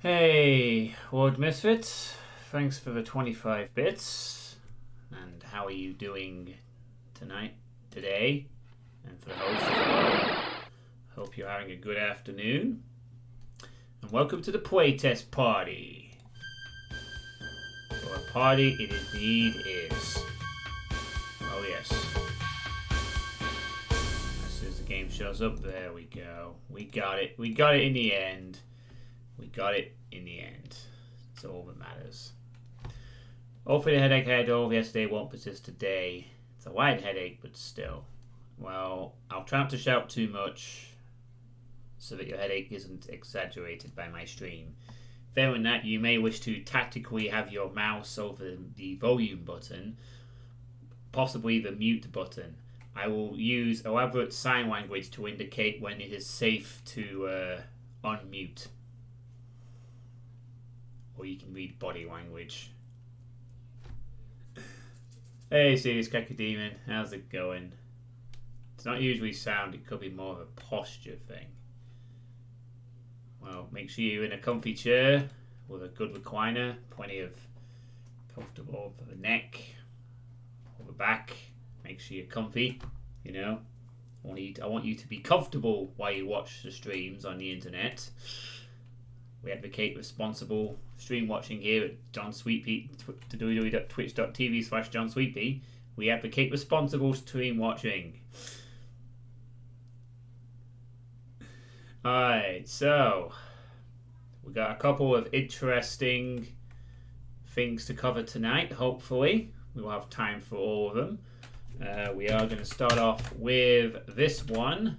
Hey, World Misfits. Thanks for the 25 bits. And how are you doing today? And for the host as well. Hope you're having a good afternoon. And welcome to the playtest party. For a party it indeed is. Oh yes. As soon as the game shows up, there we go. We got it. We got it in the end. We got it in the end. It's all that matters. Hopefully the headache I had over yesterday won't persist today. It's a light headache, but still. Well, I'll try not to shout too much so that your headache isn't exaggerated by my stream. Failing that, you may wish to tactically have your mouse over the volume button, possibly the mute button. I will use elaborate sign language to indicate when it is safe to unmute. Or you can read body language. Hey, Serious Cacodemon, how's it going? It's not usually sound, it could be more of a posture thing. Well, make sure you're in a comfy chair with a good recliner, plenty of comfortable for the neck, or the back. Make sure you're comfy, you know. I want you to be comfortable while you watch the streams on the internet. We advocate responsible stream watching here at John Suitepee, www.twitch.tv/John Suitepee. We advocate responsible stream watching. Alright, so we got a couple of interesting things to cover tonight, hopefully. We will have time for all of them. We are going to start off with this one.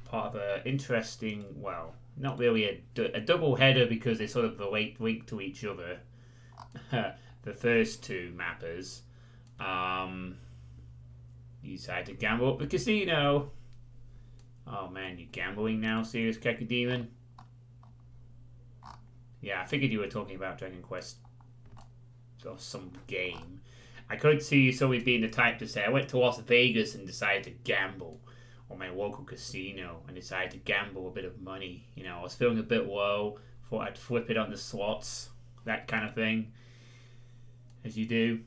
Part of an interesting, well, not really a double header because they sort of link to each other. The first two mappers. You decide to gamble at the casino. Oh man, you're gambling now, Serious Cacodemon? Yeah, I figured you were talking about Dragon Quest or some game. I could see you suddenly being the type to say, I went to Las Vegas and decided to gamble. Or my local casino and decided to gamble a bit of money. You know, I was feeling a bit low, thought I'd flip it on the slots, that kind of thing, as you do.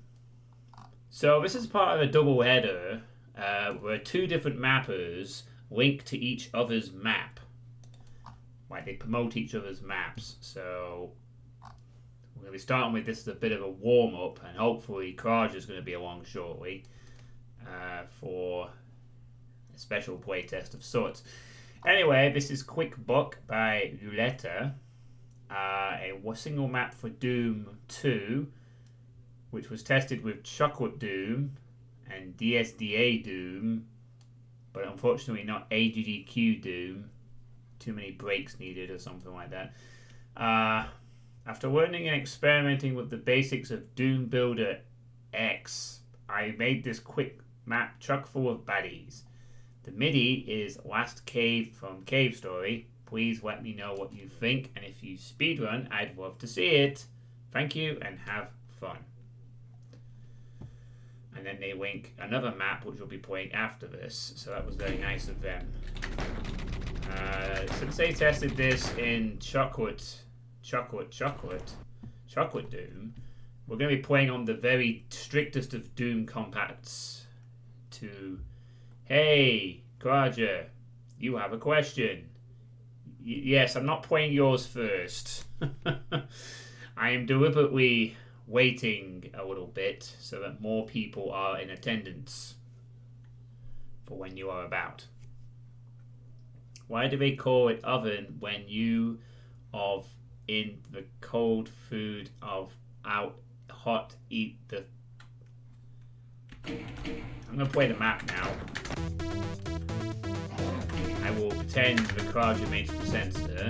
So this is part of a double header where two different mappers link to each other's map. Like they promote each other's maps. So we're going to be starting with this as a bit of a warm-up, and hopefully kraja is going to be along shortly for special playtest of sorts. Anyway, this is Quick Buck by Luletta, a single map for Doom 2, which was tested with Chocolate Doom and DSDA Doom, but unfortunately not AGDQ Doom. Too many breaks needed or something like that. After learning and experimenting with the basics of Doom Builder X, I made this quick map chock full of baddies. The MIDI is Last Cave from Cave Story. Please let me know what you think, and if you speedrun, I'd love to see it. Thank you, and have fun. And then they link another map, which we'll be playing after this, so that was very nice of them. Since they tested this in Chocolate Doom, we're going to be playing on the very strictest of Doom compacts to... Hey, kraja, you have a question. Yes, I'm not playing yours first. I am deliberately waiting a little bit so that more people are in attendance for when you are about. Why do they call it oven when you of in the cold food of out hot eat the... I'm going to play the map now. I will pretend the kraja made some sense there.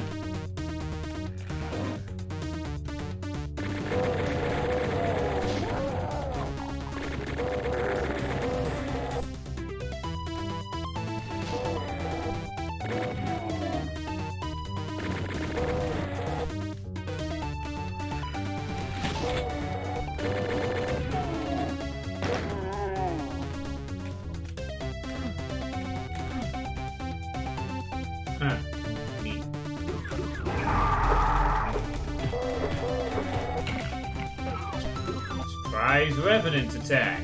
Neat. Surprise Revenant attack.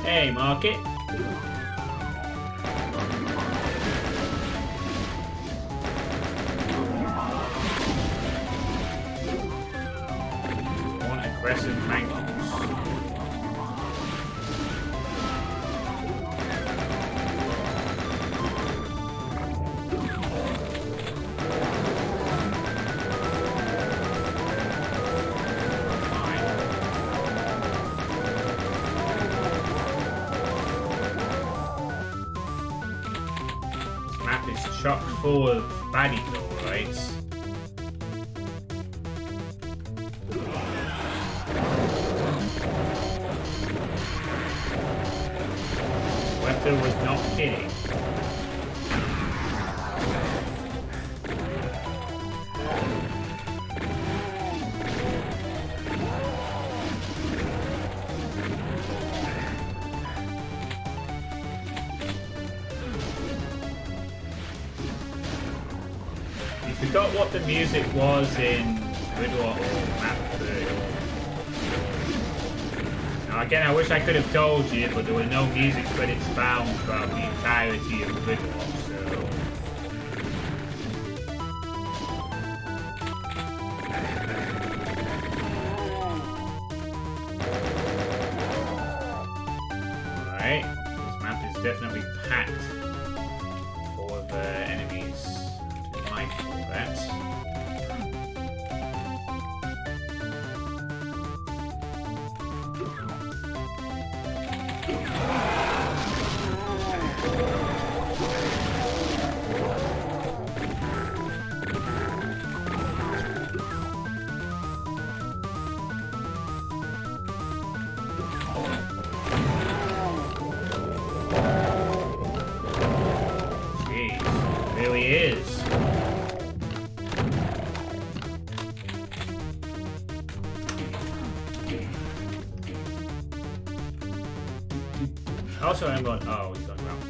Hey, market. One aggressive manglers. Chock full of baddies, alright. Wetter was not kidding. Forgot what the music was in Gridlock Map 3. Now again, I wish I could have told you, but there were no music credits found throughout the entirety of Gridlock, so... Alright, this map is definitely packed full of enemies. Mindful of that. Jeez, it really is. Also, I'm going. Oh, he's going around.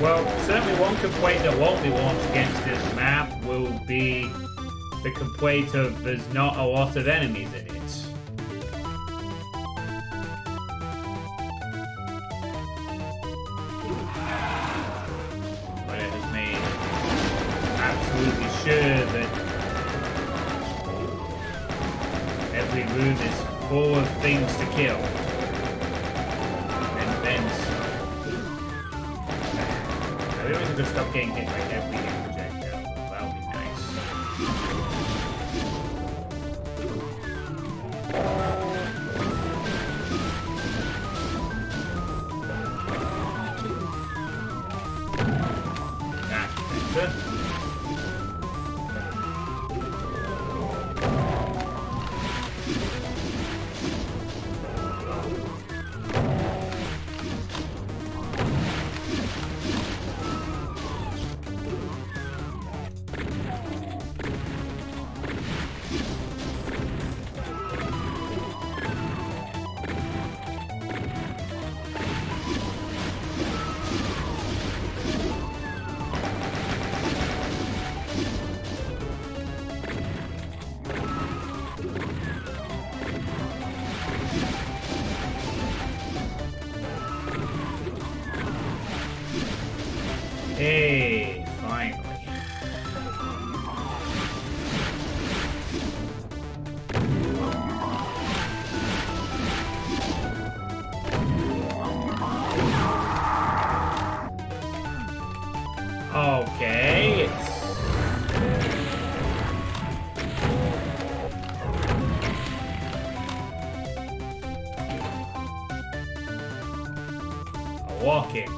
Well, certainly one complaint that won't be launched against this map will be the complaint of there's not a lot of enemies in it. But it has made absolutely sure that every room is full of things to kill. And then some. I really should just stop getting hit by every projectile. That would be nice. That's better. Hey, finally. Okay, it's... walking.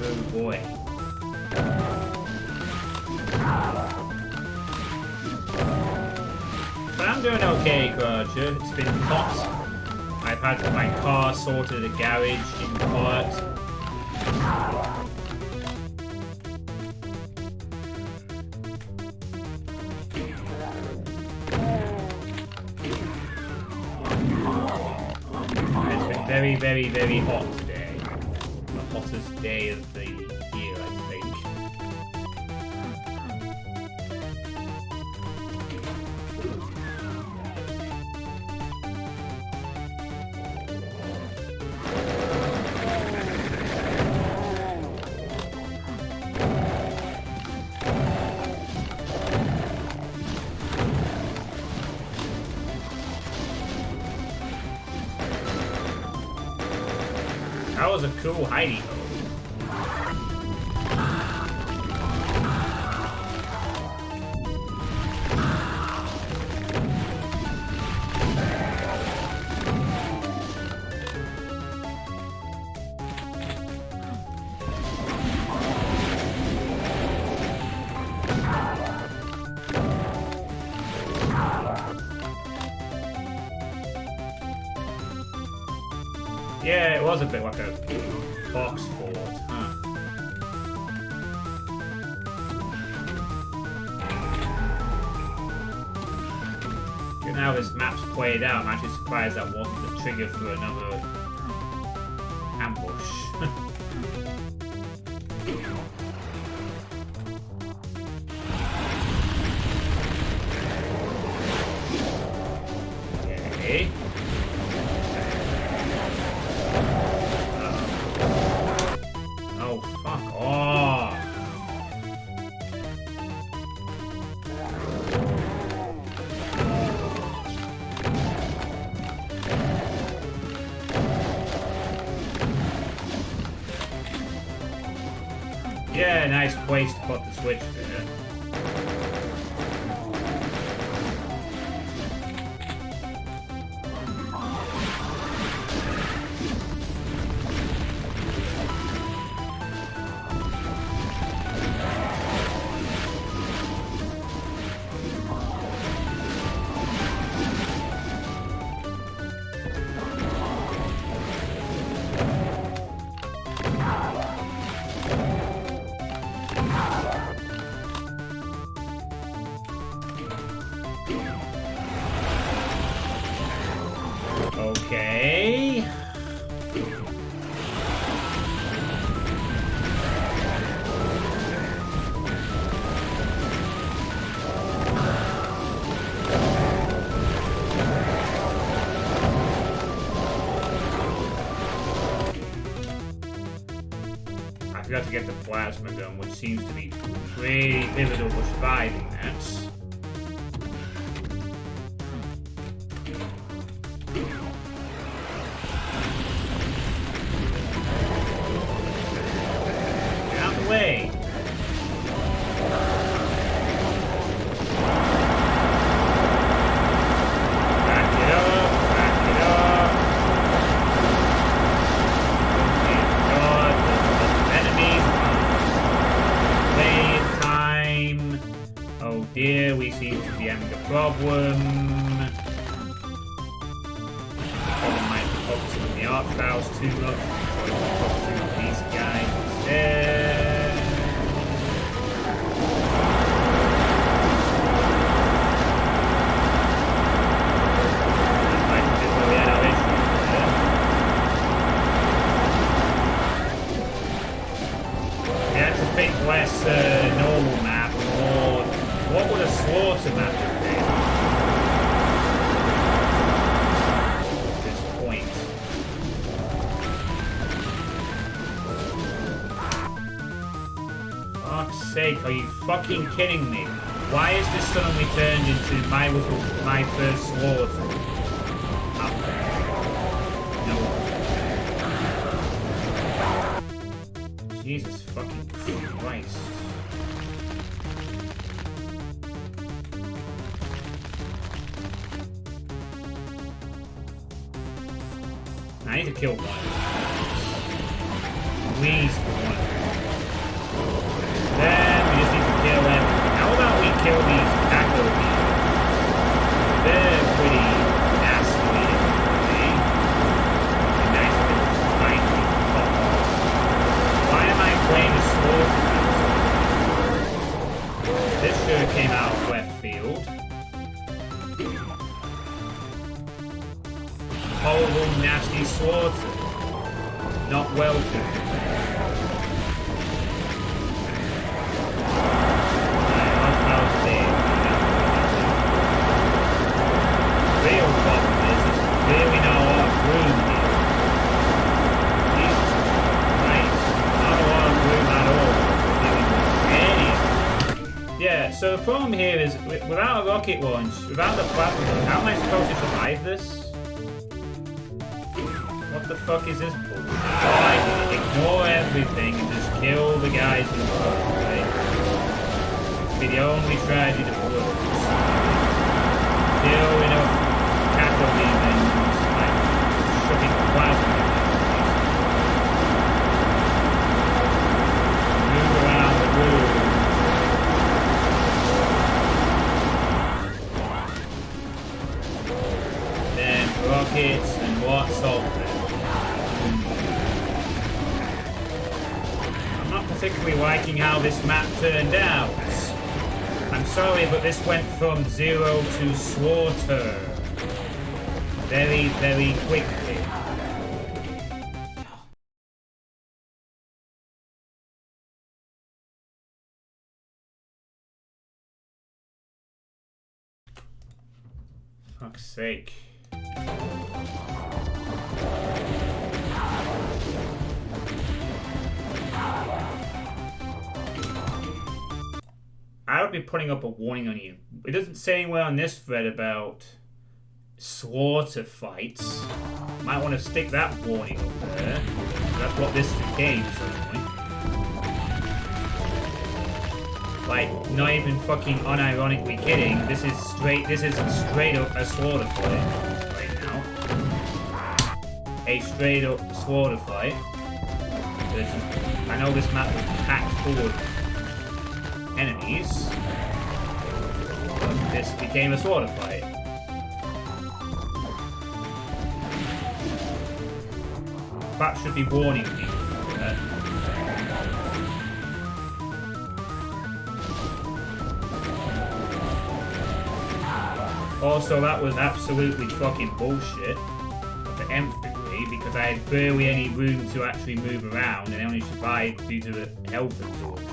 Oh boy. okay, Kraja. It's been hot. I've had my car sorted at the garage in port. It's been very, very, very hot today. The hottest day of the year, I think. That was a cool hidey hole. Yeah, it was a bit like a box fort, huh? Good, now this map's played out. I'm actually surprised that wasn't the trigger for another ambush. Okay. Oh, fuck off. Yeah, nice place to put the switch there. Okay. I forgot to get the plasma gun, which seems to be pretty pivotal for surviving that. Way. Back it up, back it up. Oh my god, enemies. Playing time. Oh dear, we seem to be having a problem. Probably might be focusing on the arc files too much. Focusing on these guys instead. Think less normal map, or what would a slaughter map have been at this point? Fuck's sake, are you fucking kidding me? Why is this suddenly turned into my first slaughter? Up there. No. Jesus fucking Christ. I need to kill one. At least one. Then we just need to kill them. How about we kill these taco beans? They're pretty horrible, nasty slaughter. Not welcome. Real problem is there's really not a lot of room here. Jesus Christ. Not a lot of room at all. Yeah, so the problem here is without a rocket launch, without the plasma, how am I supposed to survive this? What the fuck is this bullshit? Oh, ignore everything and just kill the guys in the front, right? Be the only strategy that works. Kill enough cattle demons, like shooting plasma. Move around the room. Then rockets and lots of them. I'm not particularly liking how this map turned out. I'm sorry, but this went from 0 to slaughter very, very quickly. Fuck's sake. I would be putting up a warning on you. It doesn't say anywhere on this thread about slaughter fights. Might want to stick that warning up there. That's what this became, certainly. Like, not even fucking unironically kidding. This is straight up a slaughter fight right now. A straight up slaughter fight. I know this map was packed full of enemies, but this became a slaughter fight. That should be warning people for that. Also, that was absolutely fucking bullshit of the nth degree, because I had barely any room to actually move around and I only survived due to the health absorption.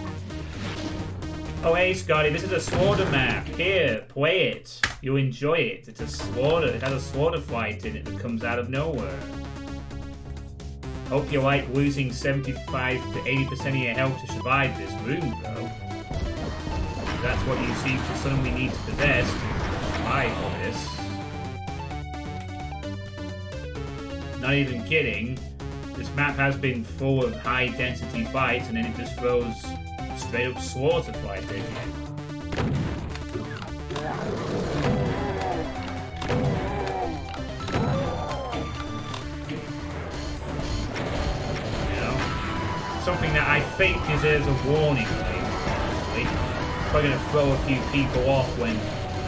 Oh hey Scotty, this is a slaughter map. Here, play it. You'll enjoy it. It's a slaughter. It has a slaughter fight in it that comes out of nowhere. Hope you like losing 75 to 80% of your health to survive this room, though. That's what you seem to suddenly need to possess to survive this. Not even kidding. This map has been full of high density fights and then it just throws straight up slaughter fight in here. You know? Something that I think deserves a warning, honestly. It's probably going to throw a few people off when...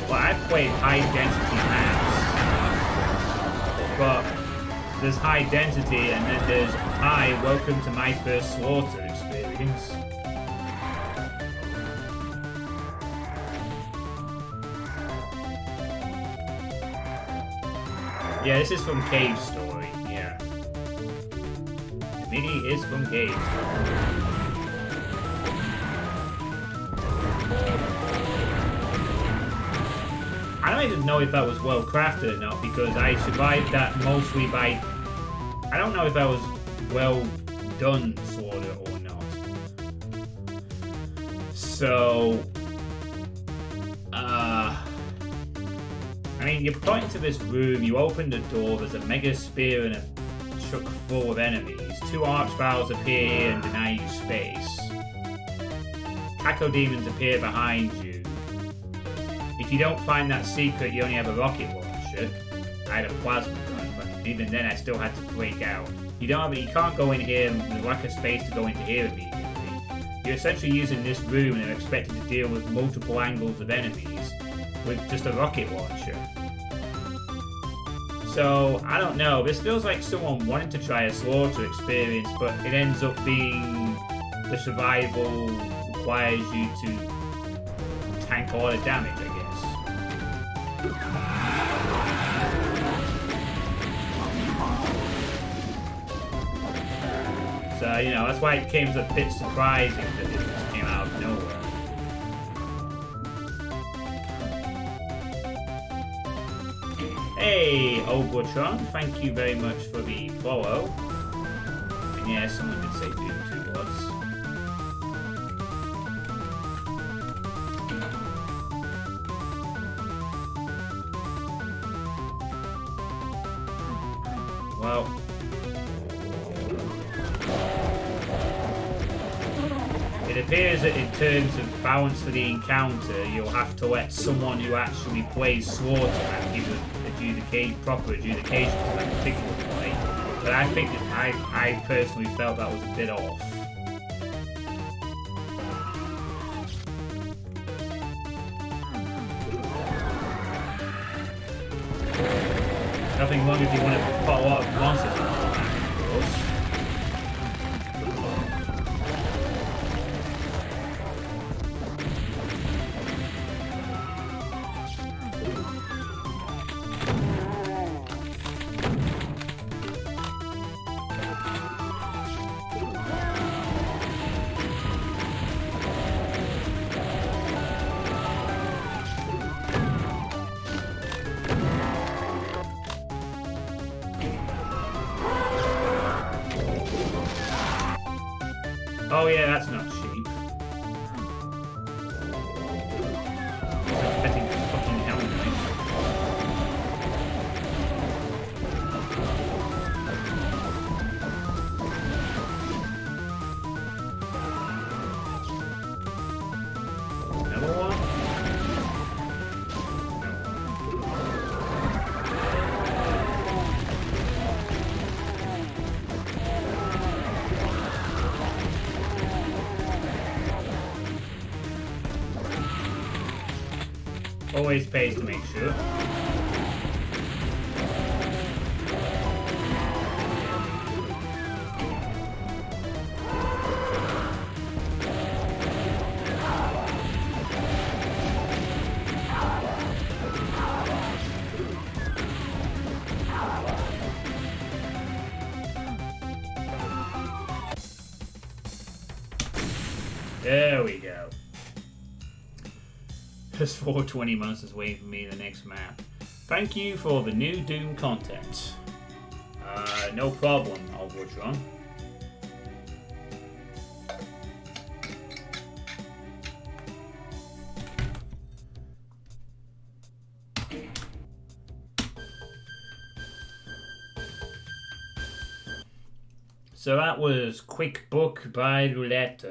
Well, I've played high density maps. But there's high density and then there's hi, welcome to my first slaughter experience. Yeah, this is from Cave Story, yeah. The mini is from Cave Story. I don't even know if that was well crafted or not, because I survived that mostly by... I don't know if that was well done, sort of, or not. So... I mean, you point to this room, you open the door, there's a mega spear and a chuck full of enemies. 2 archviles appear here and deny you space. Cacodemons appear behind you. If you don't find that secret, you only have a rocket launcher. I had a plasma gun, but even then I still had to break out. You can't go in here, there's lack of space to go into here immediately. You're essentially using this room and are expected to deal with multiple angles of enemies with just a rocket launcher. So, I don't know, this feels like someone wanted to try a slaughter experience, but it ends up being the survival requires you to tank a lot of damage, I guess. So, you know, that's why it came as a bit surprising that it just came out of nowhere. Hey, Obotron, thank you very much for the follow. And yeah, someone did say Doom 2 was. Well, it appears that in terms of balance for the encounter, you'll have to let someone who actually plays Suitepee give proper adjudication to that particular fight. But I think that I personally felt that was a bit off. Nothing wrong if you want to put a lot of monsters in that, of course. Oh yeah, that's not cheap. I was expecting fucking hell knife. Another one? Always pays to make sure. There we go. There's 420 monsters waiting for me in the next map. Thank you for the new Doom content. No problem, Albortron. So that was Quick Book by Roulette.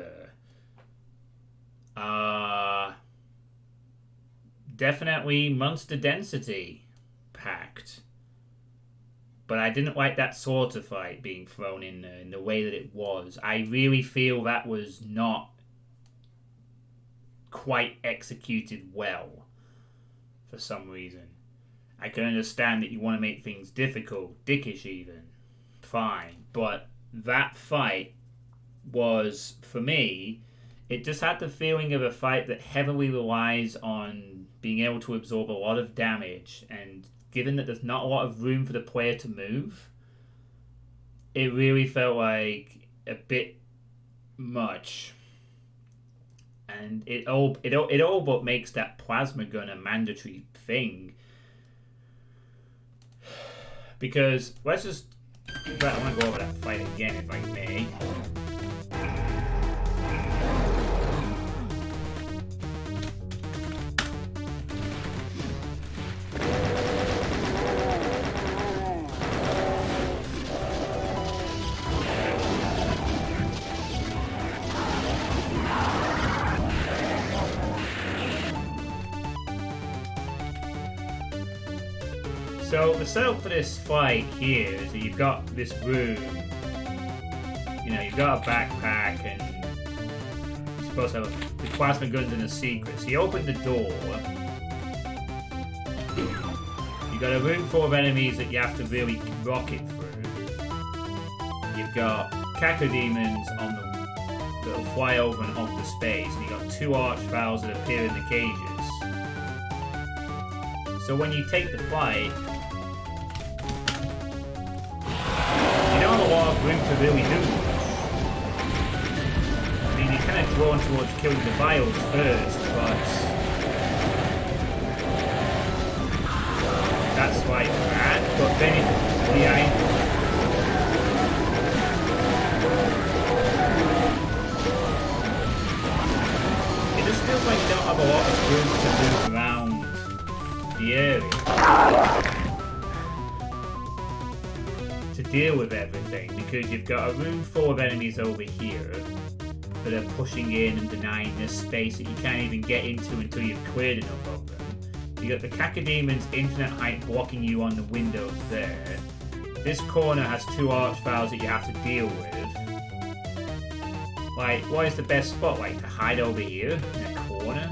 Definitely monster density packed. But I didn't like that sort of fight being thrown in there in the way that it was. I really feel that was not quite executed well for some reason. I can understand that you want to make things difficult, dickish even. Fine. But that fight was, for me, it just had the feeling of a fight that heavily relies on being able to absorb a lot of damage, and given that there's not a lot of room for the player to move, it really felt like a bit much. And it all but makes that plasma gun a mandatory thing. Because let's just, I want to go over that fight again if I may. So the setup for this fight here is that you've got this room, you know, you've got a backpack and you're supposed to have the plasma guns in a secret. So you open the door, you've got a room full of enemies that you have to really rocket through. You've got cacodemons on the that'll fly over and onto space, and you've got two archvowels that appear in the cages. So when you take the fight, you don't have a lot of room to really do much. drawn towards killing the vials first, but that's like that. But then if it just feels like you don't have a lot of room to move around the area to deal with everything, because you've got a room full of enemies over here that are pushing in and denying this space that you can't even get into until you've cleared enough of them. You got the Cacodemons infinite height blocking you on the windows there. This corner has 2 archviles that you have to deal with. Like, what is the best spot? Like, to hide over here in a corner?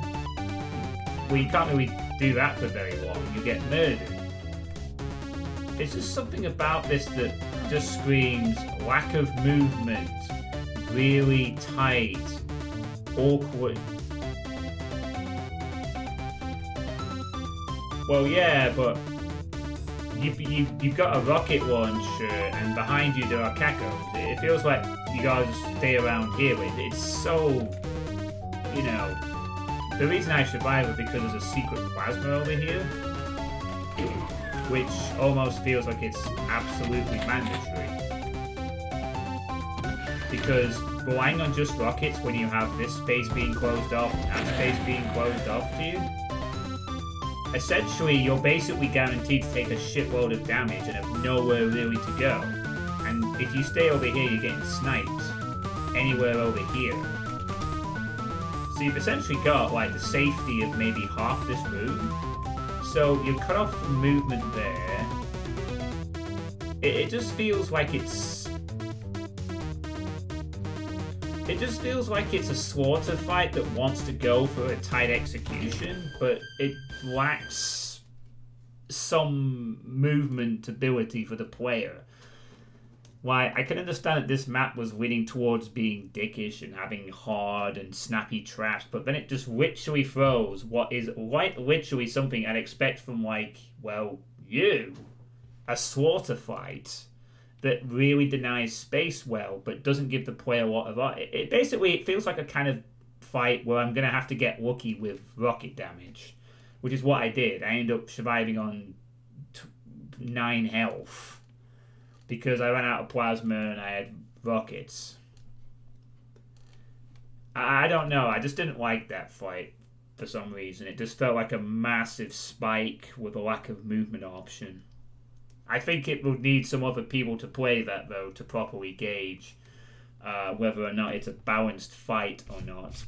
Well, you can't really do that for very long. You get murdered. It's just something about this that just screams lack of movement, really tight, awkward. Well, yeah, but you've got a rocket launcher, and behind you there are cacos. It feels like you gotta just stay around here. It's so, you know. The reason I survive is because there's a secret plasma over here, which almost feels like it's absolutely mandatory. Because relying on just rockets when you have this space being closed off and that space being closed off to you, essentially you're basically guaranteed to take a shitload of damage and have nowhere really to go. And if you stay over here, you're getting sniped anywhere over here. So you've essentially got like the safety of maybe half this room. So you're cut off from movement there. It just feels like it's... It just feels like it's a slaughter fight that wants to go for a tight execution, but it lacks some movement ability for the player. Why, I can understand that this map was leaning towards being dickish and having hard and snappy traps, but then it just literally throws what is like literally something I'd expect from, like, well, you. A slaughter fight that really denies space well, but doesn't give the player a lot of... It basically, it feels like a kind of fight where I'm going to have to get lucky with rocket damage, which is what I did. I ended up surviving on 9 health. Because I ran out of plasma and I had rockets. I don't know. I just didn't like that fight for some reason. It just felt like a massive spike with a lack of movement option. I think it would need some other people to play that, though, to properly gauge whether or not it's a balanced fight or not.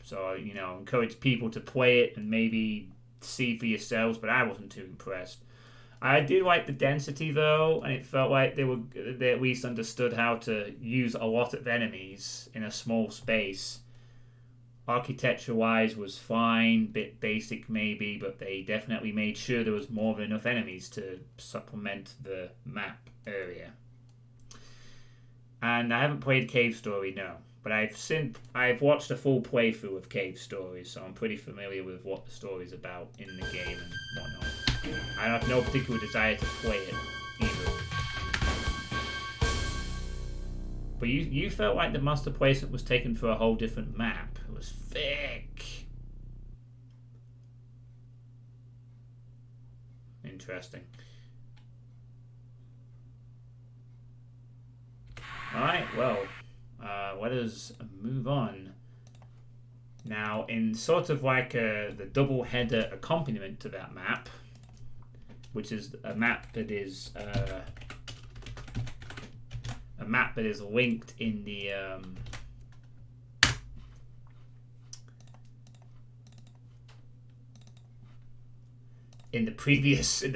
So, you know, encourage people to play it and maybe see for yourselves, but I wasn't too impressed. I do like the density, though, and it felt like they at least understood how to use a lot of enemies in a small space. Architecture-wise was fine, bit basic maybe, but they definitely made sure there was more than enough enemies to supplement the map area. And I haven't played Cave Story, no, but I've watched a full playthrough of Cave Story, so I'm pretty familiar with what the story's about in the game and whatnot. I have no particular desire to play it either. But you felt like the master placement was taken for a whole different map. It was thick. Interesting. Alright, well, let us move on. Now, in sort of like the double-header accompaniment to that map, which is a map that is linked in the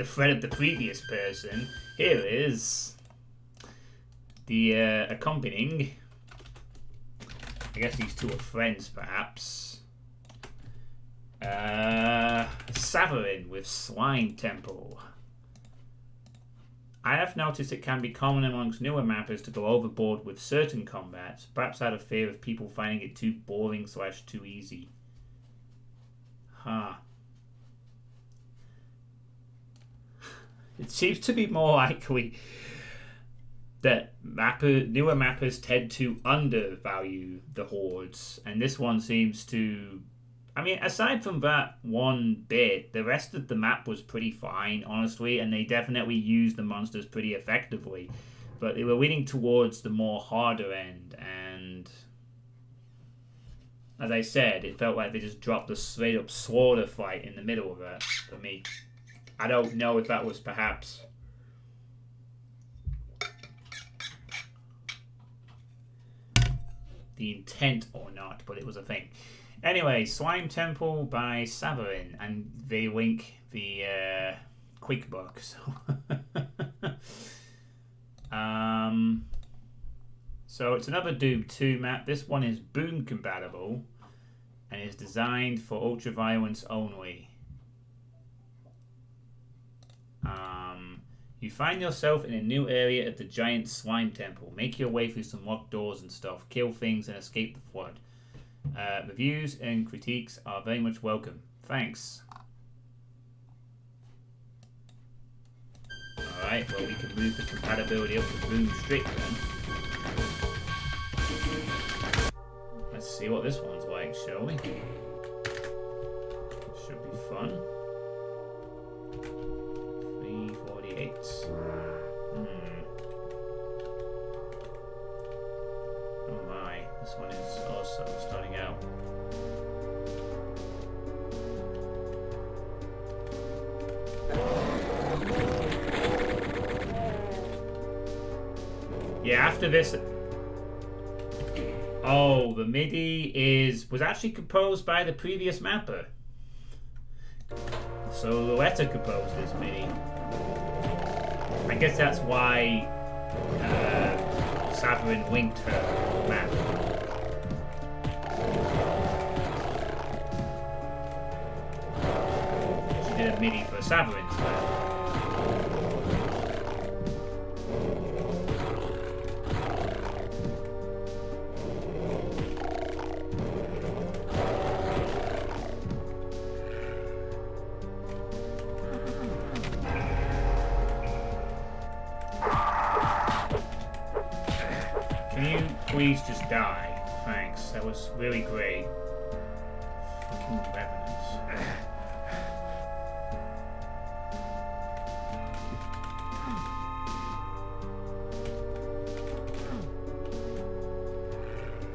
thread of the previous person. Here is the accompanying. I guess these two are friends, perhaps. Savarin with Slime Temple. I have noticed it can be common amongst newer mappers to go overboard with certain combats, perhaps out of fear of people finding it too boring / too easy. Huh. It seems to be more likely that newer mappers tend to undervalue the hordes, and this one seems to. I mean, aside from that one bit, the rest of the map was pretty fine, honestly, and they definitely used the monsters pretty effectively. But they were leaning towards the more harder end, and as I said, it felt like they just dropped the straight up slaughter fight in the middle of that for me. I don't know if that was perhaps the intent or not, but it was a thing. Anyway, Slime Temple by Savarin, and they link the quick book. So it's another Doom 2 map. This one is boom compatible and is designed for ultraviolence only. You find yourself in a new area of the giant slime temple. Make your way through some locked doors and stuff, kill things, and escape the flood. Reviews and critiques are very much welcome. Thanks. Alright, well, we can move the compatibility up to boom straight then. Let's see what this one's like, shall we? Should be fun. 348. Oh my, this one is also starting out. Yeah, after this. Oh, the MIDI was actually composed by the previous mapper. So Loretta composed this MIDI. I guess that's why Savarin linked her map. She did a MIDI for Savarin's map. Please just die. Thanks. That was really great. Fucking revenants.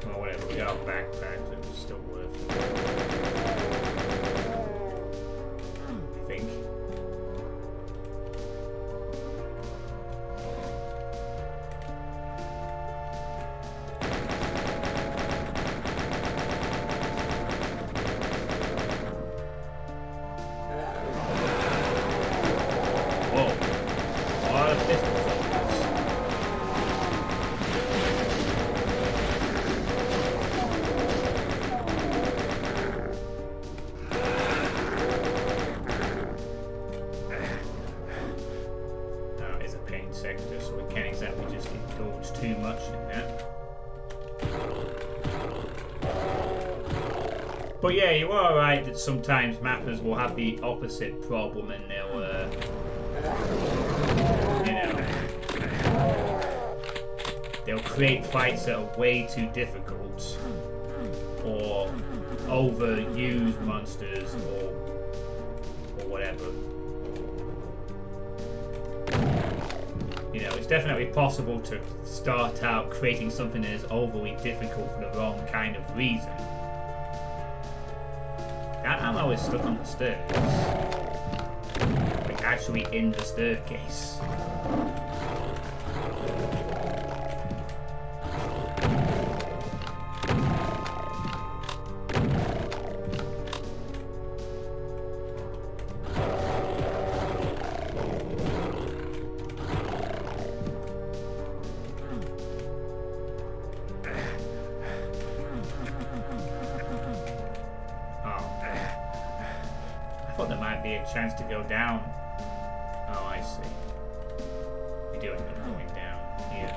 Well, whatever. We got backpacks. It was still worth it. I think. Sector, so we can't exactly just indulge too much in that. But yeah, you are right that sometimes mappers will have the opposite problem and they'll, you know, they'll create fights that are way too difficult or overuse monsters or whatever. You know, it's definitely possible to start out creating something that is overly difficult for the wrong kind of reason. That ammo is stuck on the stairs. Like, actually in the staircase. Chance to go down. Oh, I see. We do end up going down here.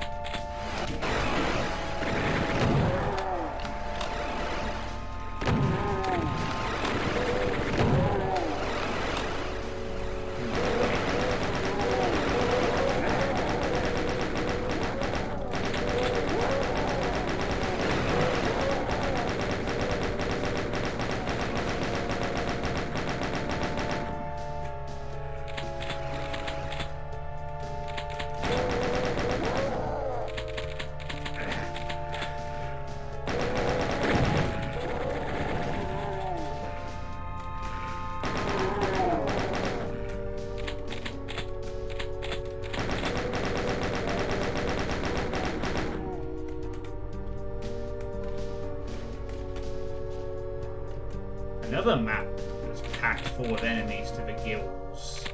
another map that's packed full of enemies to the gills.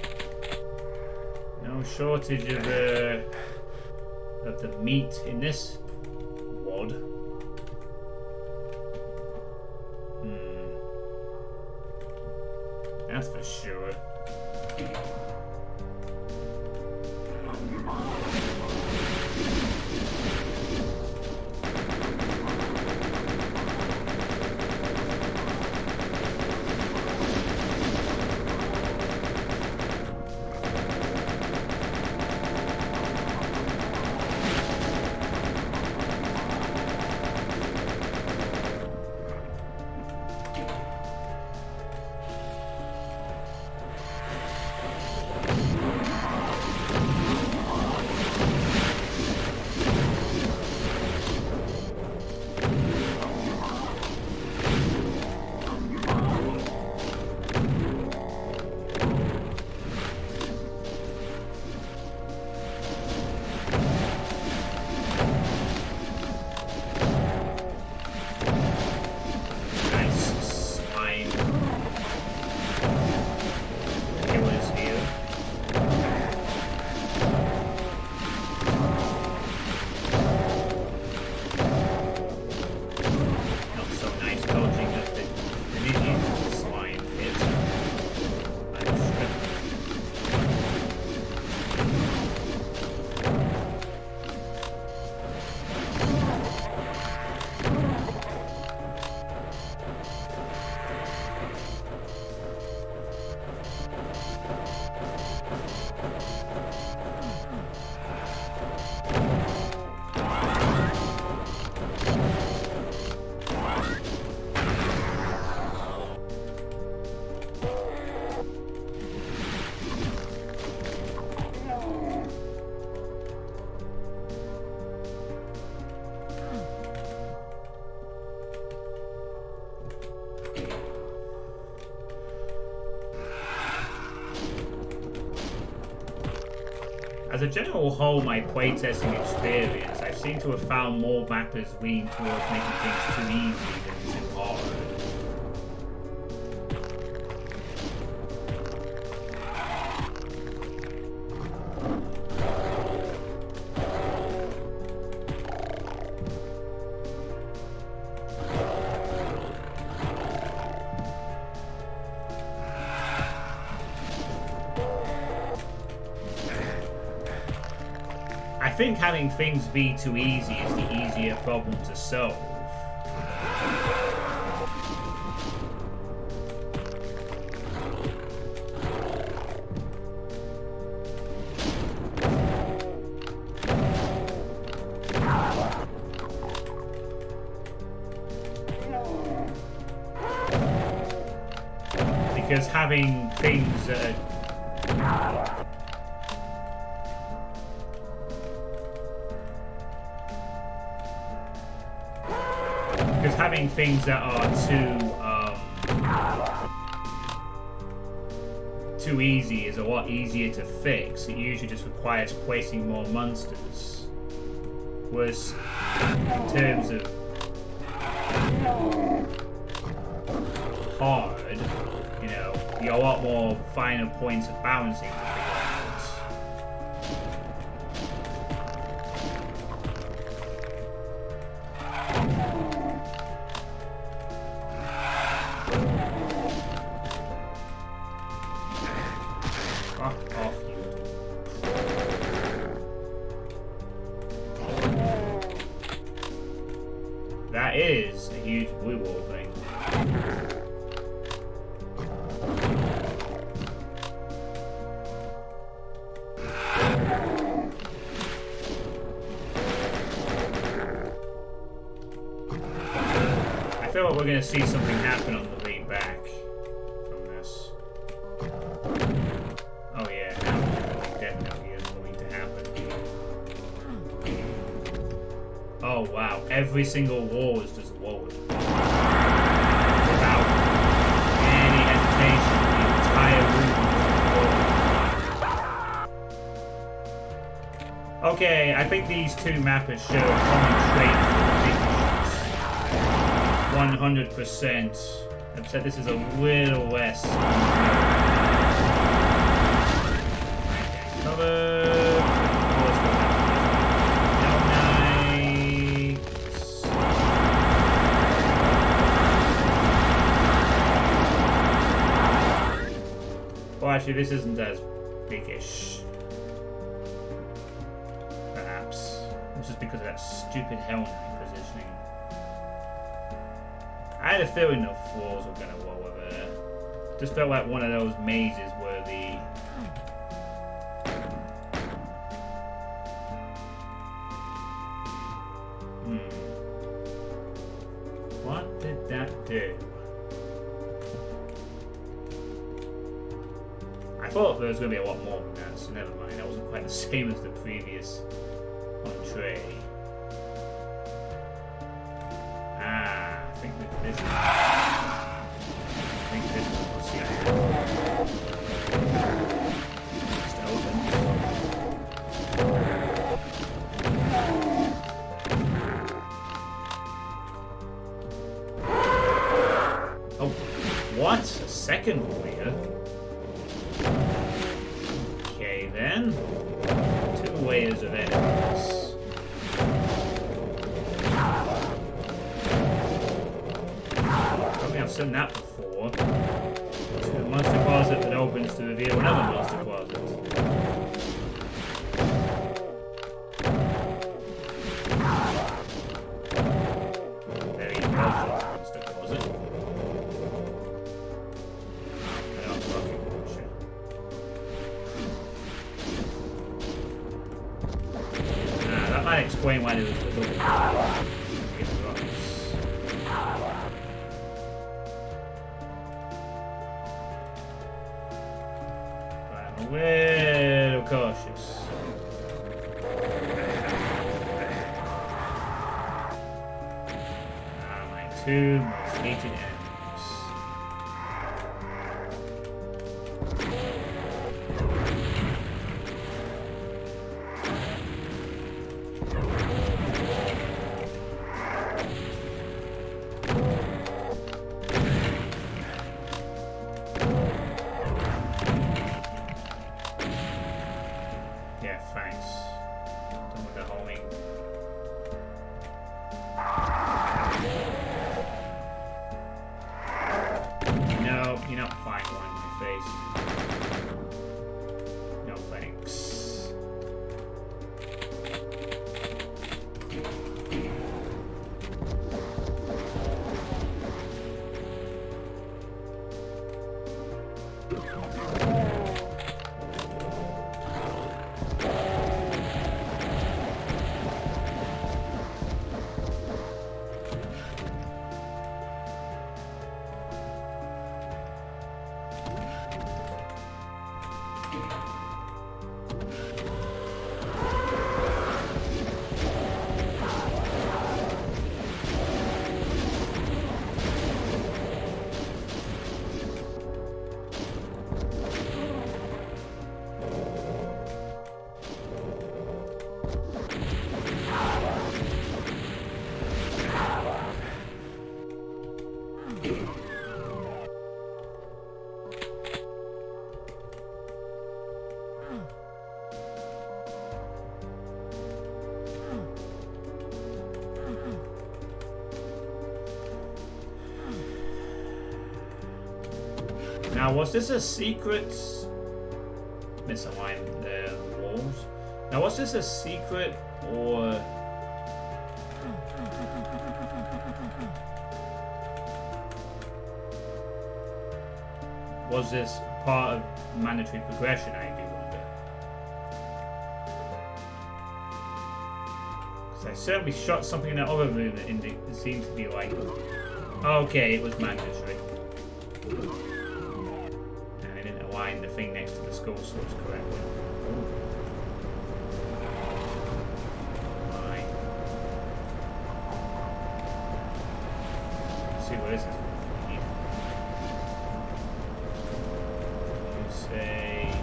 No shortage of the meat in this wad. That's for sure. As a general whole, my playtesting experience, I seem to have found more mappers lean towards making things too easy than too hard. I think having things be too easy is the easier problem to solve. Because having things that are having things that are too easy is a lot easier to fix. It usually just requires placing more monsters. Whereas in terms of hard, you know, you got a lot more finer points of balancing to figure out. That is a huge blue wall thing. I feel like we're going to see something happen on the way back from this. Oh yeah, definitely is going to happen. Oh wow, every single wall is just lowered. Without any hesitation, the entire room. Okay, I think these two mappers show a common trait for ridiculous. 100%. I've said this is a little less covered. Well, actually, this isn't as big-ish. Perhaps. It's just because of that stupid Hell Knight positioning. I had a feeling the floors were going to lower there. Just felt like one of those mazes where the... What did that do? I thought there was going to be a lot more than that, so never mind. That wasn't quite the same as the previous entree. I think with this one. I think this one will see just open. Oh, what? A second warrior? Okay then. 2 layers of enemies. I've seen that before. To a monster closet that opens to reveal another monster closet. Very important monster closet. Rocket launcher. That might explain why there was a little little cautious. My 2 most hated enemies. Yeah, thanks. Done with the homing. No, you're not fine one in my face. No thanks. Now, was this a secret? Misaligned the walls. Now, was this a secret or? Was this part of mandatory progression? I do wonder. Because I certainly shot something in that other room that it seemed to be like, okay, it was mandatory. Align the thing next to the skull source correctly. Right. Let's see what this is. You say.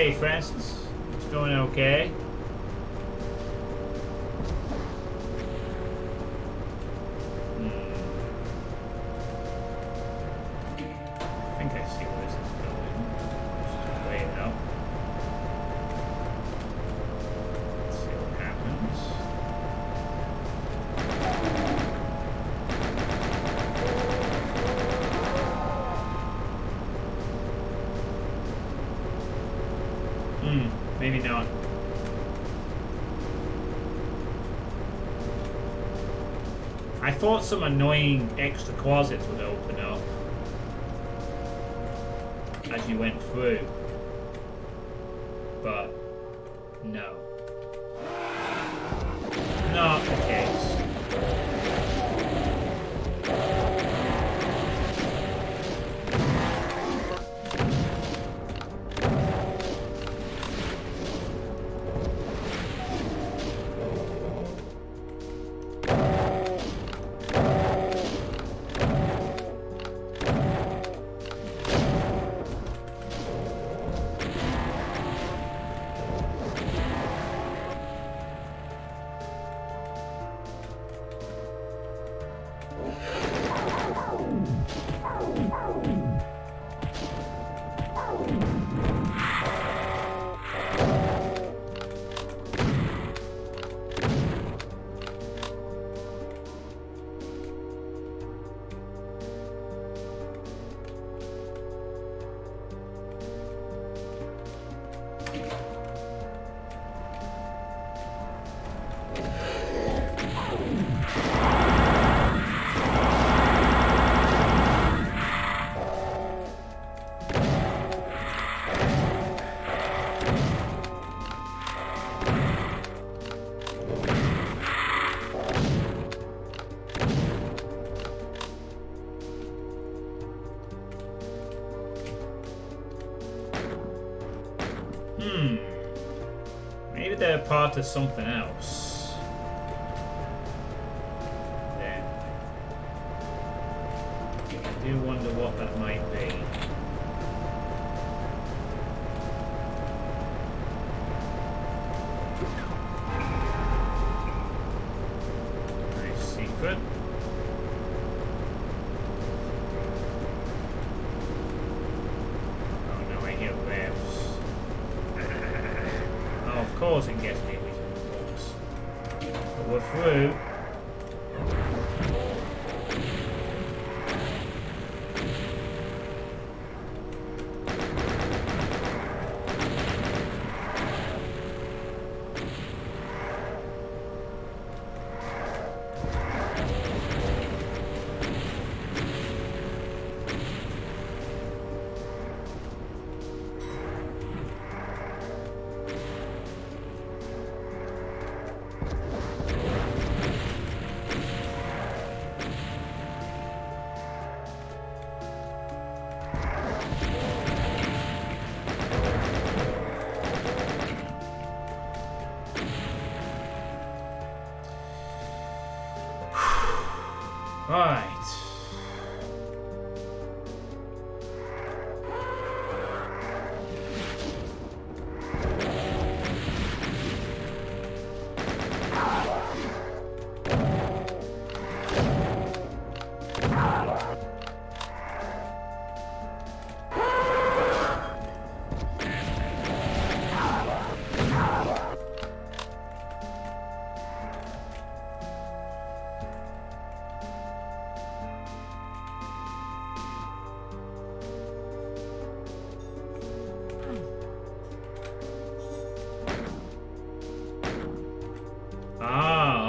Hey, Francis. It's going okay. I think I see where this is going. Just weigh it out. Let's see what happens. Maybe not. I thought some annoying extra closets would open up as you went through, but no. Not the case. Maybe they're part of something else. Then I do wonder what that might be. Nice secret. Oh no, I hear waves. Of course it gets me with walks. But we're through. Right.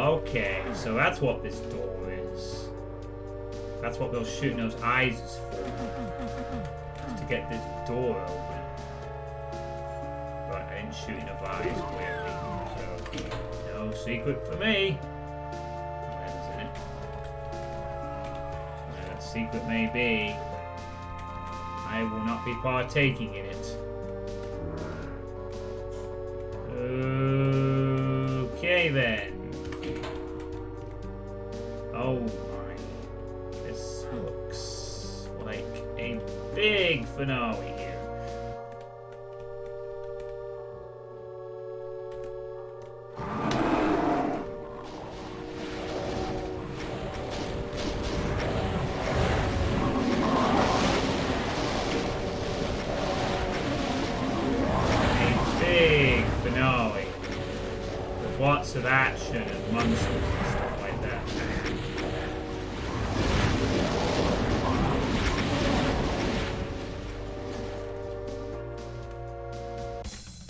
Okay, so that's what this door is. That's what those shooting those eyes is for. To get this door open. But I didn't shoot enough eyes clearly, so no secret for me. Where's in it? Where that secret may be, I will not be partaking in it. Okay then. Oh my, this looks like a big finale here. of action and monsters and stuff like that.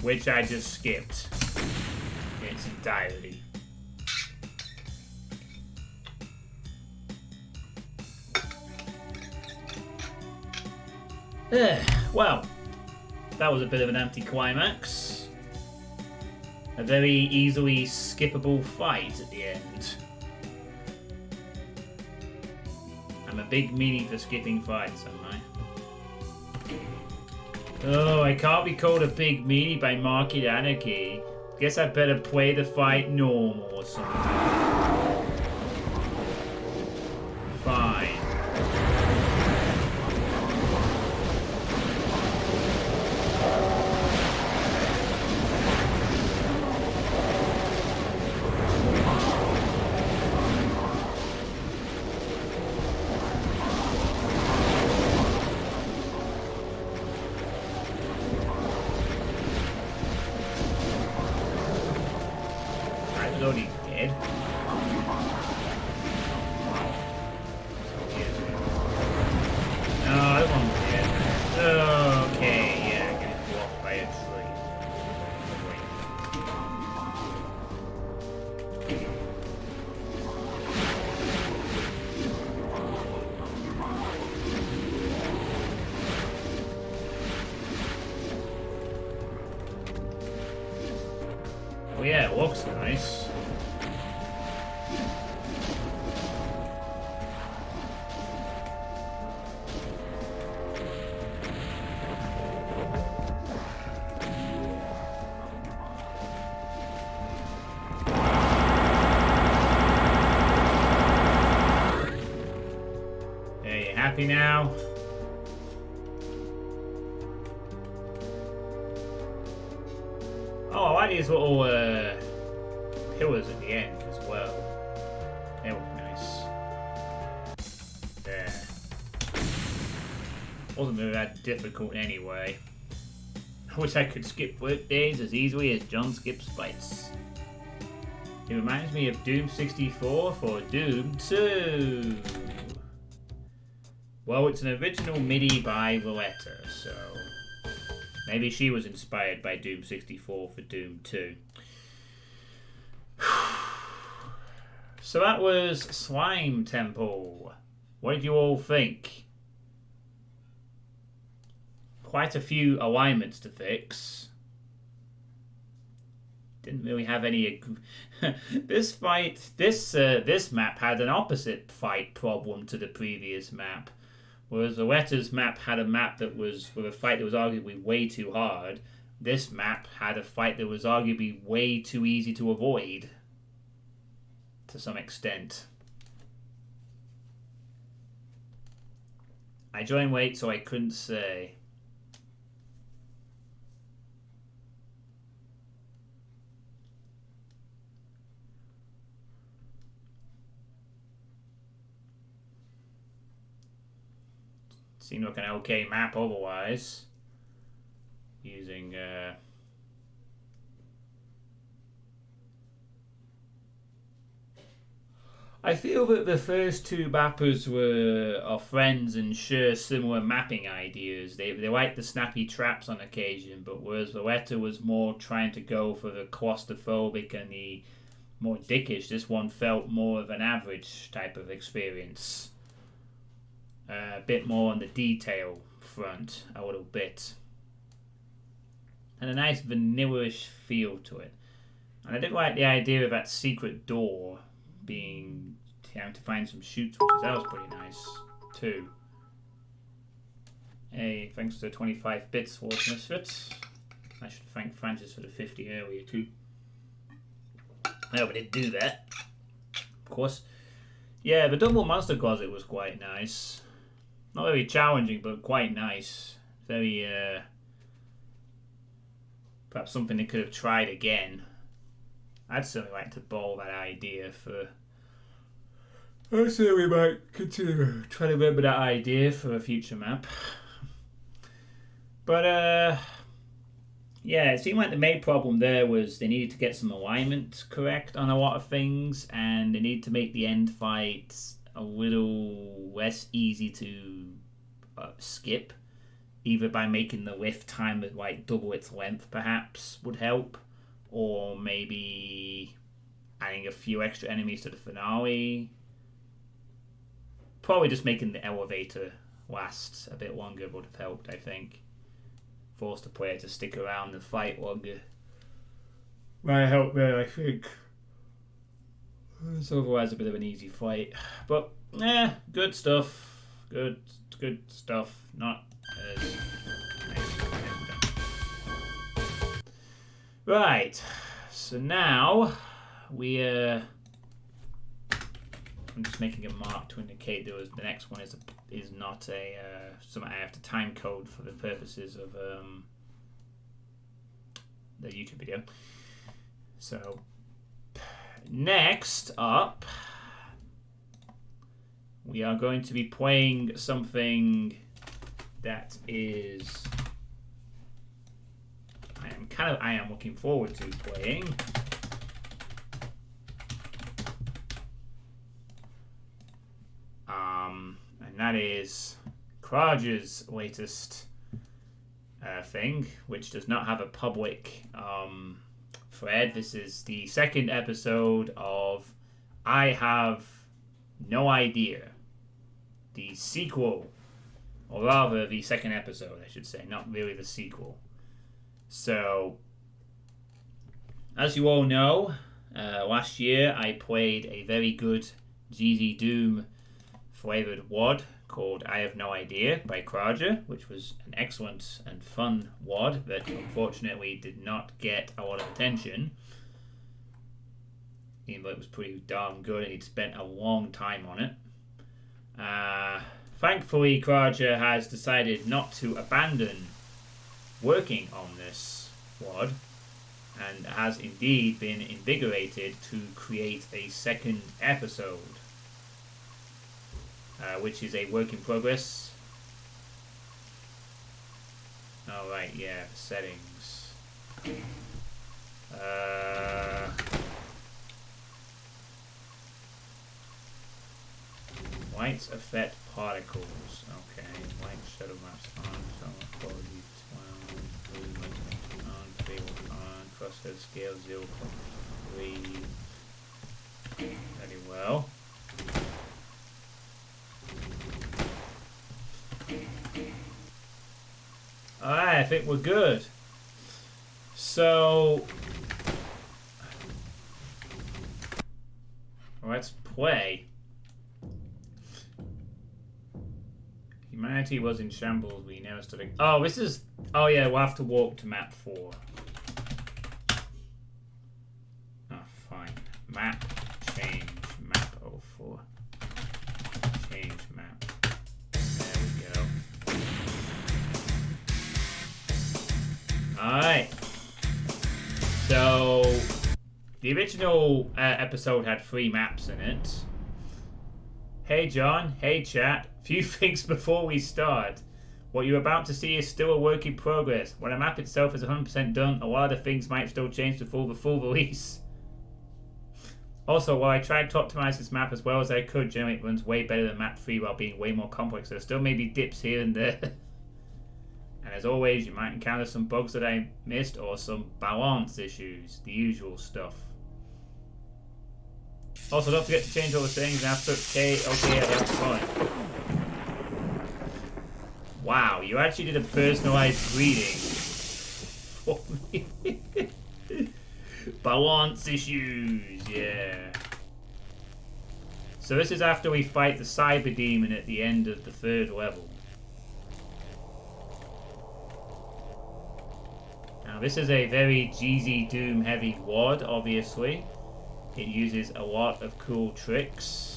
Which I just skipped in its entirety. Well, that was a bit of an anticlimax. A very easily skippable fight at the end. I'm a big meanie for skipping fights, am I? Oh, I can't be called a big meanie by Market Anarchy. Guess I better play the fight normal or something. Fine. Already dead. No, I don't want dead. Okay, yeah, I'm getting blocked by a tree. Oh yeah, it looks nice. Happy now? Oh, I like these little pillars at the end as well. They look nice. There. Wasn't really that difficult anyway. I wish I could skip work days as easily as John skips fights. It reminds me of Doom 64 for Doom 2. Well, it's an original MIDI by Loretta, so maybe she was inspired by Doom 64 for Doom 2. So that was Slime Temple. What did you all think? Quite a few alignments to fix. Didn't really have any. This map had an opposite fight problem to the previous map. Whereas Loretta's map had a map that was with a fight that was arguably way too hard. This map had a fight that was arguably way too easy to avoid. To some extent. I joined late, so I couldn't say. Seemed like an okay map otherwise. Using I feel that the first two mappers are friends and share similar mapping ideas. They like the snappy traps on occasion, but whereas Loretta was more trying to go for the claustrophobic and the more dickish, this one felt more of an average type of experience. A bit more on the detail front, a little bit. And a nice vanilla-ish feel to it. And I did like the idea of that secret door being having to find some chutes, which that was pretty nice too. Hey, thanks to 25 bits for Misfits. I should thank Francis for the 50 earlier too. I hope I didn't do that. Of course. Yeah, the double monster closet was quite nice. Not very challenging, but quite nice. Very, perhaps something they could have tried again. I'd certainly like to borrow that idea for... I certainly might continue trying to remember that idea for a future map. But, Yeah, it seemed like the main problem there was they needed to get some alignment correct on a lot of things, and they need to make the end fights a little less easy to skip, either by making the lift time like double its length perhaps would help, or maybe adding a few extra enemies to the finale. Probably just making the elevator last a bit longer would have helped, I think. Force the player to stick around and fight longer. Might help there, I think. It's otherwise a bit of an easy fight. But, good stuff. Good stuff. Not as nice. Right. So now, I'm just making a mark to indicate the next one is not a something I have to time code for the purposes of the YouTube video. So next up, we are going to be playing something that is I am looking forward to playing. And that is Kraja's latest thing, which does not have a public thread. This is the second episode of I Have No Idea. The sequel, or rather the second episode, I should say, not really the sequel. So, as you all know, last year I played a very good GZ Doom flavored WOD called I Have No Idea by Kraja, which was an excellent and fun WOD that unfortunately did not get a lot of attention, even though it was pretty darn good and he'd spent a long time on it. Thankfully, Kraja has decided not to abandon working on this WOD and has indeed been invigorated to create a second episode, which is a work in progress. Alright, yeah, settings. Lights affect particles. Okay, light shadow maps on, thermal quality 12, blue light on, field on, crosshair scale 0.3. Very well. Alright, I think we're good. So let's play. Humanity was in shambles. We never stood. Oh, this is. Oh yeah, we'll have to walk to map 4. Oh, fine. Map change. Map 04. Change map. There we go. Alright. So, the original episode had 3 maps in it. Hey John, hey chat. Few things before we start. What you're about to see is still a work in progress. When a map itself is 100% done, a lot of things might still change before the full release. Also, while I tried to optimize this map as well as I could, generally it runs way better than map 3 while being way more complex. There still may be dips here and there. And as always, you might encounter some bugs that I missed or some balance issues. The usual stuff. Also, don't forget to change all the settings after okay, I have fun. Wow, you actually did a personalized greeting for me. Balance issues, yeah. So this is after we fight the Cyber Demon at the end of the 3rd level. Now this is a very GZ Doom heavy WOD, obviously. It uses a lot of cool tricks.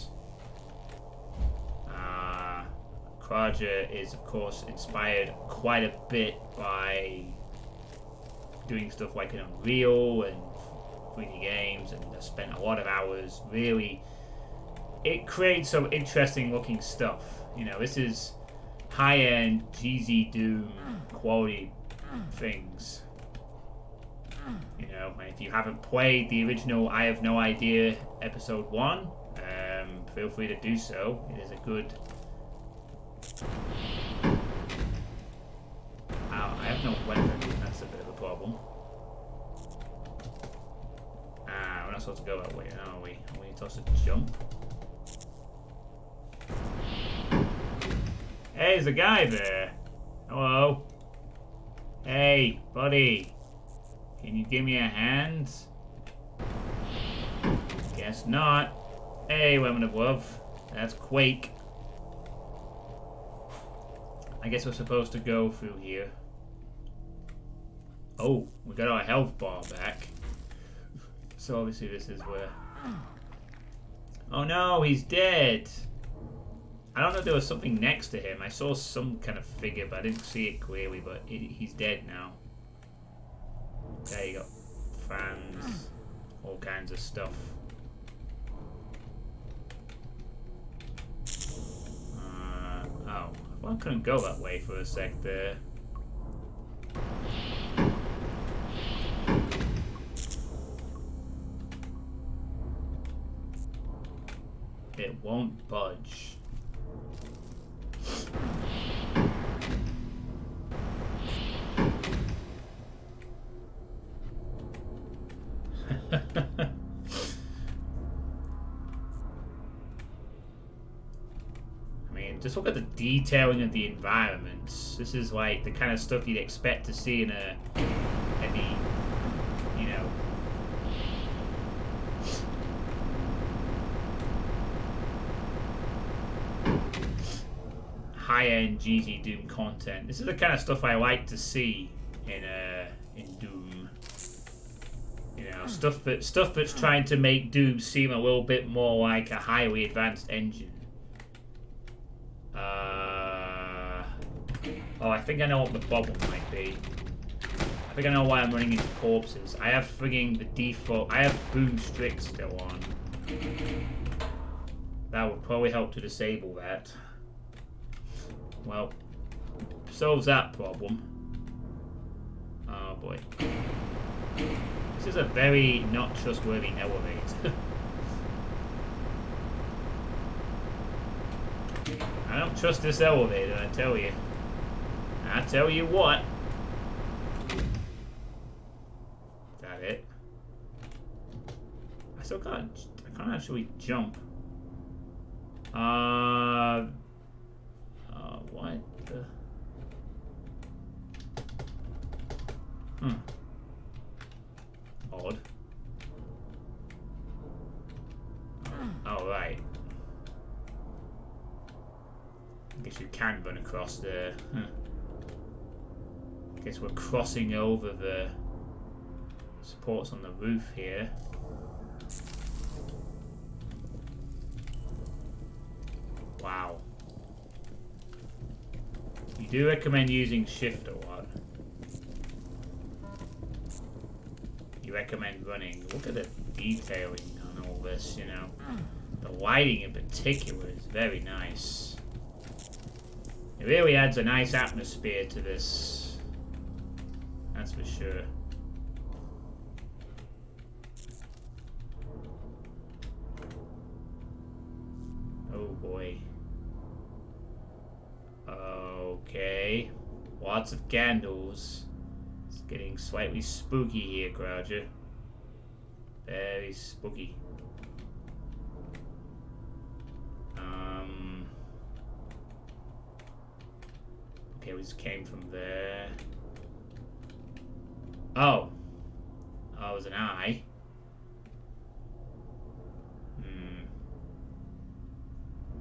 Kraja is, of course, inspired quite a bit by doing stuff like an Unreal and 3D games, and has spent a lot of hours. Really, it creates some interesting looking stuff. You know, this is high-end GZ Doom quality things. You know, if you haven't played the original I Have No Idea episode 1, feel free to do so. It is a good... Ow, I have no weapon. That's a bit of a problem. Ah, we're not supposed to go that way, are we? Are we supposed to jump? Hey, there's a guy there. Hello. Hey, buddy. Can you give me a hand? Guess not. Hey, women of love. That's Quake. I guess we're supposed to go through here. Oh, we got our health bar back. So obviously this is where... Oh no, he's dead. I don't know if there was something next to him. I saw some kind of figure, but I didn't see it clearly, but he's dead now. Okay, you got fans, all kinds of stuff. Oh, well, I couldn't go that way for a sec there. It won't budge. I mean, just look at the detailing of the environments. This is like the kind of stuff you'd expect to see in a heavy, you know, high-end GG Doom content. This is the kind of stuff I like to see in Doom. You know, stuff that's trying to make Doom seem a little bit more like a highly advanced engine. Oh, I think I know what the problem might be. I think I know why I'm running into corpses. I have frigging the default. I have Boom Strict still on. That would probably help to disable that. Well, solves that problem. Oh boy. This is a very not trustworthy elevator. I don't trust this elevator, I tell you. I tell you what. Is that it? I still can't. I can't actually jump. What the? Odd. Oh, right. I guess you can run across there. I guess we're crossing over the supports on the roof here. Wow. You do recommend using shift a lot. You recommend running. Look at the detailing on all this, you know. The lighting in particular is very nice. It really adds a nice atmosphere to this. That's for sure. Oh boy. Okay. Lots of candles. It's getting slightly spooky here, Kraja. Very spooky. Okay, we just came from there. Oh. Oh, it was an eye.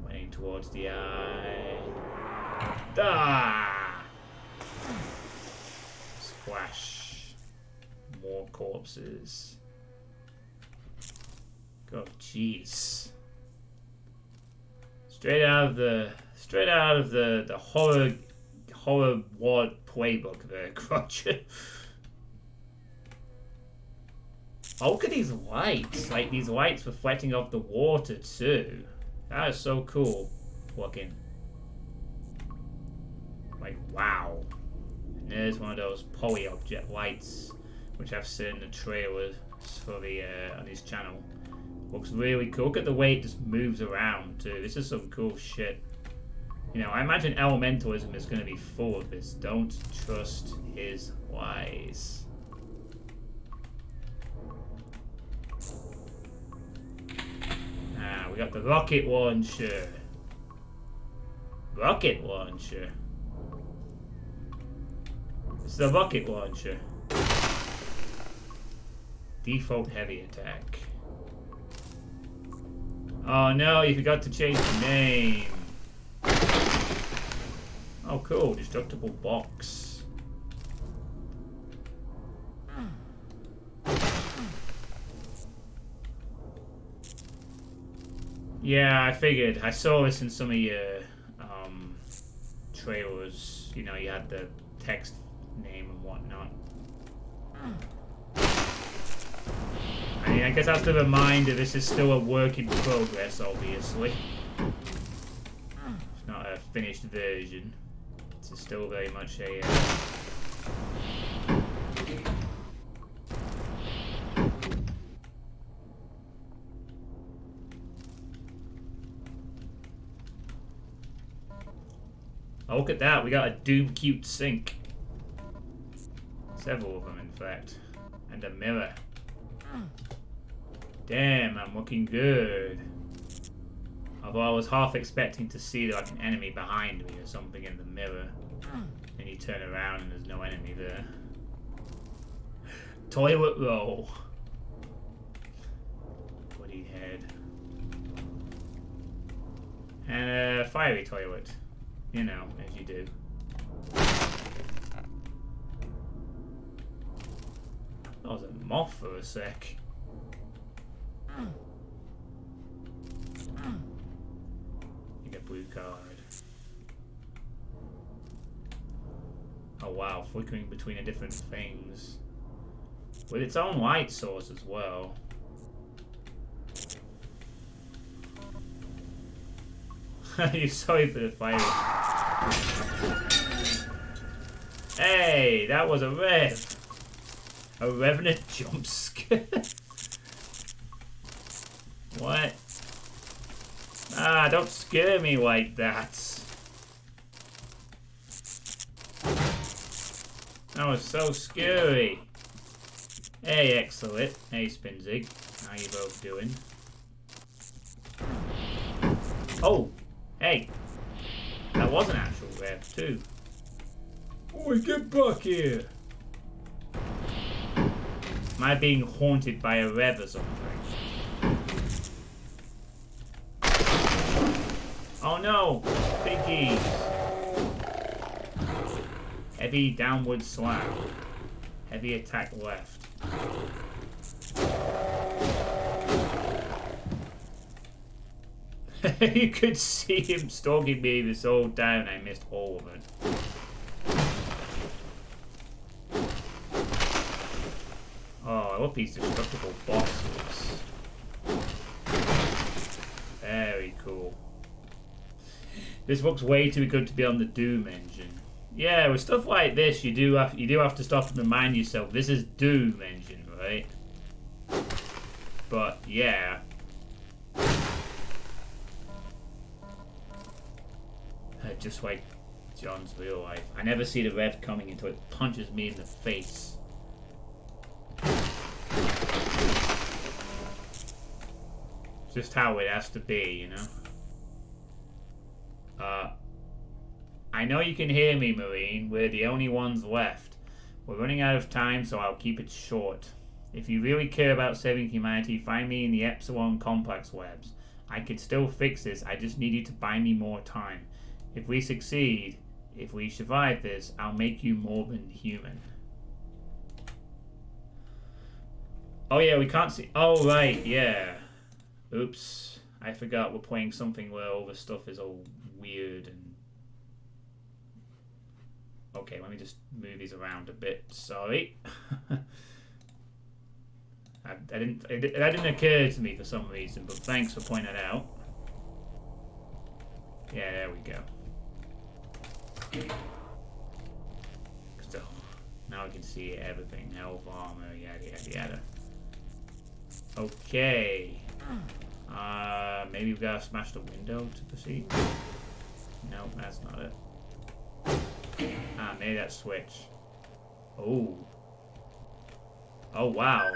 Waiting towards the eye. Ah! Splash. More corpses. God, jeez. Straight out of the horror ward playbook there, Crutch. Oh, look at these lights. Like these lights reflecting off the water too. That is so cool looking. Like, wow. And there's one of those poly object lights which I've seen the trailers for the on his channel. Looks really cool. Look at the way it just moves around too. This is some cool shit. You know, I imagine elementalism is going to be full of this. Don't trust his lies. We got the rocket launcher. Rocket launcher. It's the rocket launcher. Default heavy attack. Oh no, you forgot to change the name. Oh cool, destructible box. Yeah, I figured. I saw this in some of your trailers. You know, you had the text name and whatnot. I mean, I guess that's the reminder this is still a work in progress, obviously. It's not a finished version. It's still very much a... Oh, look at that, we got a Doom Cute sink. Several of them, in fact. And a mirror. Damn, I'm looking good. Although I was half expecting to see like an enemy behind me or something in the mirror. And you turn around and there's no enemy there. Toilet roll. Bloody head. And a fiery toilet. You know, as you do. That was a moth for a sec. You get blue card. Oh wow, flickering between the different things. With its own light source as well. You're sorry for the fire. Hey, that was a rev. A revenant jump scare. What? Ah, don't scare me like that. That was so scary. Hey, excellent. Hey, Spinzig. How you both doing? Oh, hey. That was an actual rev too. Oi, get back here. Am I being haunted by a rev or something? Oh no! Piggies! Heavy downward slap. Heavy attack left. You could see him stalking me this whole time and I missed all of it. Oh, I love these destructible boxes. Very cool. This looks way too good to be on the Doom engine. Yeah, with stuff like this, you do have to stop and remind yourself this is Doom engine, right? But yeah. Just like John's real life. I never see the rev coming until it punches me in the face. Just how it has to be, you know? I know you can hear me, Marine. We're the only ones left. We're running out of time, so I'll keep it short. If you really care about saving humanity, find me in the Epsilon Complex Webs. I could still fix this, I just need you to buy me more time. If we succeed, if we survive this, I'll make you more than human. Oh yeah, we can't see... Oh right, yeah. Oops. I forgot we're playing something where all the stuff is all weird and... Okay, let me just move these around a bit. Sorry. That didn't occur to me for some reason, but thanks for pointing it out. Yeah, there we go. Still. Now I can see everything. Health, armor, yada yada yada. Okay. Maybe we've got to smash the window to proceed. No, that's not it. Maybe that switch. Oh. Oh, wow.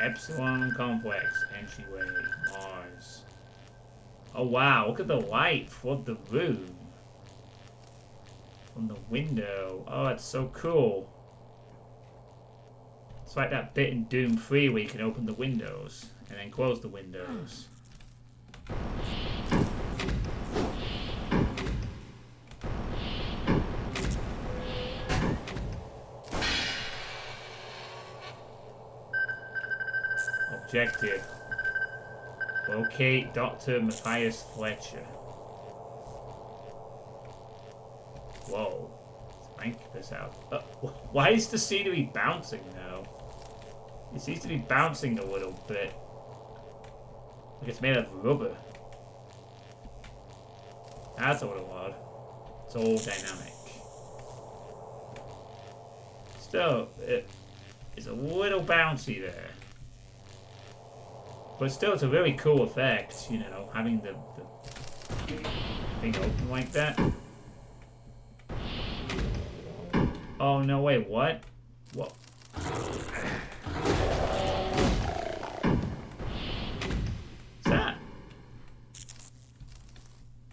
Epsilon Complex. Entryway. Mars. Oh, wow. Look at the light from the room. From the window. Oh, that's so cool. It's like that bit in Doom 3 where you can open the windows and then close the windows. Objective. Locate Dr. Matthias Fletcher. Whoa. Let's bank this out. Why is the scenery bouncing now? It seems to be bouncing a little bit. Like it's made of rubber. That's a little odd. It's all dynamic. Still, it's a little bouncy there. But still, it's a really cool effect, you know, having the thing open like that. Oh, no, wait, what? What?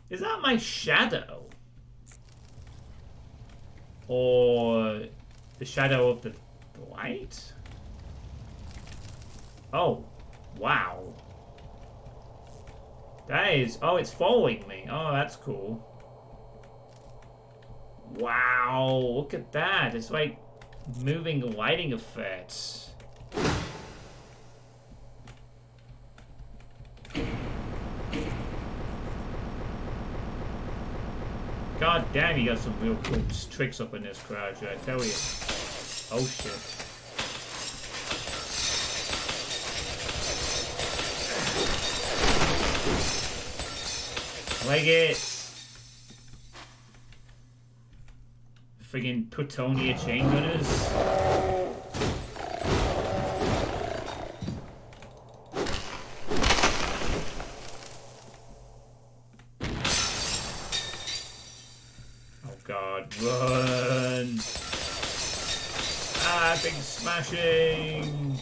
Is that my shadow? Or the shadow of the light? Oh, wow. That is... Oh, it's following me. Oh, that's cool. Wow, look at that. It's like moving lighting effects. God damn, you got some real cool tricks up in this garage, I tell you. Oh shit. Like it! Friggin' Plutonia chain runners. God, run! Ah, big smashing!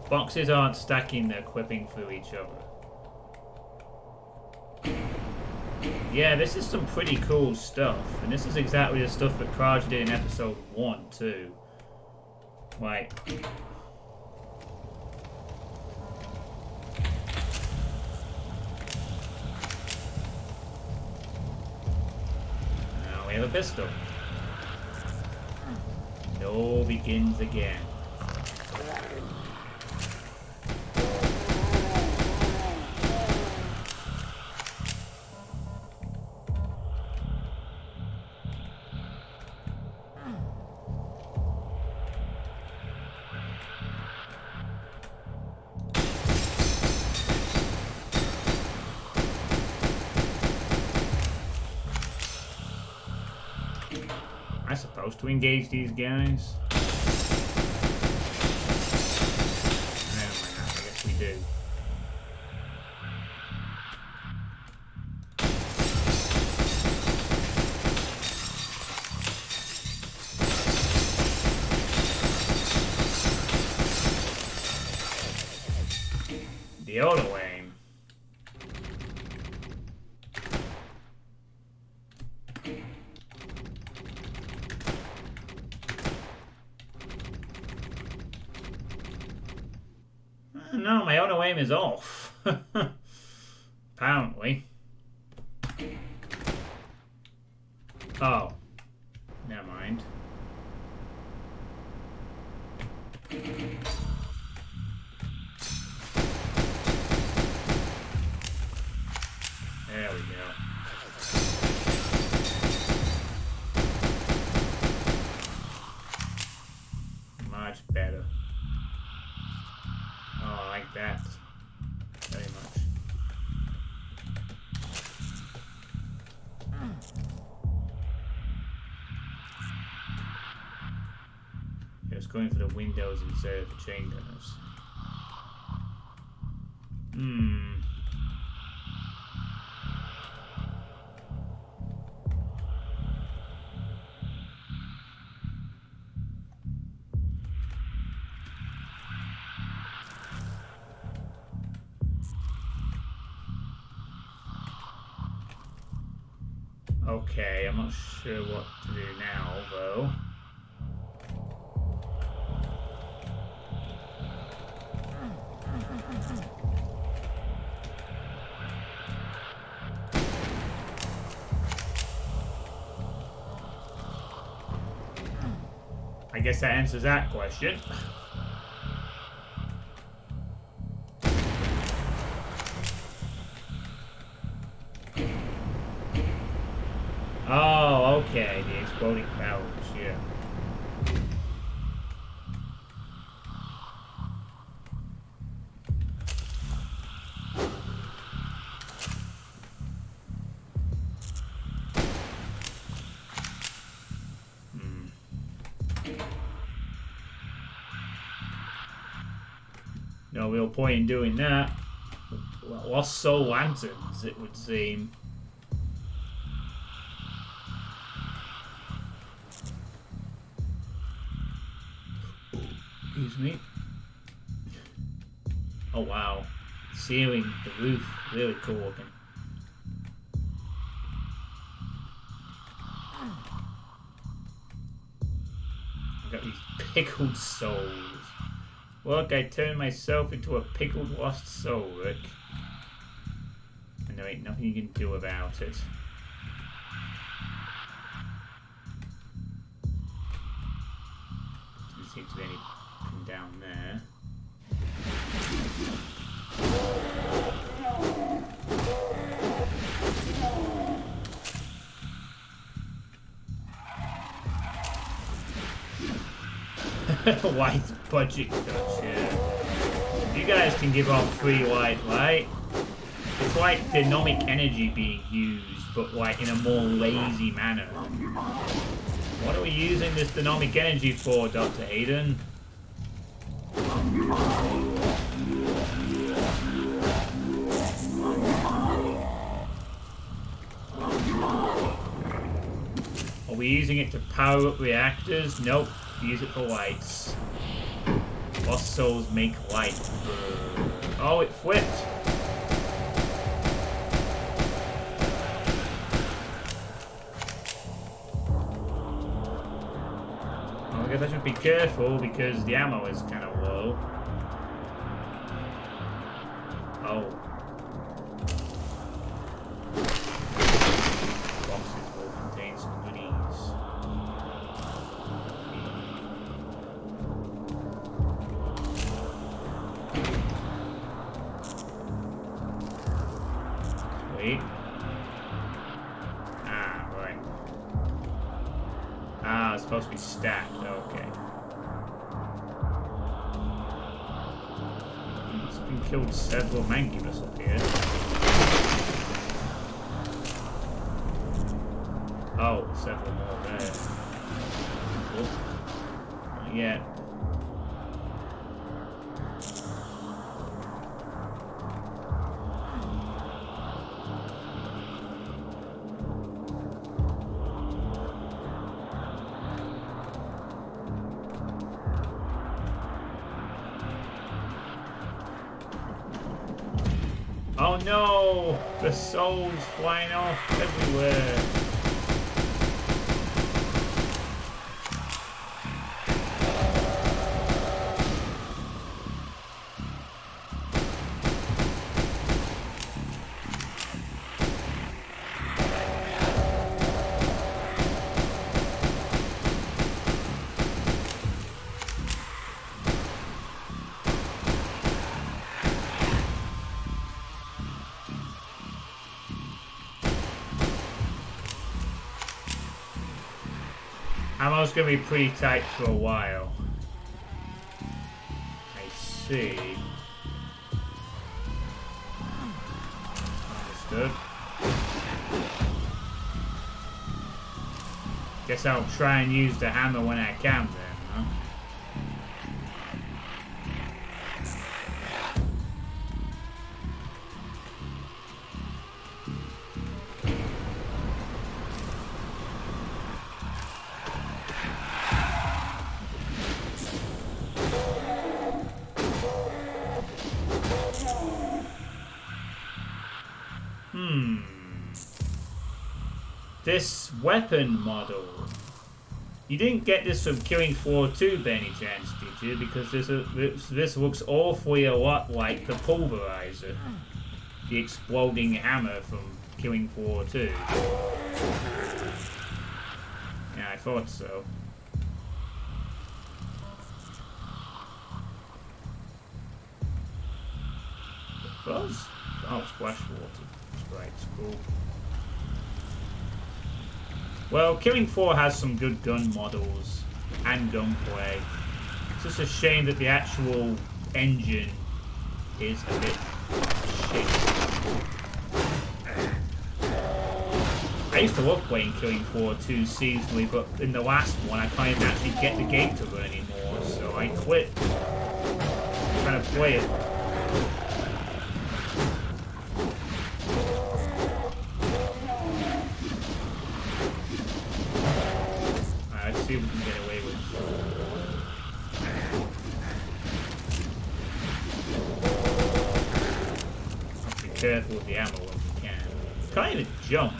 Boxes aren't stacking, they're clipping through each other. Yeah, this is some pretty cool stuff, and this is exactly the stuff that Kraja did in episode 1 too. Like, now we have a pistol. It all begins again. Am I supposed to engage these guys? No, I guess we do. The auto aim. No, my auto aim is off. Apparently. Oh. Never mind. There we go. going for the windows instead of the chain gunners. Okay, I'm not sure what to do now, though. I guess that answers that question. Oh, okay, the exploding barrels, yeah. No real point in doing that. Lost soul lanterns, it would seem. Excuse me. Oh wow. Ceiling, the roof, really cool looking. I've got these pickled souls. Look, I turned myself into a pickled lost soul, Rick. And there ain't nothing you can do about it. Doesn't seem to be anything down there. White budget cuts, yeah. You guys can give off free white light. It's like dynamic energy being used, but like in a more lazy manner. What are we using this dynamic energy for, Dr. Hayden? Are we using it to power up reactors? Nope. Use it for lights. Lost souls make light. Oh, it flipped. Oh, I guess I should be careful because the ammo is kind of low. Oh. Boxes will contain some goodies. Wait. Ah, right. Ah, it's supposed to be stacked. Okay. He's been killed several mancubus up here. Oh, several more there. Oh, not yet. Oh no! The souls flying off everywhere. Ammo's gonna be pretty tight for a while. I see. Understood. Guess I'll try and use the hammer when I can then, huh? this weapon model. You didn't get this from Killing Floor 2 by any chance, did you? Because this looks awfully a lot like the Pulverizer. The exploding hammer from Killing Floor 2. Yeah, I thought so. Oh, splash water. Sprites, cool. Well, Killing Floor has some good gun models and gunplay. It's just a shame that the actual engine is a bit shit. I used to love playing Killing Floor 2 seasonally, but in the last one I can't even actually get the game to run anymore, so I quit trying to play it. Let's see if we can get away with. Be careful with the ammo when you can. Can't even jump.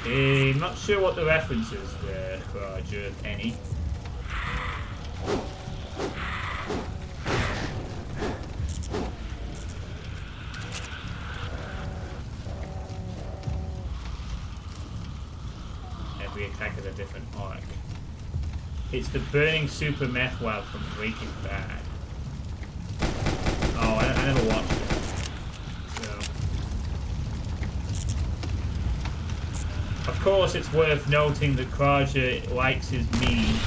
I'm not sure what the reference is there, kraja, if any. Every attack is a different arc. It's the burning super meth lab from Breaking Bad. Oh, I never watched it. So. Of course, it's worth noting that kraja likes his meme.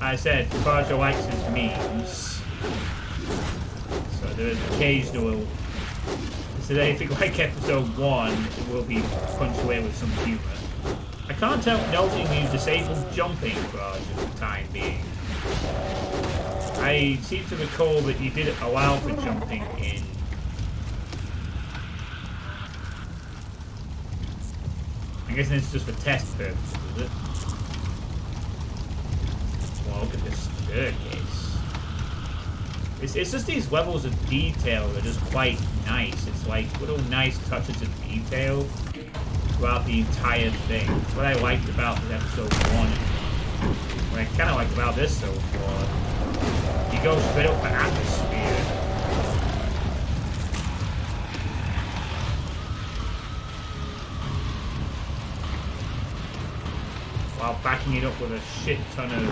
I said kraja likes his memes, so there is occasional. So anything like episode 1, it will be punctuated with some humour. I can't help noting you disabled jumping kraja for the time being. I seem to recall that you did allow for jumping in. I guess it's just for test purposes, is it? Look at this staircase. It's just these levels of detail that are just quite nice. It's like little nice touches of detail throughout the entire thing. That's what I liked about episode 1. What I kind of like about this so far. You go straight up for atmosphere. While backing it up with a shit ton of...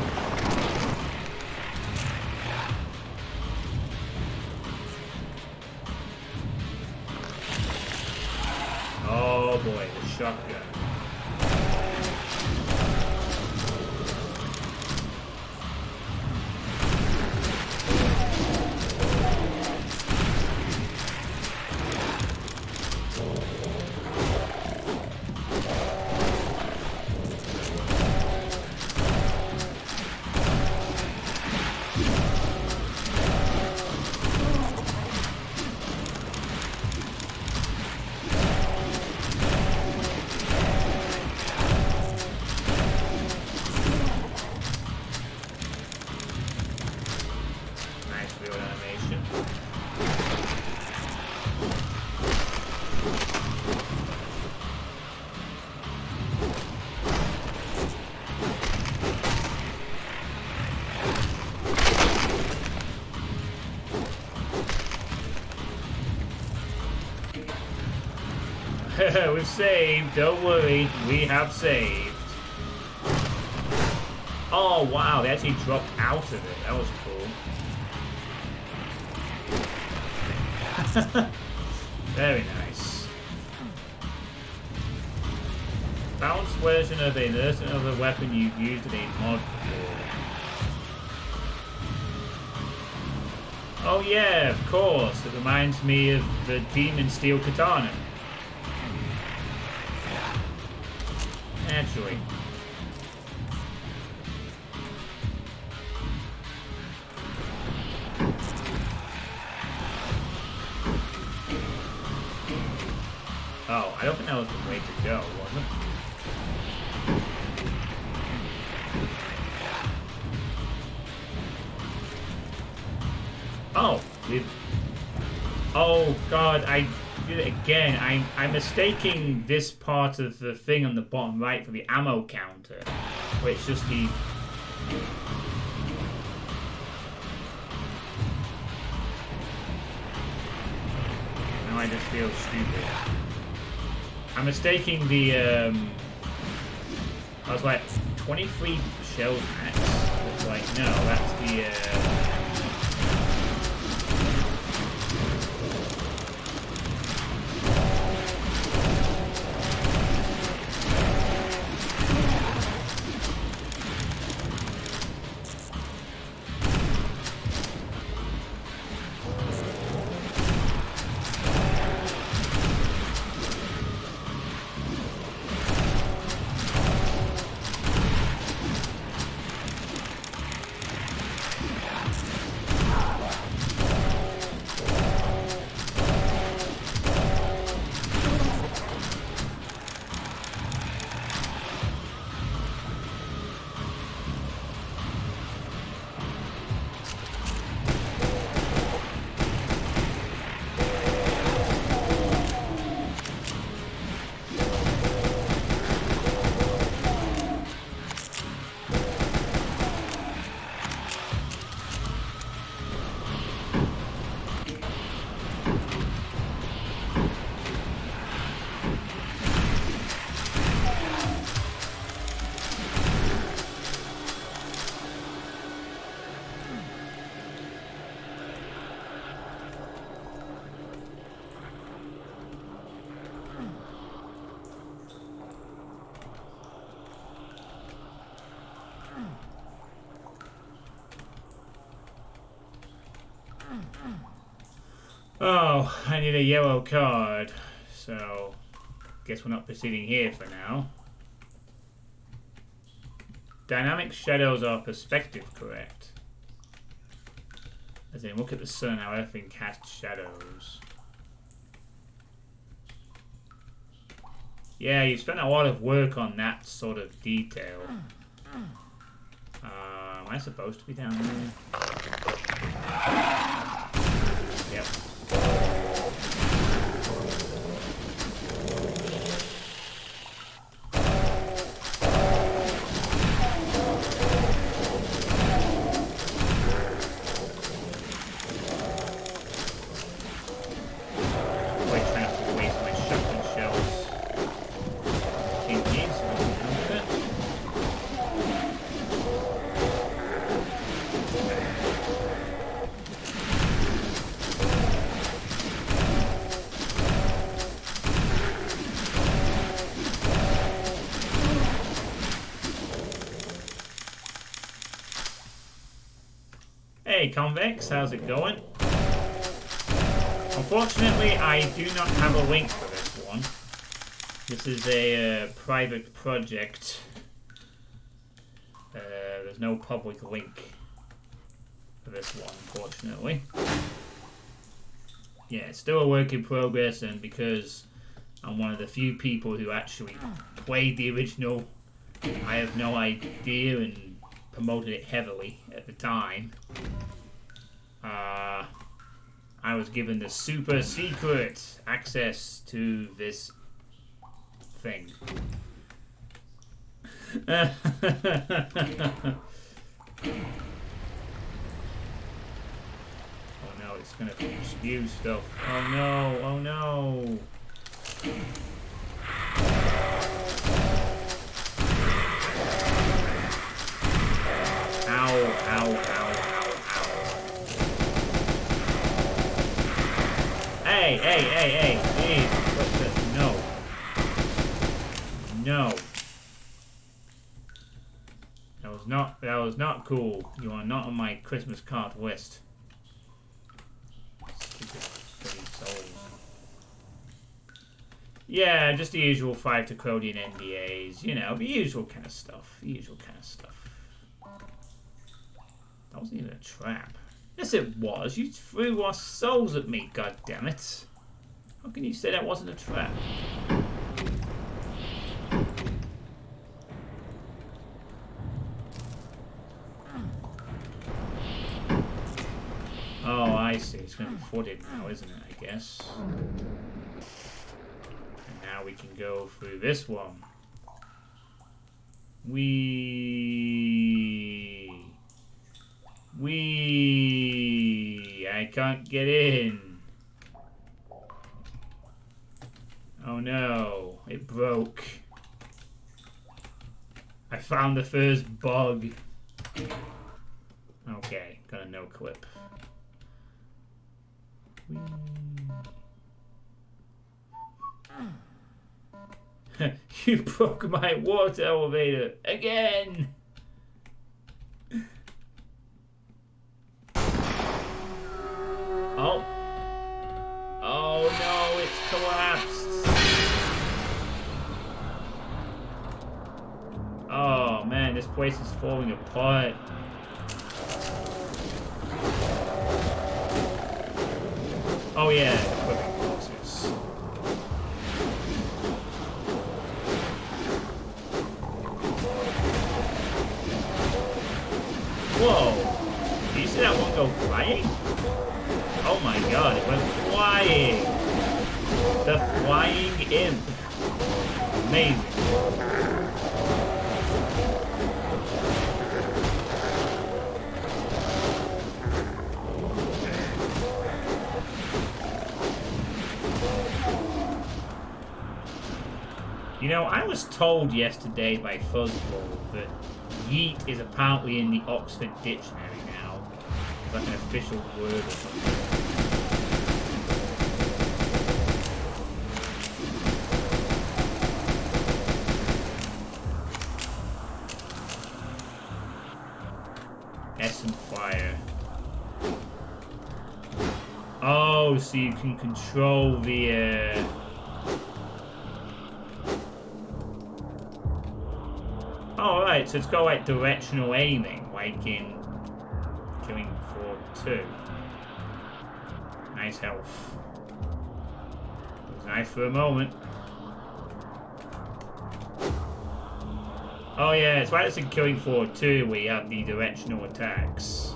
Oh boy, the shotgun. We've saved, don't worry, we have saved. Oh wow, they actually dropped out of it, that was cool. Very nice. Balanced version of a weapon you've used in a mod before. Oh yeah, of course, it reminds me of the Demon Steel Katana. Naturally. Oh, I don't think that was the way to go, was it? Oh, oh God, I did it again. I'm mistaking this part of the thing on the bottom right for the ammo counter, where it's just the... Now I just feel stupid. I'm mistaking the, I was like, 23 shells max. It's like, no, that's the, oh, I need a yellow card, so guess we're not proceeding here for now. Dynamic shadows are perspective correct. As in, look at the sun, how everything casts shadows. Yeah, you spent a lot of work on that sort of detail. Am I supposed to be down there? Yep. Hey Convex, how's it going? Unfortunately, I do not have a link for this one. This is a private project. There's no public link for this one, unfortunately. Yeah, it's still a work in progress, and because I'm one of the few people who actually played the original, I have no idea and promoted it heavily at the time. I was given the super secret access to this thing. Oh no, it's gonna spew stuff. Oh no, oh no. Ow, ow, ow, ow, ow. Hey, hey, hey, hey, hey. What the? No. No. That was not cool. You are not on my Christmas card list. Stupid bloody souls. Yeah, just the usual 5 to Crodian NDAs, you know, the usual kind of stuff. The usual kind of stuff. That wasn't even a trap. Yes, it was. You threw lost souls at me, goddammit. How can you say that wasn't a trap? Oh, I see. It's going to be flooded now, isn't it, I guess? And now we can go through this one. I can't get in. Oh no, it broke. I found the first bug. Okay, got a no clip. You broke my water elevator again. Oh. Oh no, it's collapsed. Oh man, this place is falling apart. Oh yeah, equipping boxes. Whoa! Did you see that one go flying? Oh my god, it went flying! The flying imp. Amazing. You know, I was told yesterday by Fuzzball that yeet is apparently in the Oxford Dictionary now. It's like an official word or something. S and fire. Oh, so you can control the Oh, right, so it's got like directional aiming, like in Killing Floor 2. Nice health. It was nice for a moment. Oh yeah, it's like it's in Killing Floor 2 where you have the directional attacks.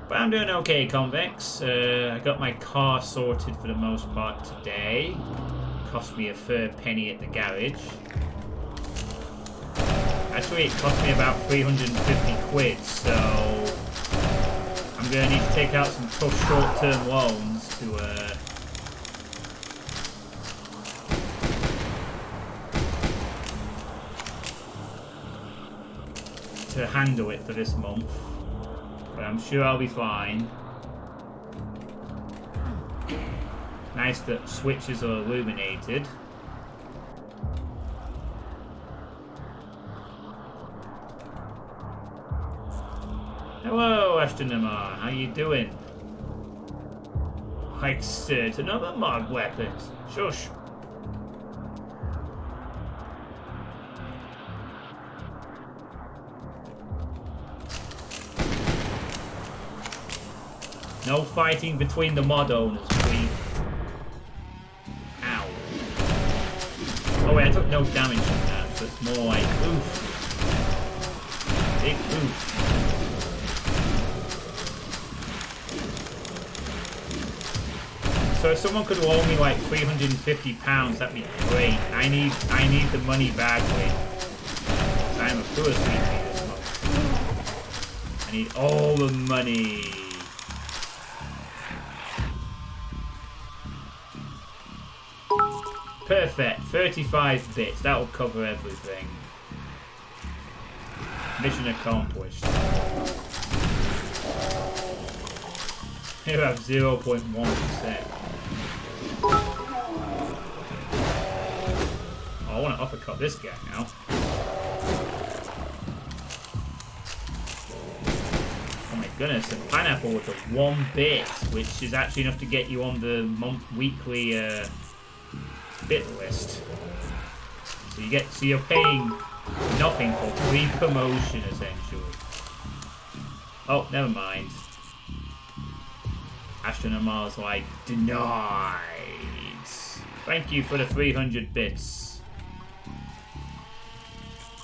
But I'm doing okay, Convex. I got my car sorted for the most part today. Cost me a fair penny at the garage. Actually, it cost me about 350 quid, so I'm going to need to take out some tough short-term loans to handle it for this month. But I'm sure I'll be fine. Nice that switches are illuminated. Hello, Ashtonamar. How you doing? Like certain other mod weapons. Shush. No fighting between the mod owners, please. Ow. Oh wait, I took no damage from that, so it's more like oof. Big oof. So if someone could loan me like £350, that'd be great. I need the money badly. I'm a poor sleepy this month. I need all the money. Perfect, 35 bits, that'll cover everything. Mission accomplished. Here we have 0.1%. Oh, I want to uppercut this guy now. Oh my goodness, a pineapple with just 1 bit, which is actually enough to get you on the weekly bit list. So you're paying nothing for free promotion, essentially. Oh, never mind. Astronomar's like, denied. Thank you for the 300 bits.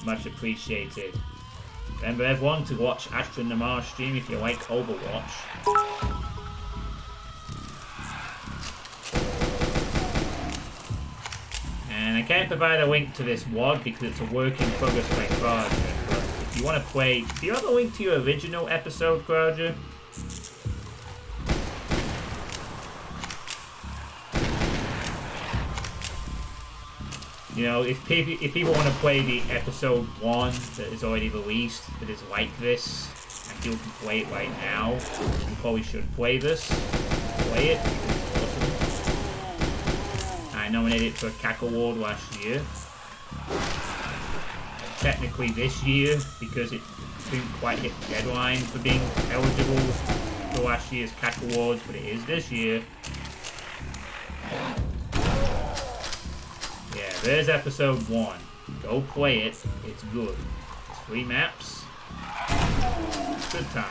Much appreciated. Remember everyone to watch Astronomar stream if you like Overwatch. And I can't provide a link to this WOD because it's a work in progress by Kraja. But if you want to play, do you have a link to your original episode, Kraja? You know, if people want to play the episode 1 that is already released, that is like this, and people can play it right now, you probably should play this. Play it. It's awesome. I nominated it for a CAC award last year. Technically this year, because it didn't quite hit the deadline for being eligible for last year's CAC awards, but it is this year. Yeah, there's episode 1. Go play it. It's good. It's 3 maps. Good time.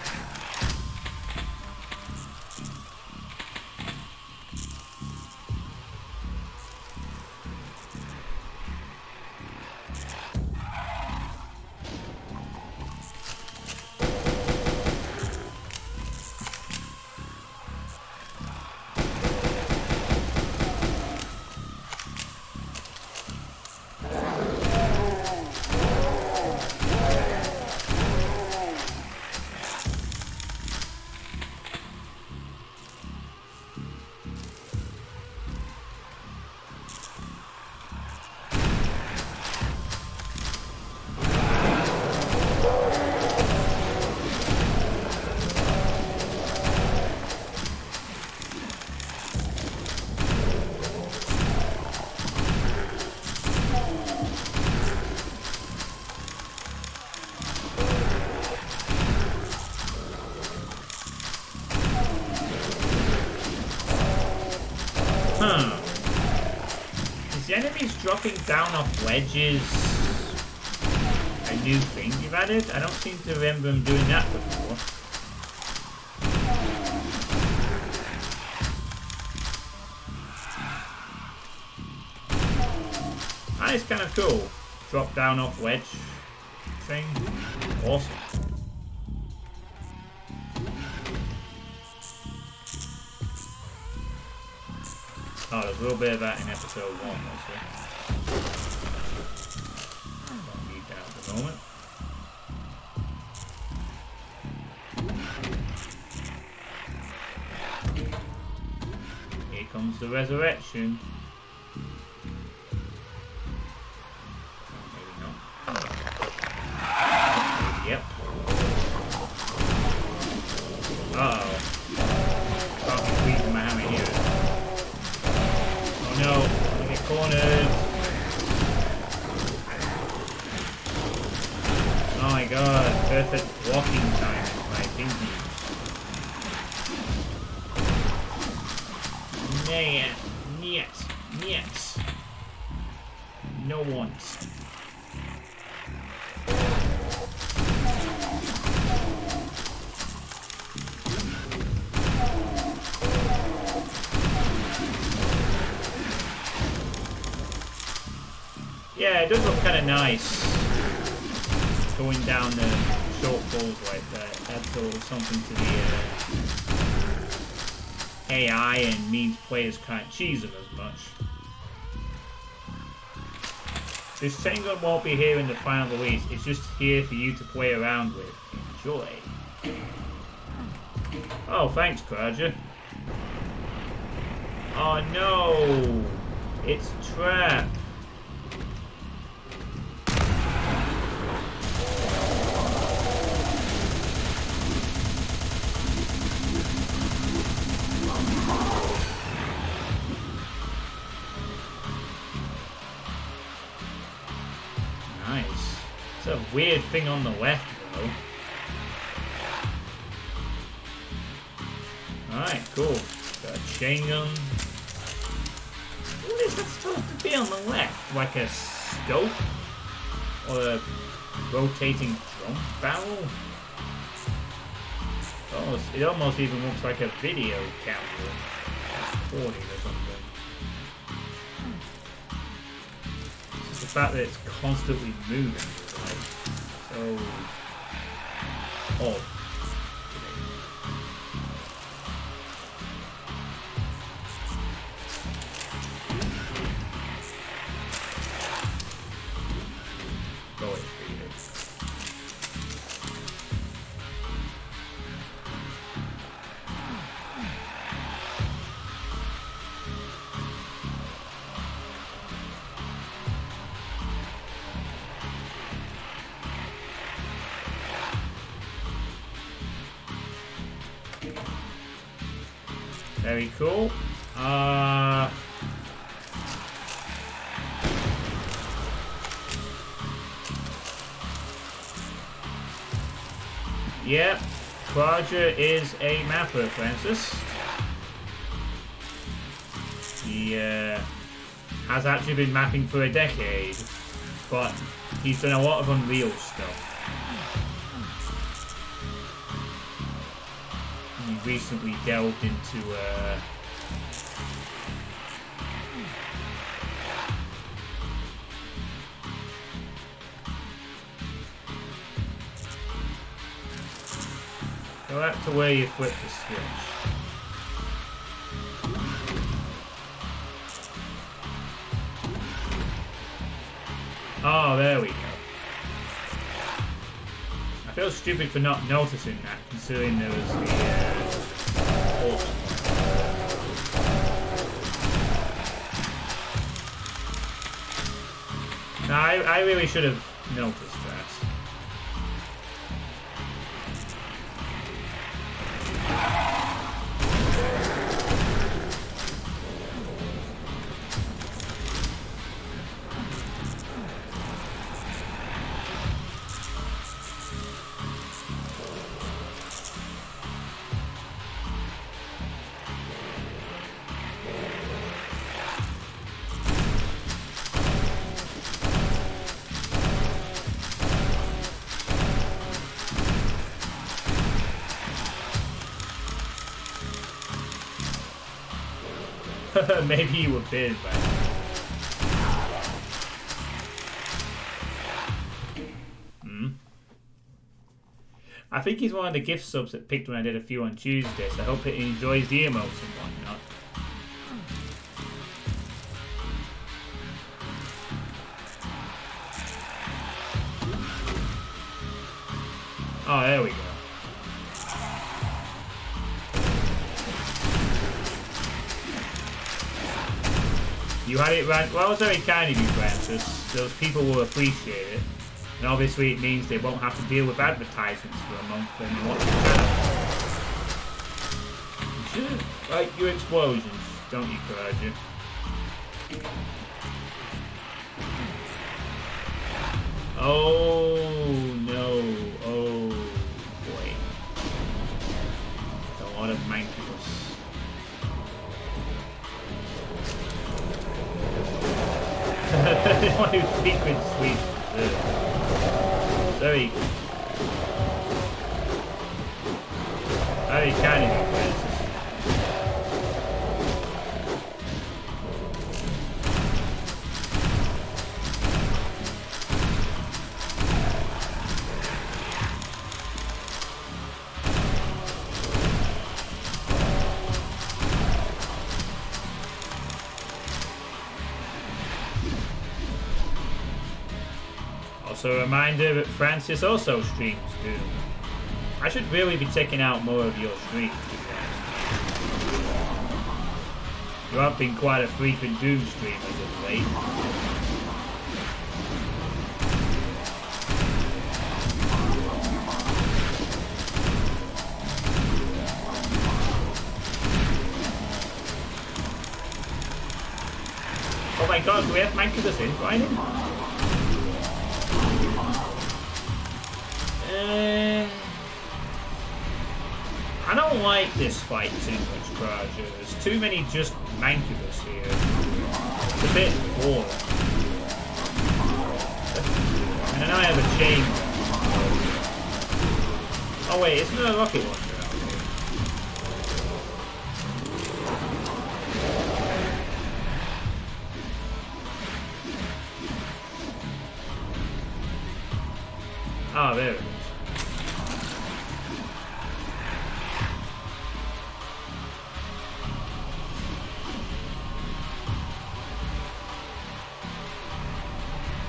Is the enemies dropping down off ledges a new thing you've added? I don't seem to remember them doing that before. That is kind of cool. Drop down off ledge thing. Awesome. Oh, there's a little bit of that in episode 1, mostly. Don't need that at the moment. Here comes the resurrection. Oh, maybe not. Yep. Uh-oh. Can't be squeezing my hammer here. No, I'm gonna get cornered. Oh my god, perfect walking time, my thinking. Niet. No once. Yeah, it does look kind of nice going down the shortfalls like that. Adds a little something to the AI and means players can't cheese them as much. This chain gun won't be here in the final release. It's just here for you to play around with. Enjoy. Oh, thanks, Kraja. Oh no! It's a trap. Nice. It's a weird thing on the left, though. Alright, cool. Got a chain gun. What is that supposed to be on the left? Like a scope? Or a rotating drum barrel? It almost even looks like a video camera recording or something. It's just the fact that it's constantly moving is like so odd. Very cool. Yep, Kraja is a mapper, Francis. He has actually been mapping for a decade, but he's done a lot of Unreal stuff. He recently delved into go back to where you flip the switch. Oh, there we go. I feel stupid for not noticing that, considering there was the No, I really should have noticed that. Maybe you were big, but I think he's one of the gift subs that picked when I did a few on Tuesday, so I hope he enjoys the emotes and whatnot. Oh, there we go. You had it right. Well, that was very kind of you, Francis. Those people will appreciate it. And obviously it means they won't have to deal with advertisements for a month when they watch the channel. You should like your explosions, don't you, Kraja? Oh, no. Oh, boy. That's a lot of mancos. One who frequent sweeps. Very kind of you, Francis. Also a reminder that Francis also streams Doom. I should really be checking out more of your streams, to be honest. You have been quite a frequent Doom streamer as of late. Oh my god, do we have Mancubus in fighting? I don't like this fight too much, Kraja. There's too many just Mancubus here. It's a bit boring. I mean, have a chain. Oh wait, isn't there a rocket launcher? Oh, there it is.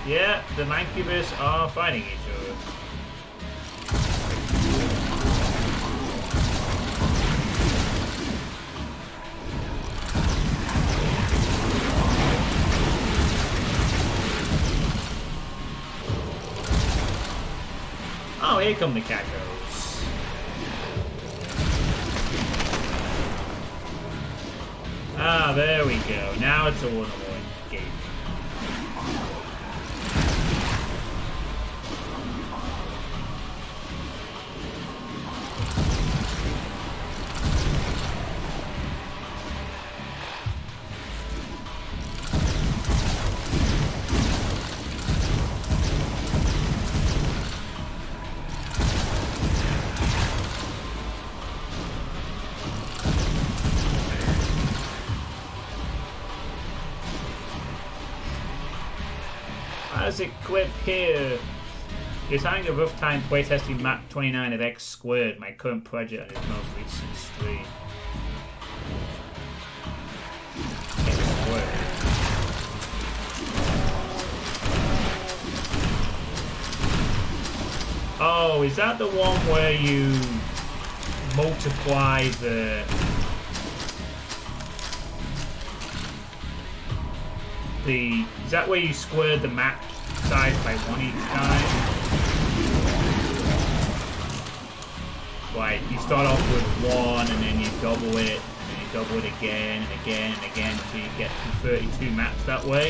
Yeah, the Mancubus are fighting each other. Oh, here come the cacos. Ah, there we go. Now it's a one-on-one game. How's it quit here? He's having a rough time playtesting map 29 of X Squared, my current project on his most recent stream. X Squared. Oh, is that the one where you multiply the... Is that where you squared the map size by one each time? Like, you start off with one and then you double it, and then you double it again and again and again until you get to 32 maps that way.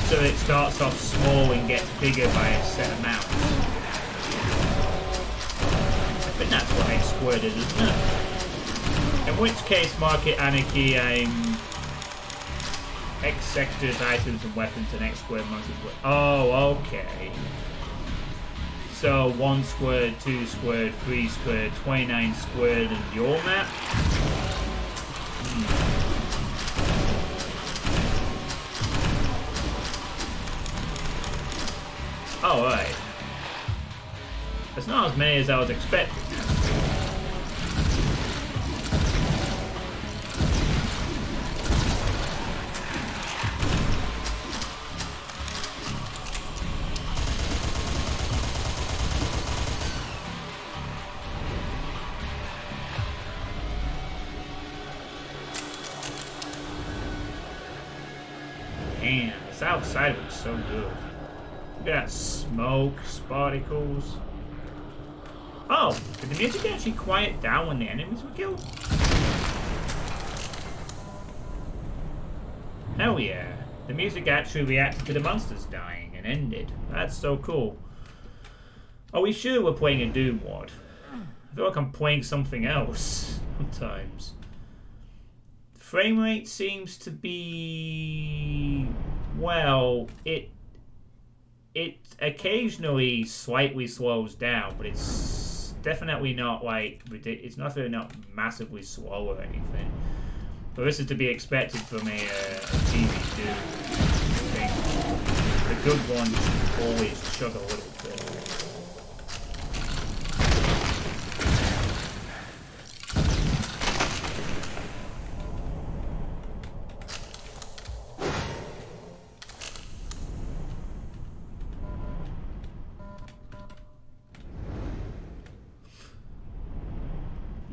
So it starts off small and gets bigger by a set amount. I think that's what X squared is, isn't it? In which case, Market Anarchy, I'm X sectors, items, and weapons, and X squared monsters. Oh, okay. So 1 squared, 2 squared, 3 squared, 29 squared, and your map? Oh, right. It's not as many as I was expecting. Damn, this outside looks so good. Look at that smoke, particles. Oh, did the music actually quiet down when the enemies were killed? Hell yeah. The music actually reacted to the monsters dying and ended. That's so cool. Are we sure we're playing a Doom mod? I feel like I'm playing something else sometimes. Frame rate seems to be... well, it occasionally slightly slows down, but it's definitely not like it's definitely not massively slow or anything. But this is to be expected from a TV Doom. I think the good ones always chug a little bit.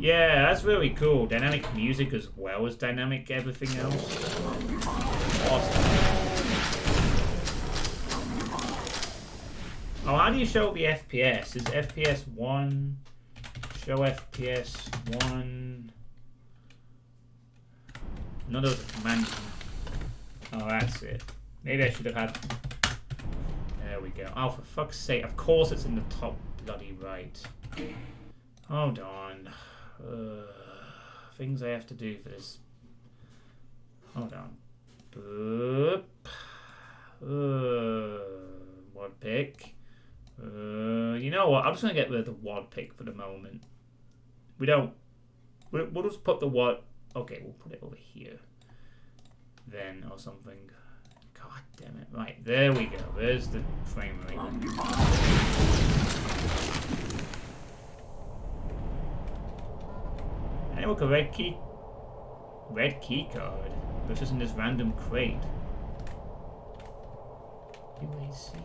Yeah, that's really cool. Dynamic music as well as dynamic everything else. Awesome. Oh, how do you show the FPS? Is FPS 1? Show FPS 1. None of the command. Oh, that's it. Maybe I should have had. There we go. Oh, for fuck's sake. Of course it's in the top bloody right. Hold on. Things I have to do for this. Hold on. Boop. know what? I'm just gonna get rid of the wad pick for the moment. We don't. We'll just put the wad. Okay, we'll put it over here. Then or something. God damn it! Right, there we go. There's the frame rate. And look, a red key card. This isn't this random crate. UAC.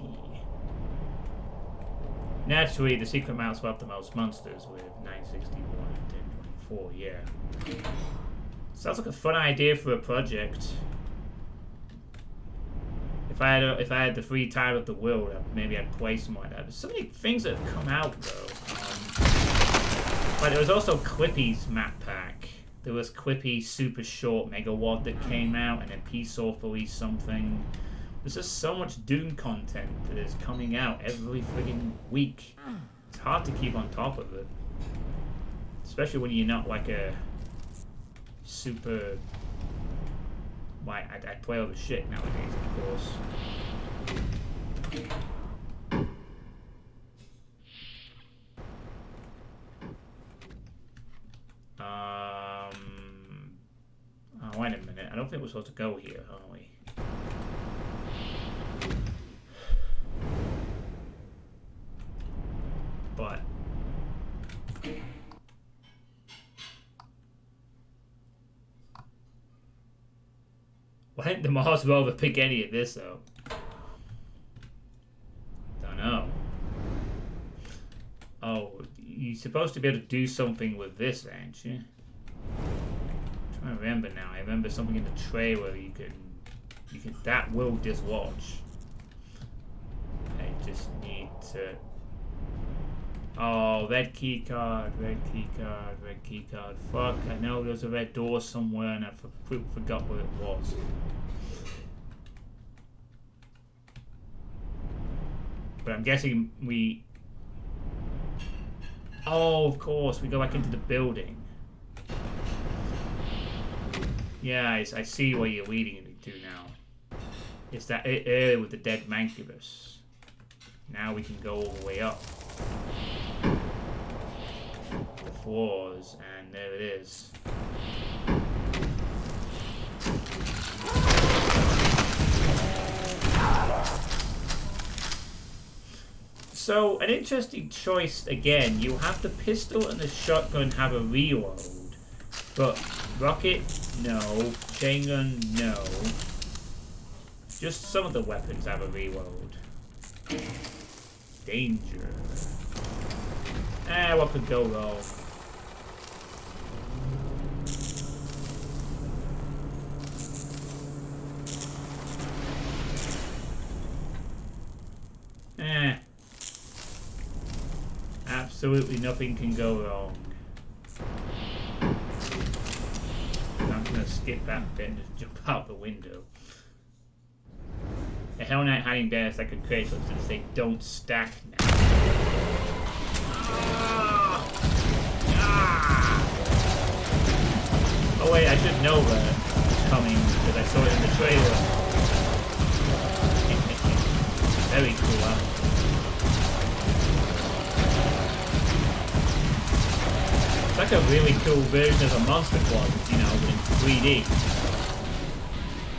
Naturally, the secret mouse will have the most monsters with 961 and 1024. Yeah. Sounds like a fun idea for a project. If I had the free time of the world, maybe I'd play some like that. There's so many things that have come out though. But there was also Clippy's map pack. There was Clippy Super Short Mega Wad that came out, and then Peace Off released something. There's just so much Doom content that is coming out every friggin' week. It's hard to keep on top of it. Especially when you're not like a super... Like, I play all the shit nowadays, of course. Oh, wait a minute. I don't think we're supposed to go here, are we? But... why didn't the Mars rover pick any of this up? Don't know. Oh, you're supposed to be able to do something with this, aren't you? I'm trying to remember now. I remember something in the tray where you can that will dislodge. I just need to... oh, red key card, red key card, red key card. Fuck, I know there's a red door somewhere and I forgot what it was. But I'm guessing we... oh, of course, we go back into the building. Yeah, I see where you're leading me to now. It's that area with the dead mancubus. Now we can go all the way up. The floors, and there it is. So, an interesting choice again. You have the pistol and the shotgun have a reload, but rocket, no. Chain gun, no. Just some of the weapons have a reload. Danger. What could go wrong? Absolutely nothing can go wrong. I'm gonna skip that bit and just jump out the window. A Hell Knight hiding there is like a crate, so it's say don't stack now. Oh wait, I should know that it's coming because I saw it in the trailer. Very cool, huh? It's like a really cool version of a monster closet, you know, in 3D.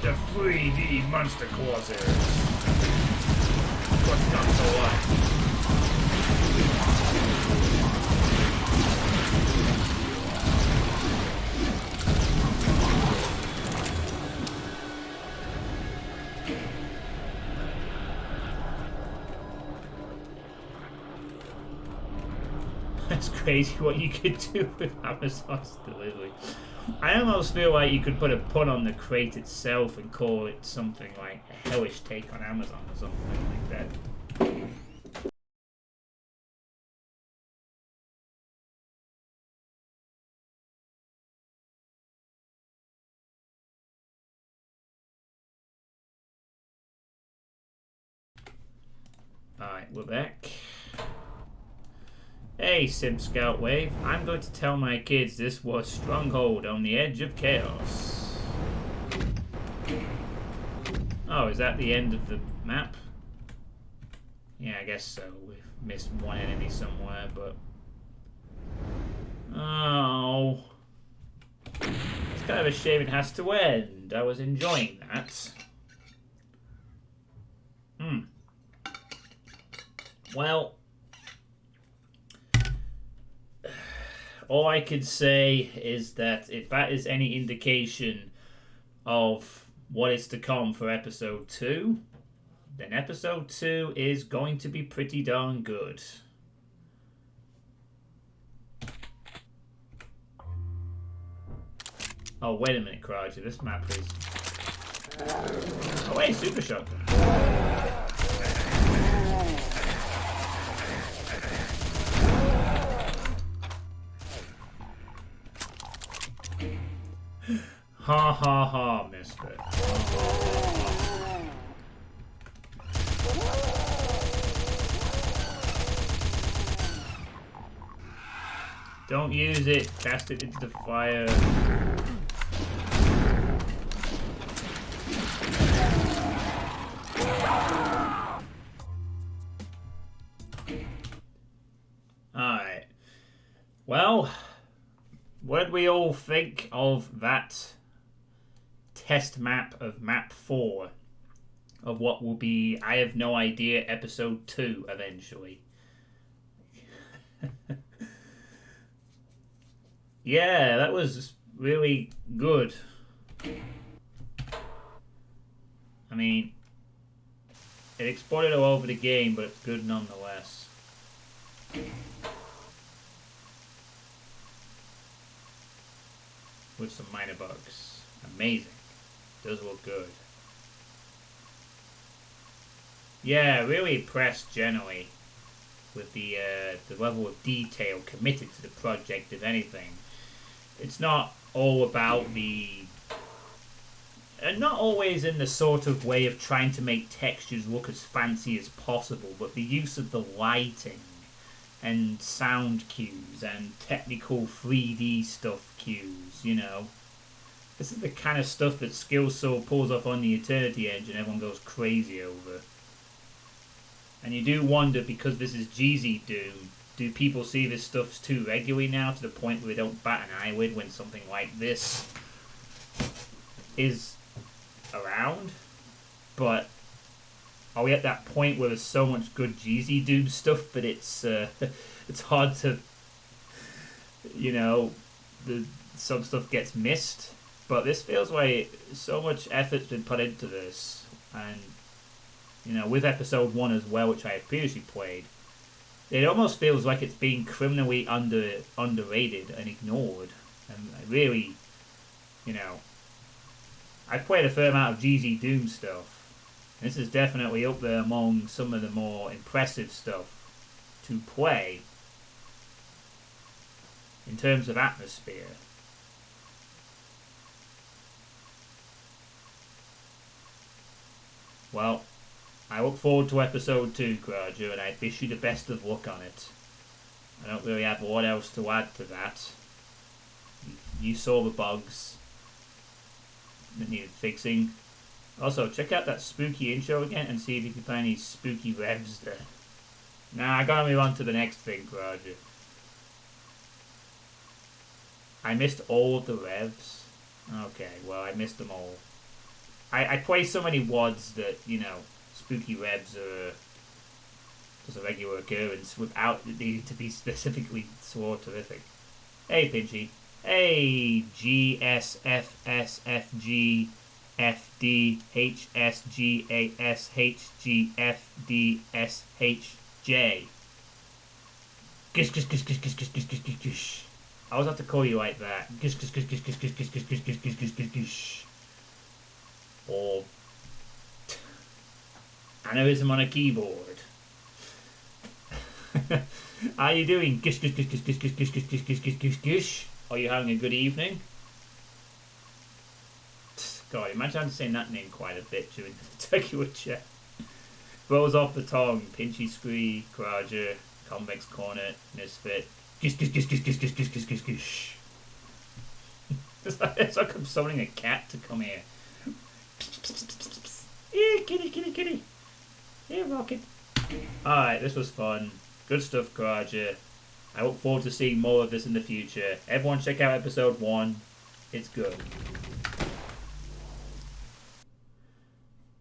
The 3D monster closet. What's not to like? That's crazy what you could do with Amazon's delivery. I almost feel like you could put a pun on the crate itself and call it something like a hellish take on Amazon or something like that. Alright, we're back. Hey, Sim Scout Wave. I'm going to tell my kids this was Stronghold on the Edge of Chaos. Oh, is that the end of the map? Yeah, I guess so. We've missed one enemy somewhere, but... Oh... It's kind of a shame it has to end. I was enjoying that. Well... All I can say is that if that is any indication of what is to come for episode 2, then episode 2 is going to be pretty darn good. Oh, wait a minute, Kraja. This map is... Oh, wait, Super Shotgun. Ha ha ha, Misfit. Don't use it. Cast it into the fire. Alright. Well, what did we all think of that test map of map 4 of what will be, I have no idea, episode 2 eventually? Yeah, that was really good. I mean, it exploded all over the game, but good nonetheless. With some minor bugs. Amazing. Does look good. Yeah, really impressed generally with the level of detail committed to the project, if anything. It's not all about the... And not always in the sort of way of trying to make textures look as fancy as possible, but the use of the lighting and sound cues and technical 3D stuff cues, you know. This is the kind of stuff that Skillsoul pulls off on the Eternity engine everyone goes crazy over. And you do wonder, because this is GZ Doom, do people see this stuff too regularly now to the point where they don't bat an eyelid when something like this is around? But are we at that point where there's so much good GZ Doom stuff that it's hard to, you know, some stuff gets missed? But this feels like so much effort's been put into this, and you know, with episode 1 as well, which I have previously played, it almost feels like it's being criminally underrated and ignored. And really, you know, I've played a fair amount of GZ Doom stuff. This is definitely up there among some of the more impressive stuff to play in terms of atmosphere. Well, I look forward to episode 2, Kraja, and I wish you the best of luck on it. I don't really have a lot else to add to that. You saw the bugs that needed fixing. Also, check out that spooky intro again and see if you can find any spooky revs there. Nah, I gotta move on to the next thing, Kraja. I missed all of the revs. Okay, well, I missed them all. I play so many WODs that, you know, spooky revs are just a regular occurrence without it needing to be specifically so terrific. Hey, Pinchy. Hey, GSFSFGFDHSGASHGFDSHJ. Gish, gish, gish, gish, gish, gish, gish, gish, gish, gish. I always have to call you like that. Gish, gish, gish, gish, gish, gish, gish, gish, gish, gish, gish, gish, gish, gish. Or aneurysm on a keyboard. How are you doing? Gish, gish, gish, gish, gish, gish, gish, gish, gish, gish, gish, gish, gish. Are you having a good evening? God, imagine I'm saying that name quite a bit during the regular chat. Rolls off the tongue. Pinchy Scree, Kraja, Convex Cornet, Misfit. Gish, gish, gish, gish, gish, gish, gish, gish, gish, gish. It's like I'm summoning a cat to come here. Here, kitty, kitty, kitty. Here, Rocket. Alright, this was fun. Good stuff, kraja. I look forward to seeing more of this in the future. Everyone check out episode 1. It's good.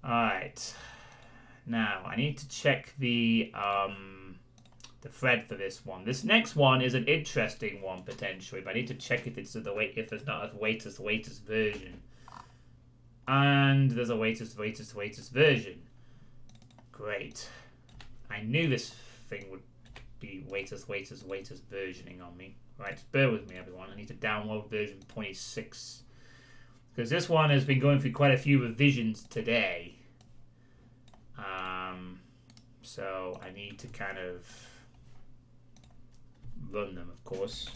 Alright. Now, I need to check the thread for this one. This next one is an interesting one, potentially, but I need to check if it's if there's not a latest version. And there's a latest version. Great. I knew this thing would be latest versioning on me. Right, just bear with me, everyone. I need to download version 26. Because this one has been going through quite a few revisions today. So I need to kind of run them, of course.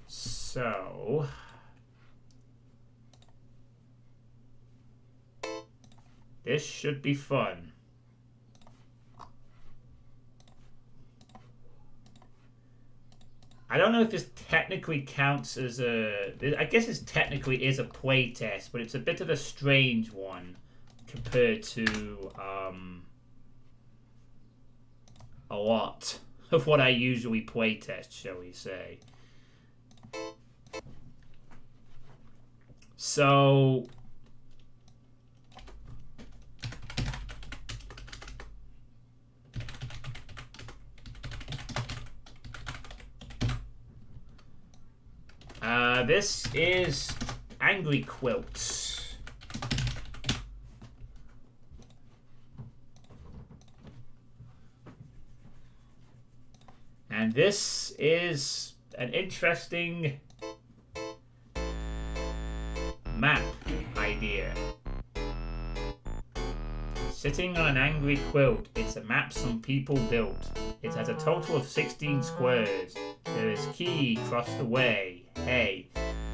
So this should be fun. I don't know if this technically counts as a... I guess it technically is a playtest, but it's a bit of a strange one compared to a lot of what I usually playtest, shall we say. So... this is Angry Quilts. And this is an interesting map idea. Sitting on an angry quilt, it's a map some people built. It has a total of 16 squares. There is key across the way. Hey,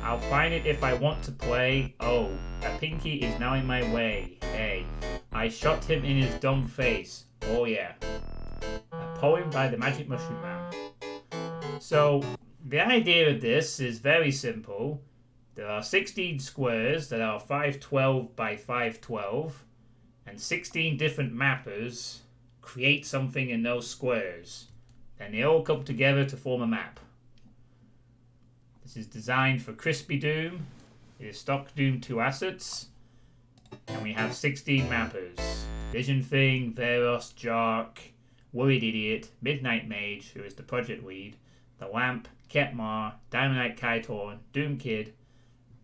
I'll find it if I want to play. Oh, a pinky is now in my way. Hey, I shot him in his dumb face. Oh yeah. A poem by the Magic Mushroom Man. So, the idea of this is very simple. There are 16 squares that are 512 by 512, and 16 different mappers create something in those squares. And they all come together to form a map. This is designed for Crispy Doom. It is stock Doom 2 assets. And we have 16 mappers. Vision Thing, Veros, Jark, Worried Idiot, Midnight Mage, who is the project lead, The Lamp, Ketmar, Diamondite Kytorn, Doom Kid.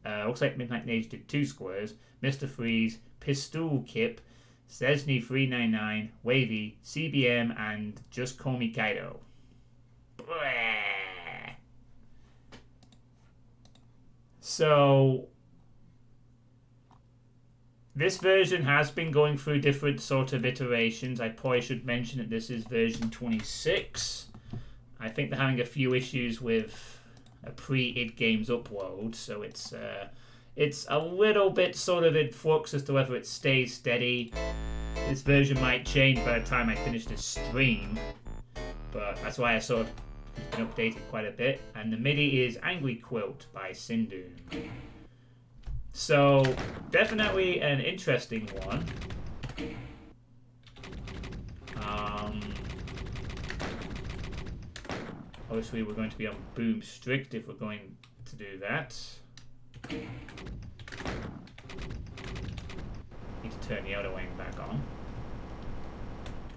Looks like Midnight Mage did 2 squares. Mr. Freeze, Pistol Kip, Sesni 399, Wavy, CBM, and Just Call Me Kaido. So, this version has been going through different sort of iterations. I probably should mention that this is version 26. I think they're having a few issues with a pre-id Games upload, so it's a little bit sort of in flux as to whether it stays steady. This version might change by the time I finish this stream, but that's why I sort of been updated quite a bit. And the MIDI is Angry Quilt by Sindoom. So, definitely an interesting one. Obviously, we're going to be on Boom Strict if we're going to do that. Need to turn the auto wing back on.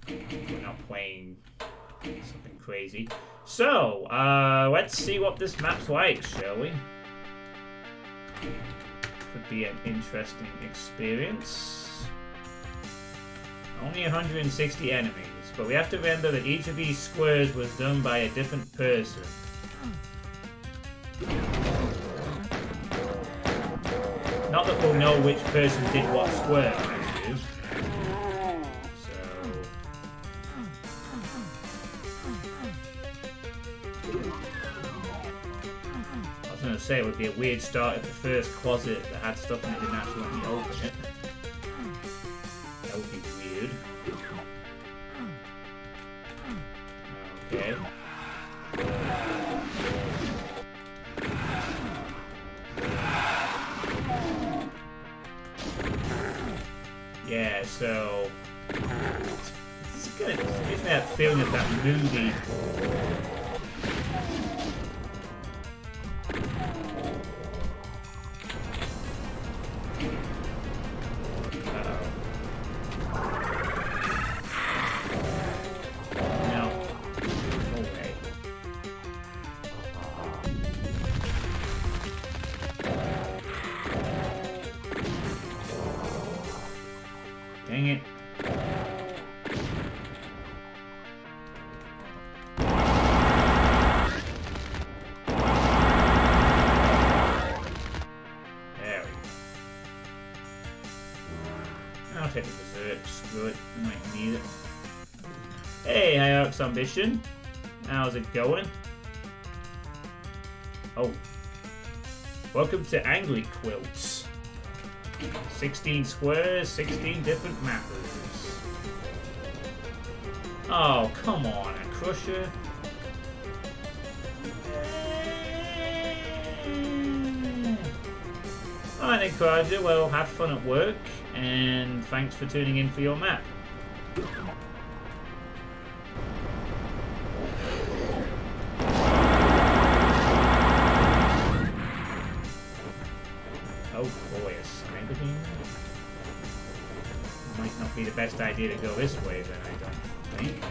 We're not playing something crazy. So, let's see what this map's like, shall we? Could be an interesting experience. Only 160 enemies, but we have to remember that each of these squares was done by a different person. Not that we'll know which person did what square, mind you. I was going to say it would be a weird start if the first closet that had stuff in it didn't actually let me open it. That would be weird. Okay. Yeah, so It's good. It gives me that feeling of that moody. Dang it. There we go. I'll take the berserk. Screw it. Might need it. Hey, Hierarch's Ambition. How's it going? Oh. Welcome to Angry Quilts. 16 squares, 16 different mappers. Oh, come on, a crusher. Alright then, Kraja, well, have fun at work, and thanks for tuning in for your map. Oh boy, a sniper team? Might not be the best idea to go this way then, I don't think.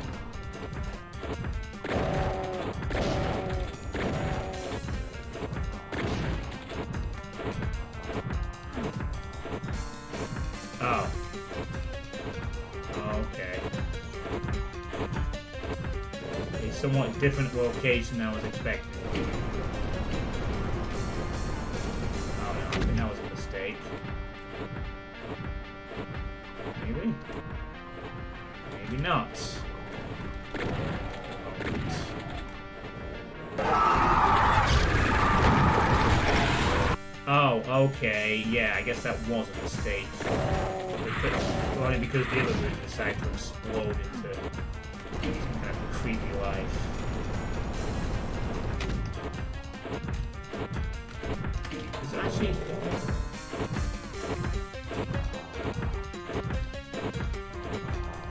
Oh. Okay. A somewhat different location than I was expecting. That was a mistake. Maybe? Maybe not. Oh, okay. Yeah, I guess that was a mistake. Only because the other room decided to explode into some kind of creepy life. Is it actually...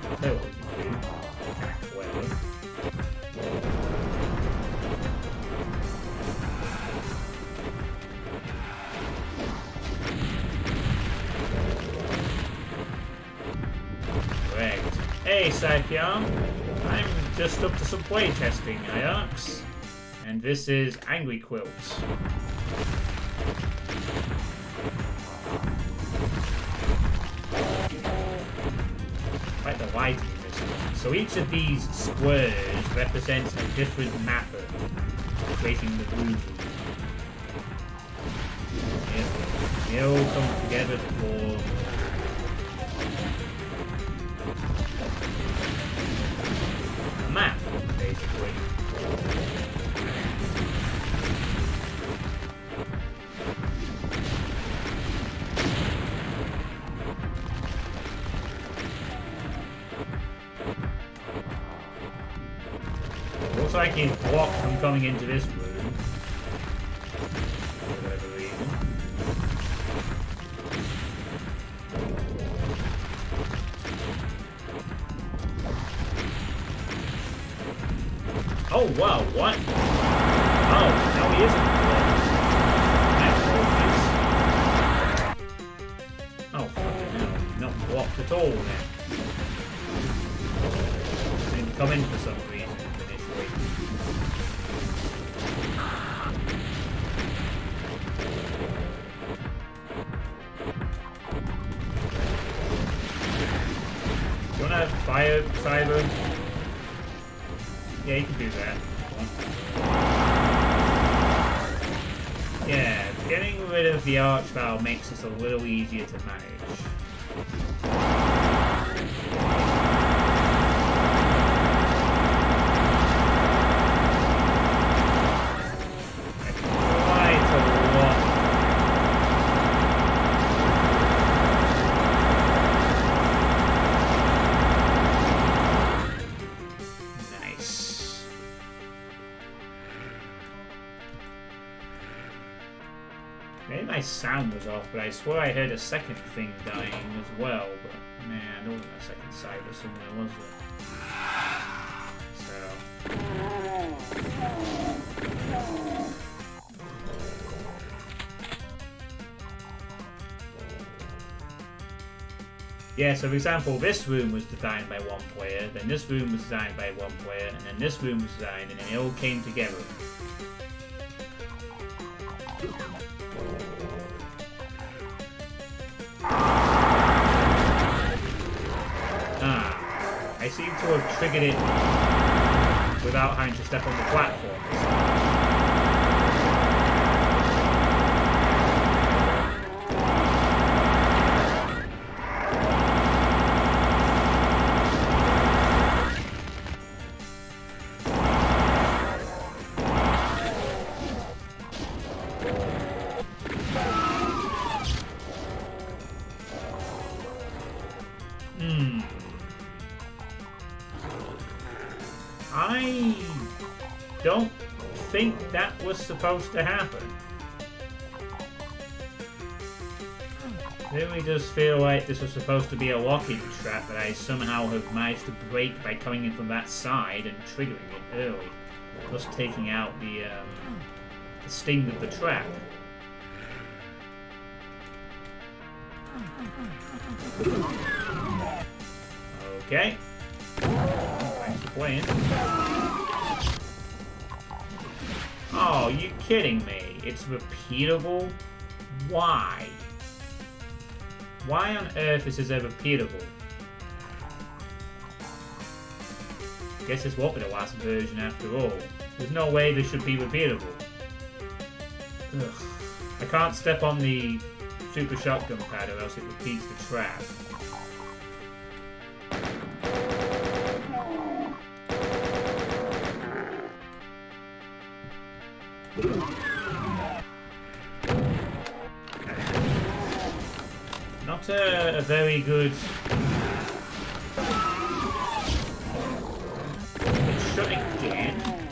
I'll tell you what we can do. Kind of clever. Correct. Hey, Saipyam. I'm just up to some playtesting, IHNI. And this is Angry Quilts. Like the lighting in this one. So each of these squares represents a different mapper, creating the room. They all come together to form a map, basically. Looks like he's blocked from coming into this room. For whatever reason. Oh wow, what? Oh, no he isn't blocked. Oh fucking hell, not blocked at all then. Didn't come in for some reason. You wanna fire cyber? Yeah, you can do that. Yeah, getting rid of the archvile makes this a little easier to manage. I my sound was off, but I swear I heard a second thing dying as well. But nah, there wasn't a second cyber somewhere, was there? Yeah, so for example, this room was designed by one player, then this room was designed by one player, and then this room was designed, and then it all came together. Ah, I seem to have triggered it without having to step on the platform. I don't think that was supposed to happen. It really does feel like this was supposed to be a lock-in trap that I somehow have managed to break by coming in from that side and triggering it early, thus taking out the sting of the trap. Okay. Thanks for playing. Oh, you kidding me? It's repeatable? Why? Why on earth is this ever repeatable? Guess this won't be the last version after all. There's no way this should be repeatable. Ugh. I can't step on the super shotgun pad or else it repeats the trap. Not a very good... It's shut again?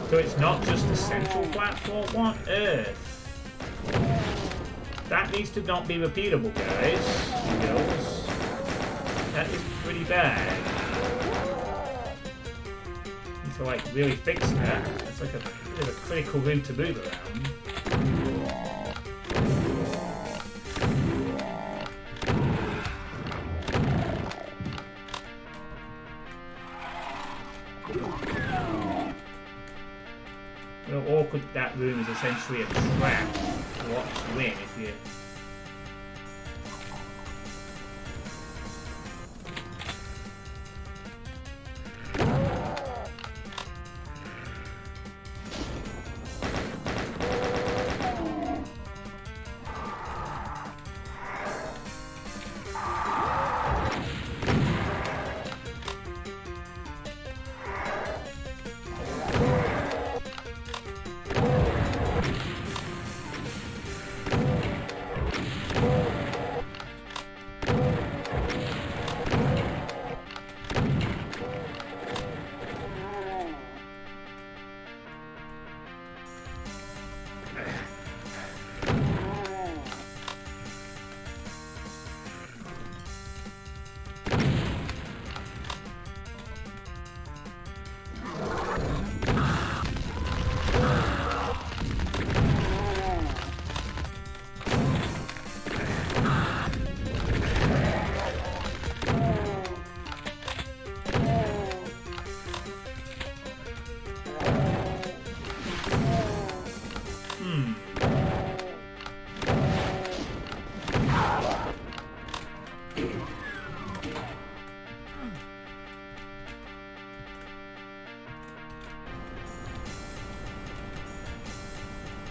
So it's not just the central platform? What on earth? That needs to not be repeatable, guys. Girls. That is pretty bad. Need to like really fix that. That's like a bit of a critical room to move around. How awkward that room is essentially a trap. Watch you in if you...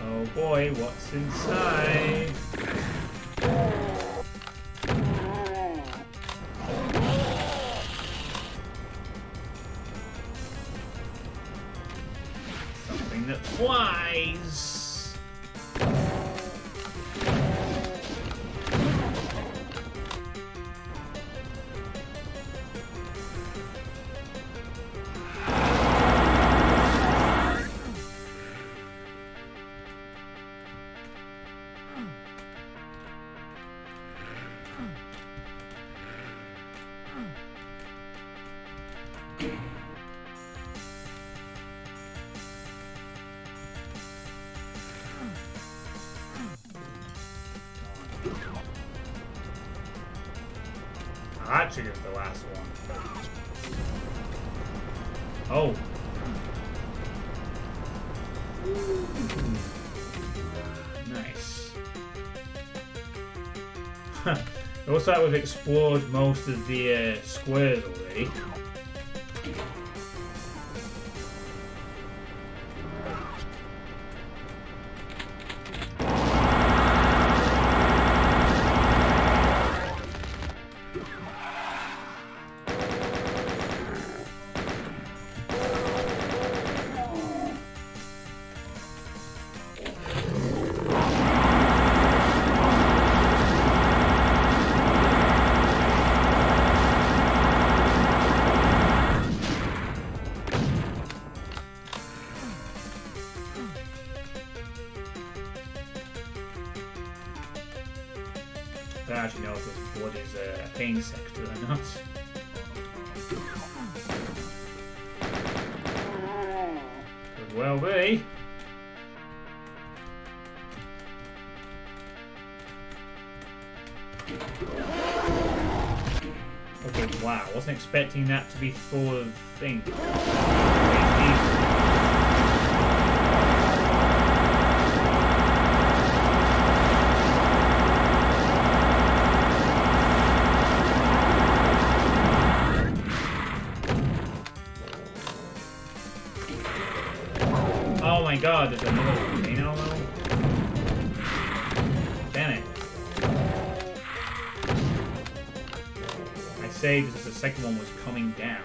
Oh boy, what's inside? Something that flies! Actually, it's the last one. Oh. Nice. It looks like we've explored most of the squares already. I don't actually know if this wood is a pain sector or not. Could well be. Okay, wow, I wasn't expecting that to be full of things. Oh my god, there's another volcano though. Damn it. I say because the second one was coming down.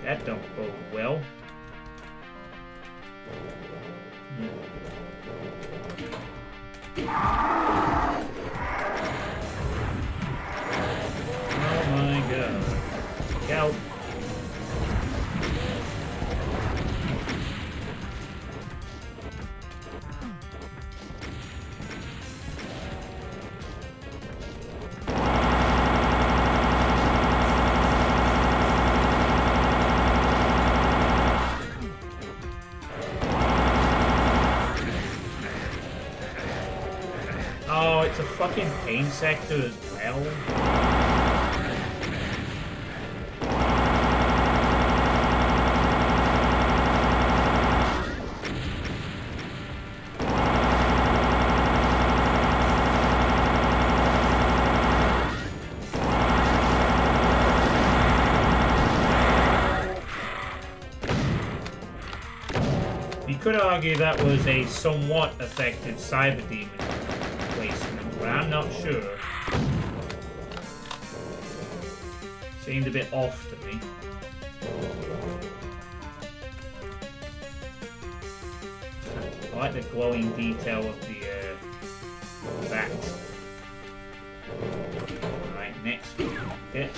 That don't bode well. Oh my god. Look out. Oh, it's a fucking pain sector as well. You could argue that was a somewhat effective cyber demon placement, but I'm not sure. Seemed a bit off to me. I like the glowing detail of the bat. Alright, next bit.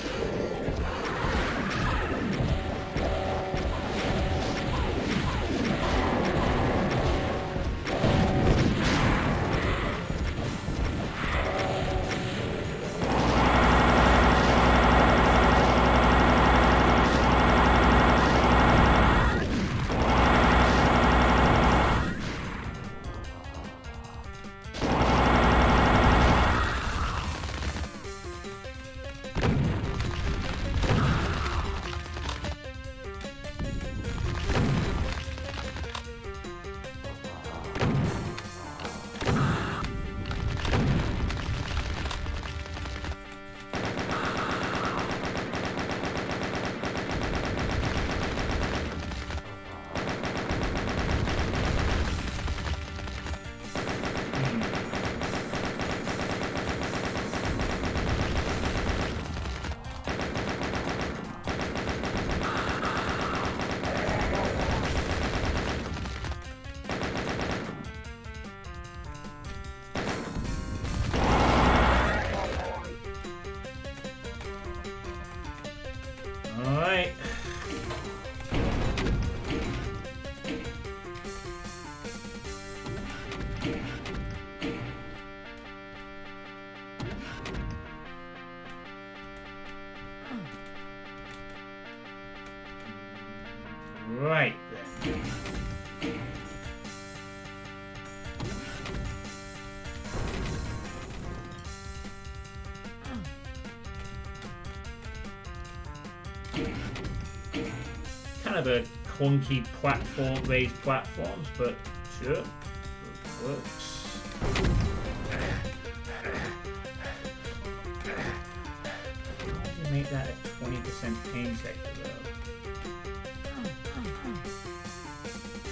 Right then. Kind of a clunky platform, raised platforms, but sure, it works. How do you make that a 20% pain sector though?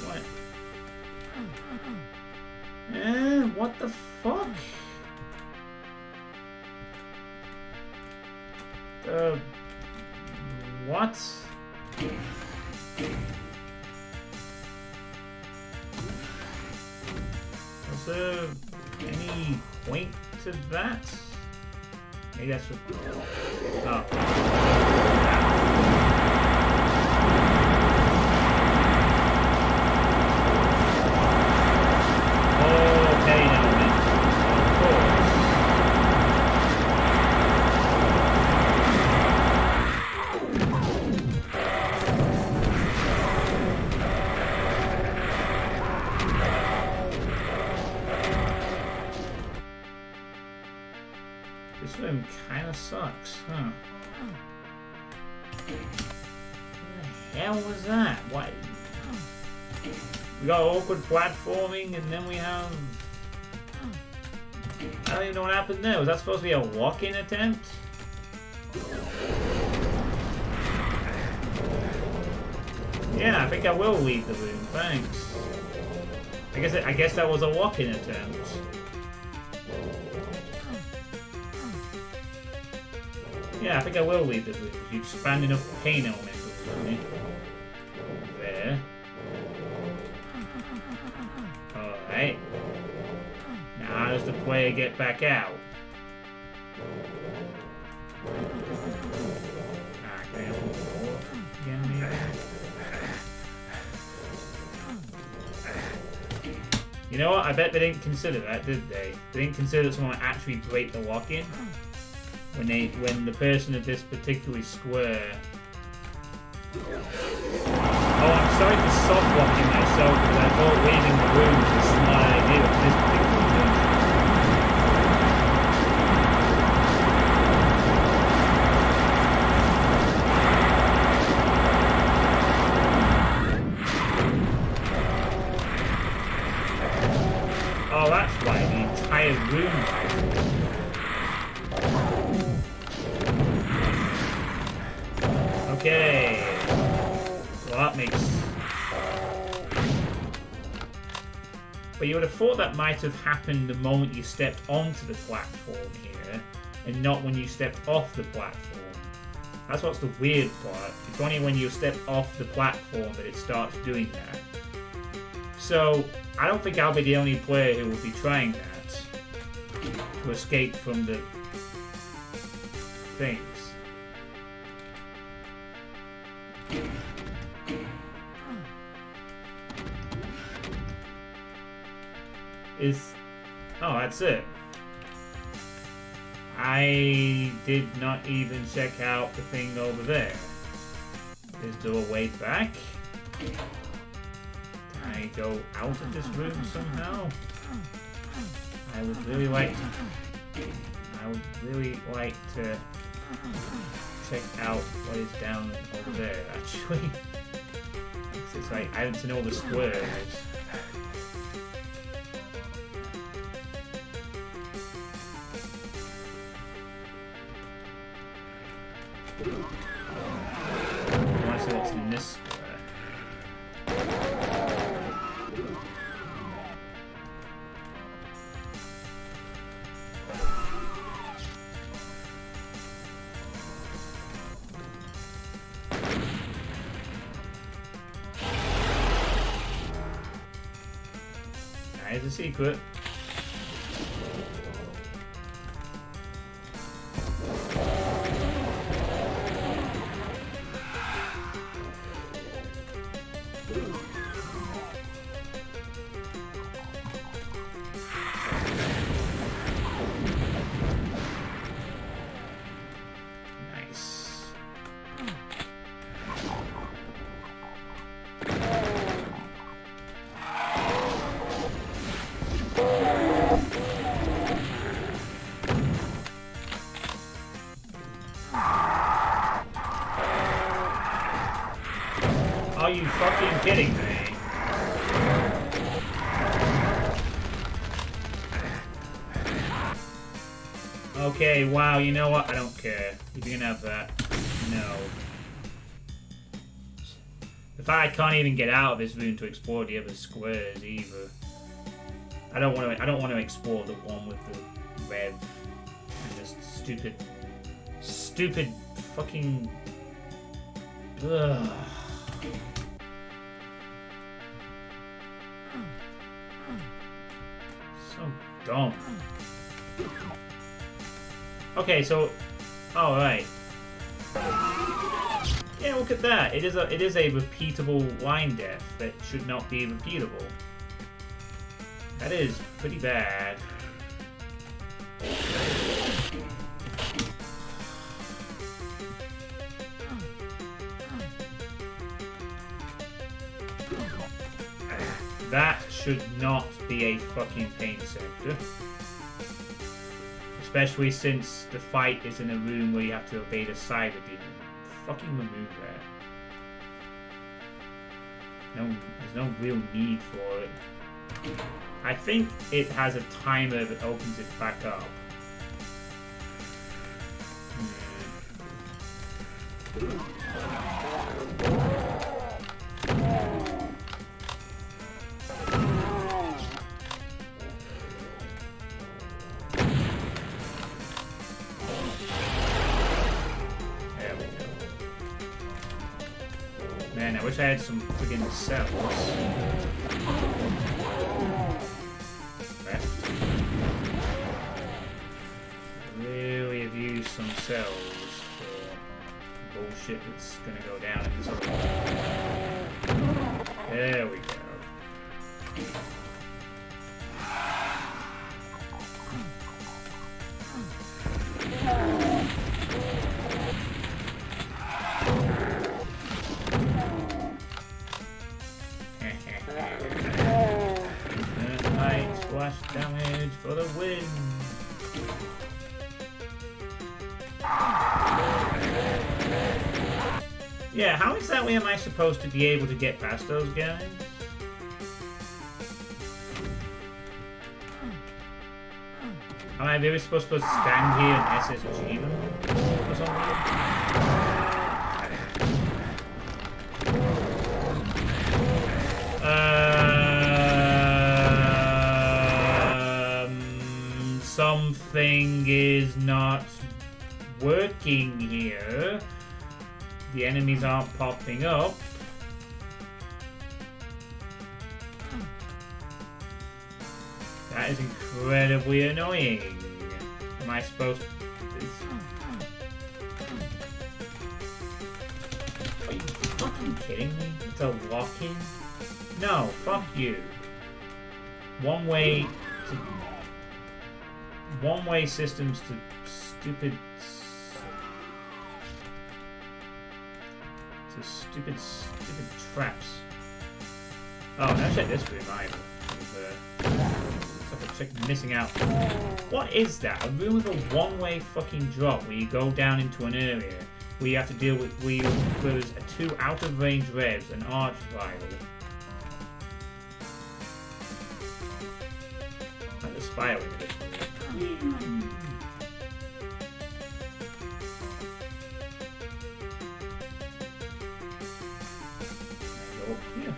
What? What the fuck? What? Was there any point to that? Maybe that's what... Oh, okay, now then. Of course. This room kind of sucks, huh? What the hell was that? What? We got awkward platforming, and then we have... I don't even know what happened there. Was that supposed to be a walk-in attempt? Yeah, I think I will leave the room. Thanks. I guess that was a walk-in attempt. Yeah, I think I will leave the room. You expand enough pain elementals for me. There. Alright. Now how does the player get back out? Okay. Again, maybe. You know what? I bet they didn't consider that, did they? They didn't consider that someone would actually break the lock-in. When the person at this particular square... Oh, I'm sorry for soft-locking myself, because I thought leaving the room was a smart idea with this particular dungeon. Oh, that's why the entire room... Okay, well that makes... But you would have thought that might have happened the moment you stepped onto the platform here, and not when you stepped off the platform. That's what's the weird part. It's only when you step off the platform that it starts doing that. So, I don't think I'll be the only player who will be trying that to escape from the things. Oh, that's it. I did not even check out the thing over there. Is there a way back? Can I go out of this room somehow? I would really like to check out what is down over there, actually. It's like, I don't know the squares. I want to see what's in this square. That is a secret. Are you fucking kidding me? Okay, wow, you know what? I don't care. You can have that. No. The fact I can't even get out of this room to explore the other squares either. I don't want to explore the one with the rev and just stupid fucking. Ugh. So dumb. Okay, so, all right. Yeah, look at that. It is a repeatable line death that should not be repeatable. That is pretty bad. That should not be a fucking pain sector. Especially since the fight is in a room where you have to obey the cyber demon. Fucking remove that. No, there's no real need for it. I think it has a timer that opens it back up. Man, I wish I had some friggin' cells. Left. Really have used some cells for bullshit that's gonna go down in this other. There we go. Splash damage for the win. Yeah, how exactly am I supposed to be able to get past those guys? Am I really supposed to stand here and SSG them or something? Something is not working here. The enemies aren't popping up. That is incredibly annoying. Am I supposed to do this? Are you fucking kidding me? It's a lock-in? No, fuck you. One-way systems to stupid traps. Oh, now check this room either. It's like a chick missing out. What is that? A room with a one-way fucking drop where you go down into an area where you have to deal with where there's two out-of-range revs, an arch rival. Like the spire in this. Go up here.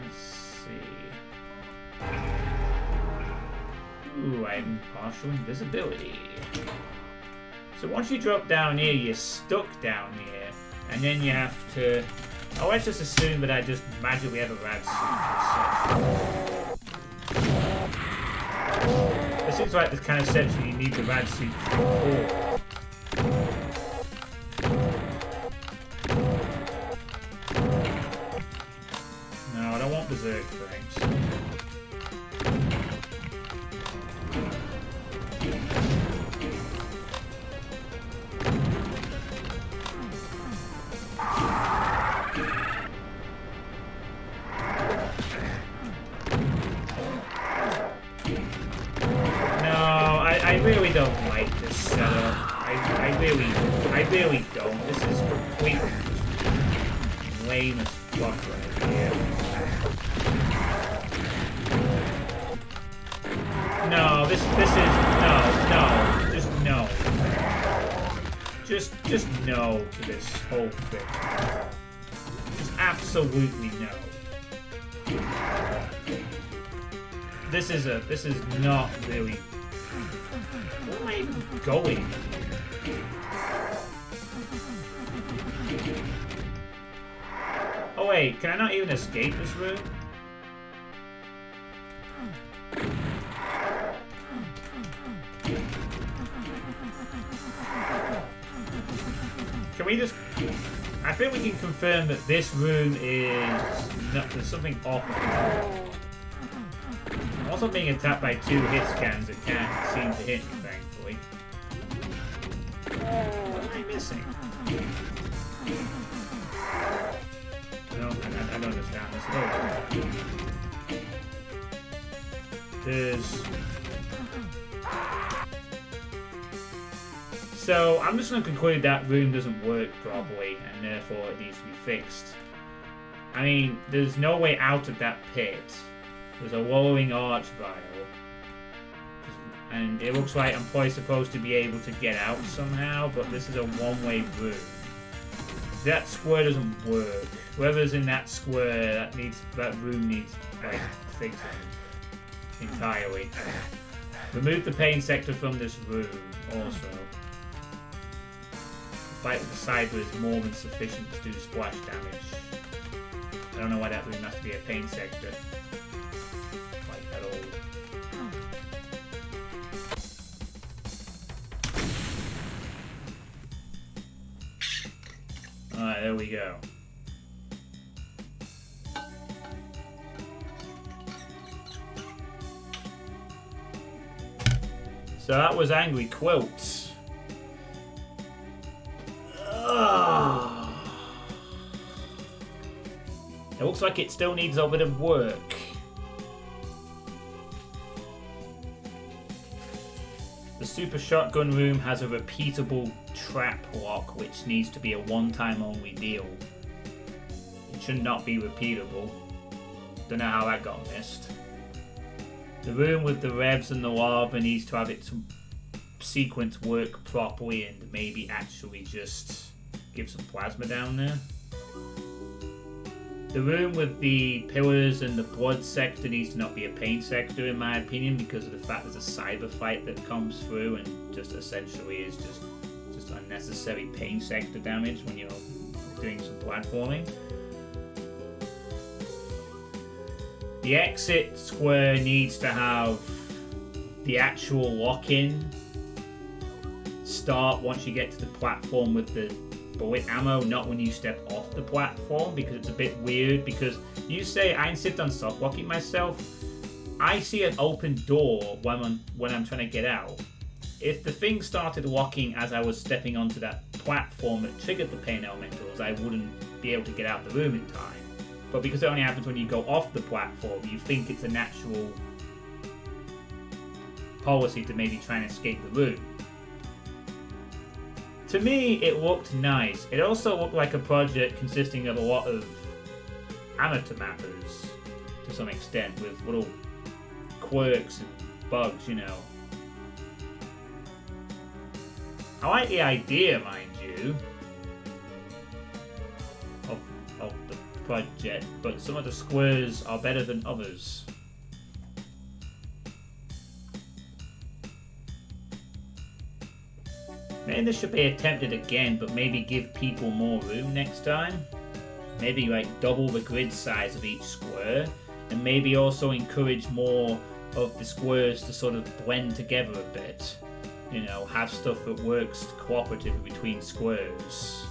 Let's see. Ooh, I'm partial invisibility. So once you drop down here, you're stuck down here, and then you have to. Oh, let's just assume that I just magically have a rad suit. It seems like the kind of section you need the rad suit for. No, I don't want berserk things. I really don't like this setup. I really don't. This is completely lame as block right here. No, this is no, just no. Just no to this whole thing. Just absolutely no. This is not really. Where am I even going? Oh wait, can I not even escape this room? Can we just... I think we can confirm that this room is... there's something off. I'm also being attacked by 2 hit scans that can't seem to hit me, thankfully. What am I missing? I don't understand this at all. There's... So, I'm just going to conclude that room doesn't work properly, and therefore it needs to be fixed. I mean, there's no way out of that pit. There's a wallowing arch vial. And it looks like I'm probably supposed to be able to get out somehow, but this is a one-way room. That square doesn't work. Whoever's in that square, that room needs like fixing entirely. Remove the pain sector from this room also. The fight with the cyber is more than sufficient to do splash damage. I don't know why that room has to be a pain sector. Like at all. Alright, there we go. So that was Angry Quilts. It looks like it still needs a bit of work. The Super Shotgun Room has a repeatable trap lock which needs to be a one-time only deal. It should not be repeatable. Don't know how that got missed. The room with the revs and the lava needs to have its sequence work properly and maybe actually just give some plasma down there. The room with the pillars and the blood sector needs to not be a pain sector in my opinion because of the fact there's a cyber fight that comes through and just essentially is just unnecessary pain sector damage when you're doing some platforming. The exit square needs to have the actual lock-in start once you get to the platform with the bullet ammo, not when you step off the platform, because it's a bit weird, because you say I insist on soft locking myself, I see an open door when I'm trying to get out. If the thing started locking as I was stepping onto that platform that triggered the pain elementals, I wouldn't be able to get out the room in time. But because it only happens when you go off the platform, you think it's a natural policy to maybe try and escape the room. To me, it looked nice. It also looked like a project consisting of a lot of amateur mappers, to some extent, with little quirks and bugs, you know. I like the idea, mind you, of the project, but some of the squares are better than others. Maybe this should be attempted again, but maybe give people more room next time. Maybe like double the grid size of each square, and maybe also encourage more of the squares to sort of blend together a bit. You know, have stuff that works cooperatively between squares.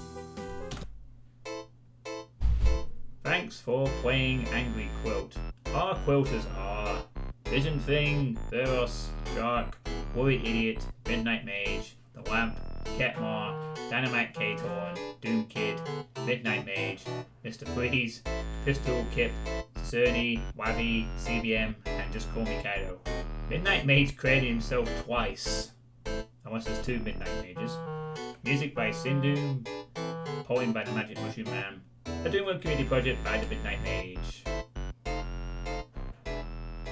Thanks for playing Angry Quilt. Our quilters are Vision Thing, Veros, Shark, Worried Idiot, Midnight Mage, The Lamp, Ketmar, Dynamite K-Torn, Doom Kid, Midnight Mage, Mr. Freeze, Pistol Kip, Cerny, Wavy, CBM, and Just Call Me Kaido. Midnight Mage created himself twice. Unless there's 2 Midnight Mages. Music by Sindoom, poem by the Magic Mushroom Man, A Doom World community project by the Midnight Mage.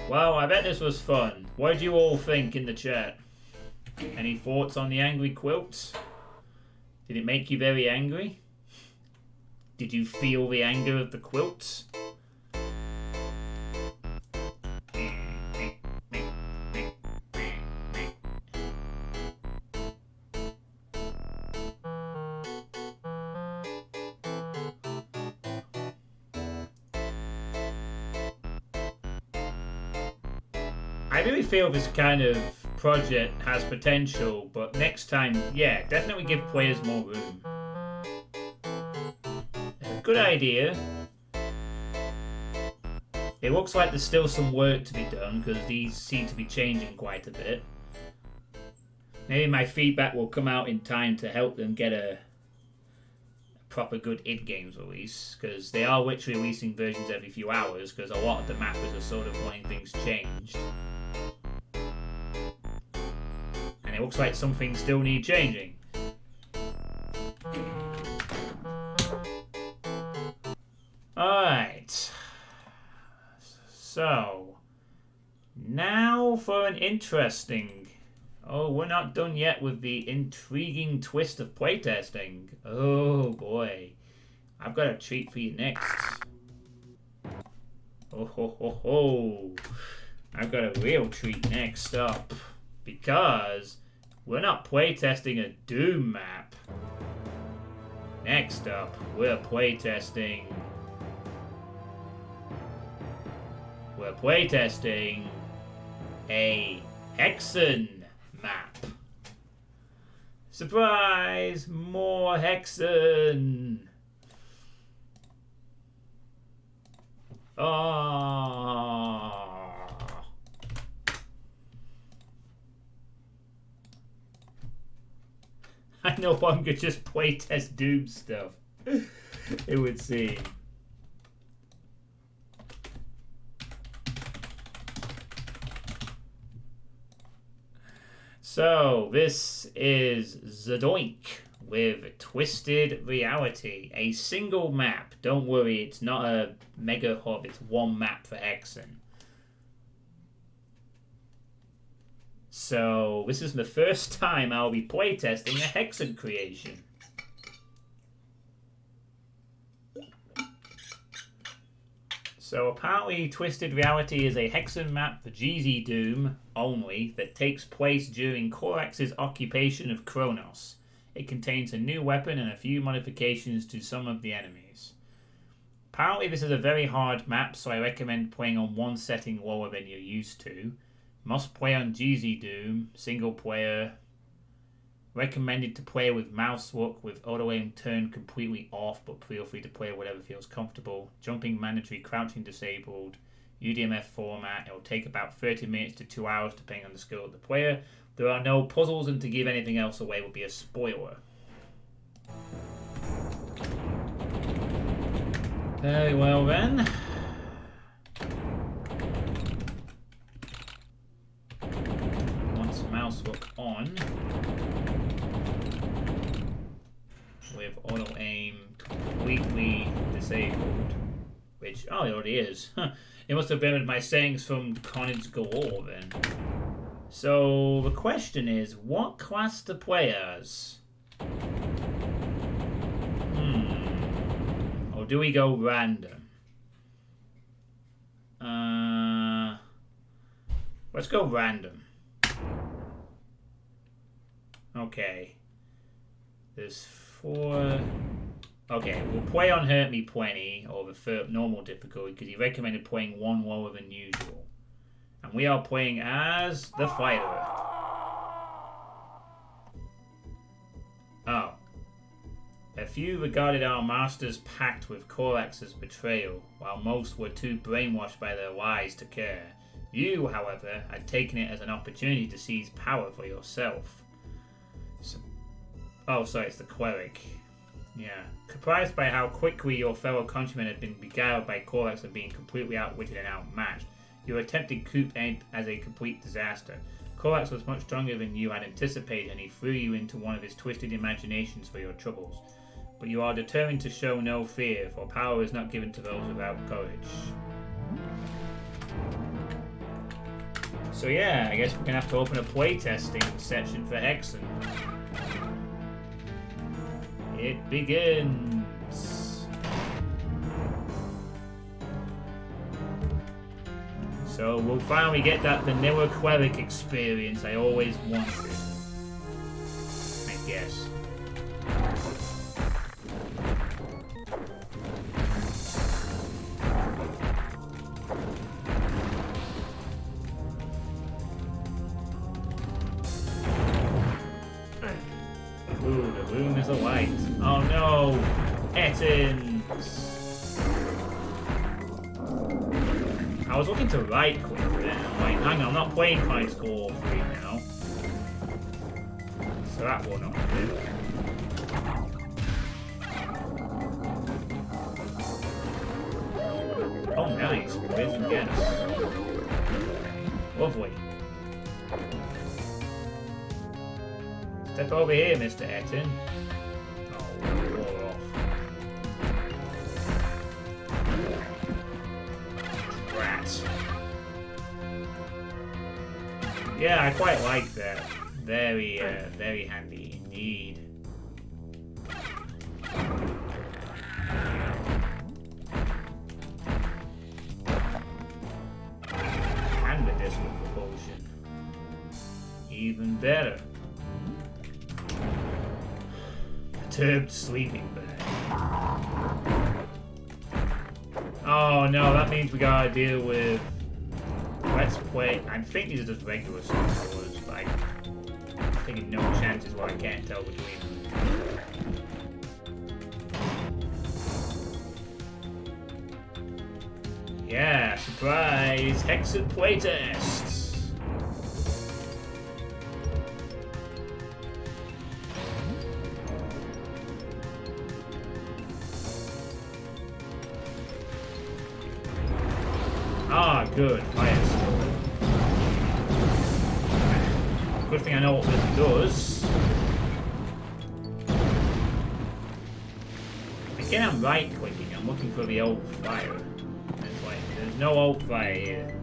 Well, I bet this was fun. What did you all think in the chat? Any thoughts on the angry quilts? Did it make you very angry? Did you feel the anger of the quilts? I really feel this kind of project has potential, but next time, yeah, definitely give players more room. Good idea. It looks like there's still some work to be done because these seem to be changing quite a bit. Maybe my feedback will come out in time to help them get a proper good id games release, because they are literally releasing versions every few hours because a lot of the mappers are sort of wanting things changed. And it looks like some things still need changing. Alright. So, now for an interesting... Oh, we're not done yet with the intriguing twist of playtesting. Oh boy. I've got a treat for you next. Oh ho ho ho. I've got a real treat next up. Because we're not playtesting a Doom map. Next up, we're playtesting a Hexen map. Surprise! More Hexen! Oh. I no longer just playtest Doom stuff. It would seem. So, this is Zadoink with Twisted Reality. A single map. Don't worry, it's not a mega hub, it's one map for Hexen. So, this is the first time I'll be playtesting a Hexen creation. So apparently Twisted Reality is a Hexen map for GZ Doom only that takes place during Korax's occupation of Kronos. It contains a new weapon and a few modifications to some of the enemies. Apparently this is a very hard map, so I recommend playing on one setting lower than you're used to. Must play on GZ Doom, single player. Recommended to play with mouse look with auto aim turned completely off, but feel free to play whatever feels comfortable. Jumping mandatory, crouching disabled. UDMF format. It will take about 30 minutes to 2 hours depending on the skill of the player. There are no puzzles, and to give anything else away would be a spoiler. Very well then. Once mouse look on. With auto aim completely disabled, which, oh, it already is. It must have been my sayings from Carnage Galore then. So the question is, what class to play as? Or do we go random? Let's go random. Okay. There's 4. Okay, we'll play on Hurt Me Plenty or the normal difficulty because he recommended playing one lower than usual. And we are playing as the fighter. Oh. A few regarded our master's pact with Korax's betrayal, while most were too brainwashed by their lies to care. You, however, had taken it as an opportunity to seize power for yourself. Oh, sorry, it's the cleric. Yeah. Surprised by how quickly your fellow countrymen had been beguiled by Korax and being completely outwitted and outmatched, your attempted coup ended as a complete disaster. Korax was much stronger than you had anticipated, and he threw you into one of his twisted imaginations for your troubles. but you are determined to show no fear, for power is not given to those without courage. So yeah, I guess we're gonna have to open a playtesting section for Hexen. It begins. So we'll finally get that vanilla cleric experience I always wanted. I guess. Ooh, the room is alight. Oh no! Ettins! I was looking to right click then. I'm like, hang on, I'm not playing High Score 3 now. So that will not do. Oh, nice. Poison gas. Lovely. Step over here, Mr. Ettin. Oh, roar off. Rat. Yeah, I quite like that. Very, very handy indeed. And medicinal propulsion. Even better. Perturbed sleeping bag. Oh no, that means we gotta deal with. Let's play. I think these are just regular swords, but I'm taking no chances where I can't tell between them. Yeah, surprise! Hexen playtests! Ah, good. Firestorm. Good thing I know what this does. Again, I'm right-clicking. I'm looking for the old fire. It's like, there's no old fire here.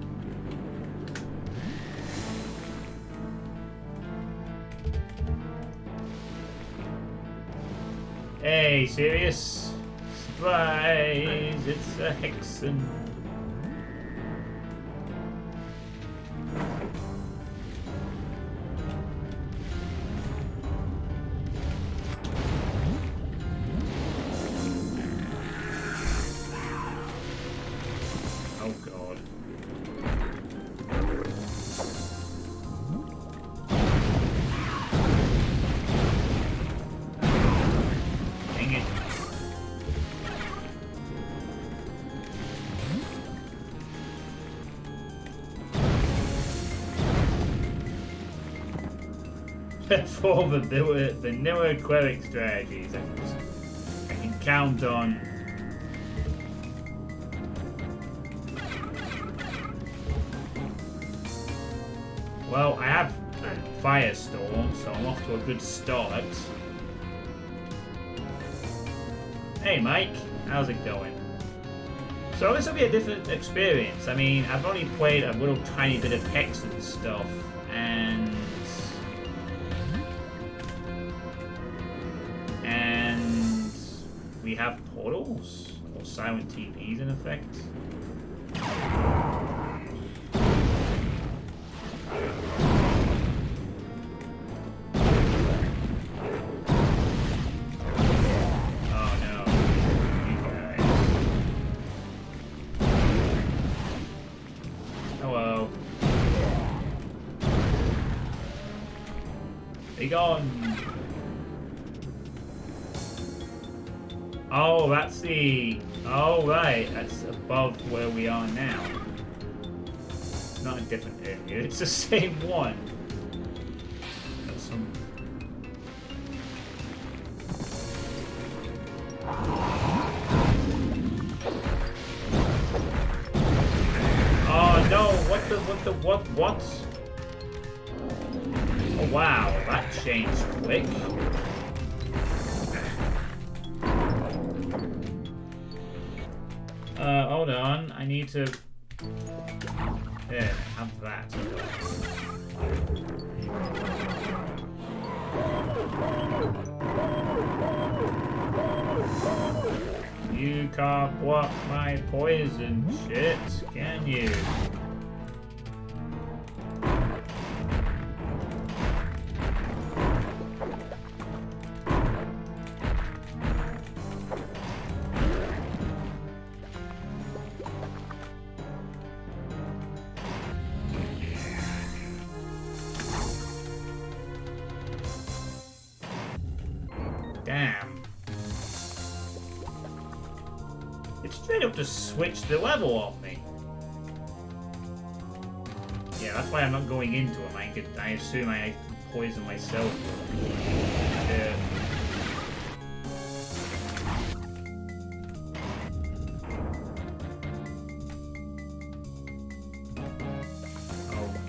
Hey, serious? Surprise! It's a Hexen. For the vanilla cleric strategies I can count on. Well, I have Firestorm, so I'm off to a good start. Hey Mike, how's it going? So this will be a different experience. I mean, I've only played a little tiny bit of Hexen stuff, and we have portals or silent TPs in effect. Oh no, you guys. Hello. Be gone. Oh, that's the... Oh, right. That's above where we are now. It's not a different area. It's the same one. That's some... Oh, no. What? Oh, wow. That changed quick. hold on. I need to... There, have that. You can't block my poison shit, can you? Damn. It straight up just switched the level on me. Yeah, that's why I'm not going into him. I assume I poison myself.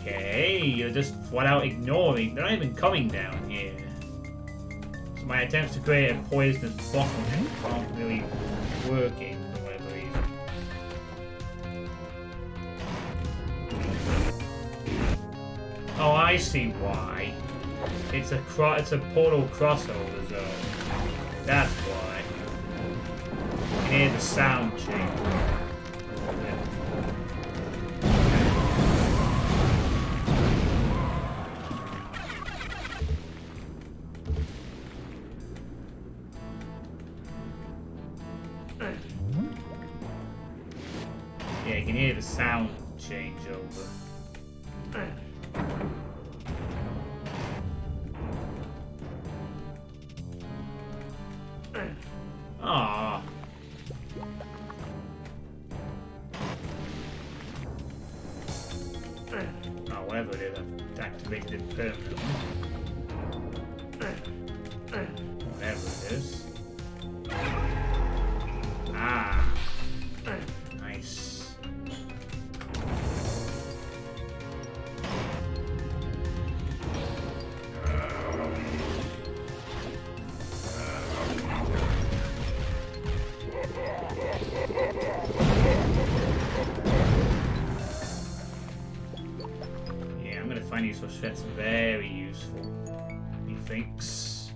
Okay, you're just flat out ignoring. They're not even coming down here. So my attempts to create a poisonous bottleneck aren't really working for whatever reason. Oh, I see why. It's a portal crossover zone. That's why. You hear the sound change. Yeah, you can hear the sound change over. Ah. Oh, whatever it is, I've activated it permanently. Whatever it is. Ah. Nice. Yeah, I'm gonna find useful shits very useful, he thinks.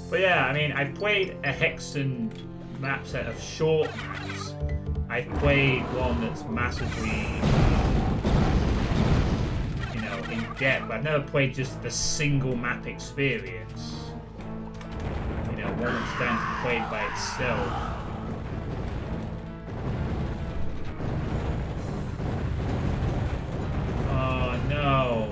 But yeah, I mean, I've played a Hexen map set of short maps. I've played one that's massively, you know, in depth. I've never played just the single map experience. You know, one that's down to be played by itself. Oh no.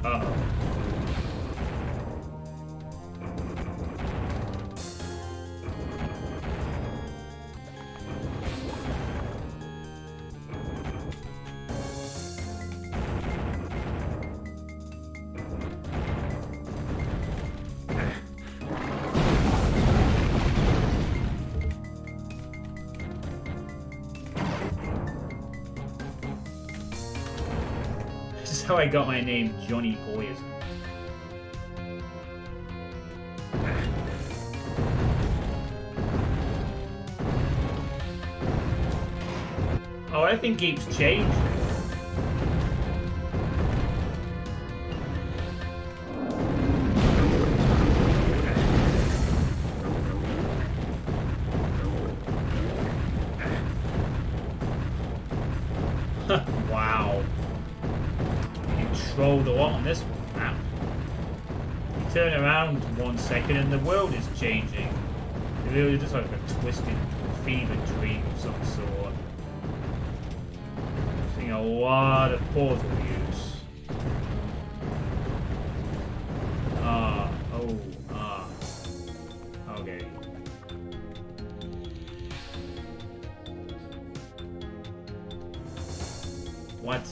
Uh-oh. This is how I got my name, Johnny Poison. Oh, everything keeps changing. Wow. Controlled a lot on this map. You turn around 1 second and the world is changing. It really just like a twisted fever dream of some sort. Seeing a lot of portal use. Okay. What?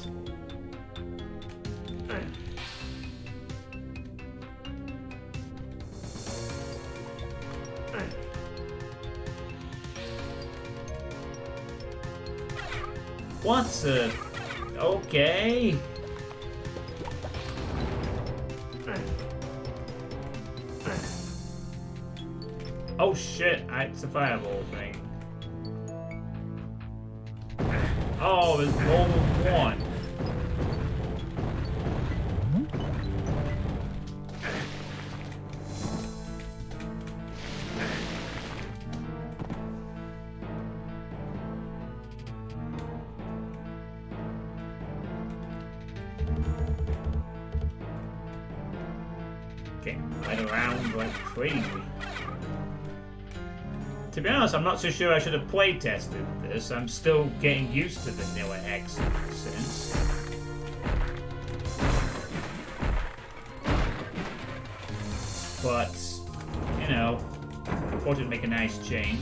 What a... Okay. Oh shit, it's a fireball thing. Oh, there's more than one. Getting right around like crazy. To be honest, I'm not so sure I should have playtested this. I'm still getting used to vanilla X in a sense. But, you know, I thought it'd make a nice change.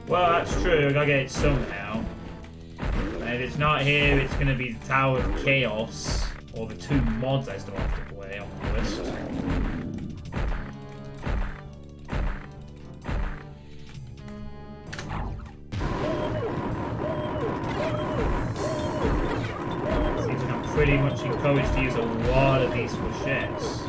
Well, that's true. I gotta get it somehow. And if it's not here, it's gonna be the Tower of Chaos, or the two mods I still have to play on the list. Seems like I'm pretty much encouraged to use a lot of these flechettes.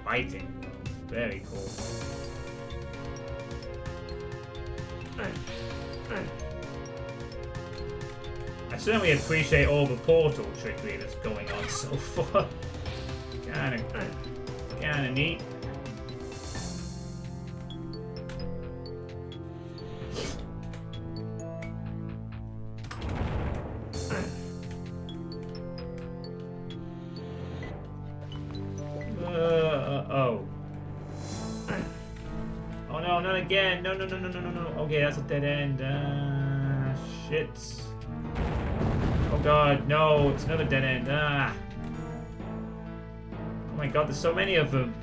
Fighting. Very cool. I certainly appreciate all the portal trickery that's going on so far. Kinda neat. Oh no, not again. No. Okay, that's a dead end. Shit. Oh god, no, it's another dead end. Oh my god, there's so many of them.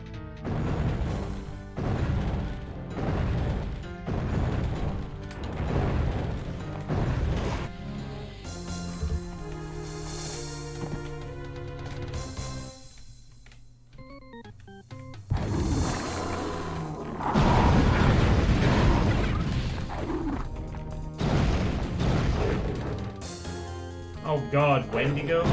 Oh god, Wendigos?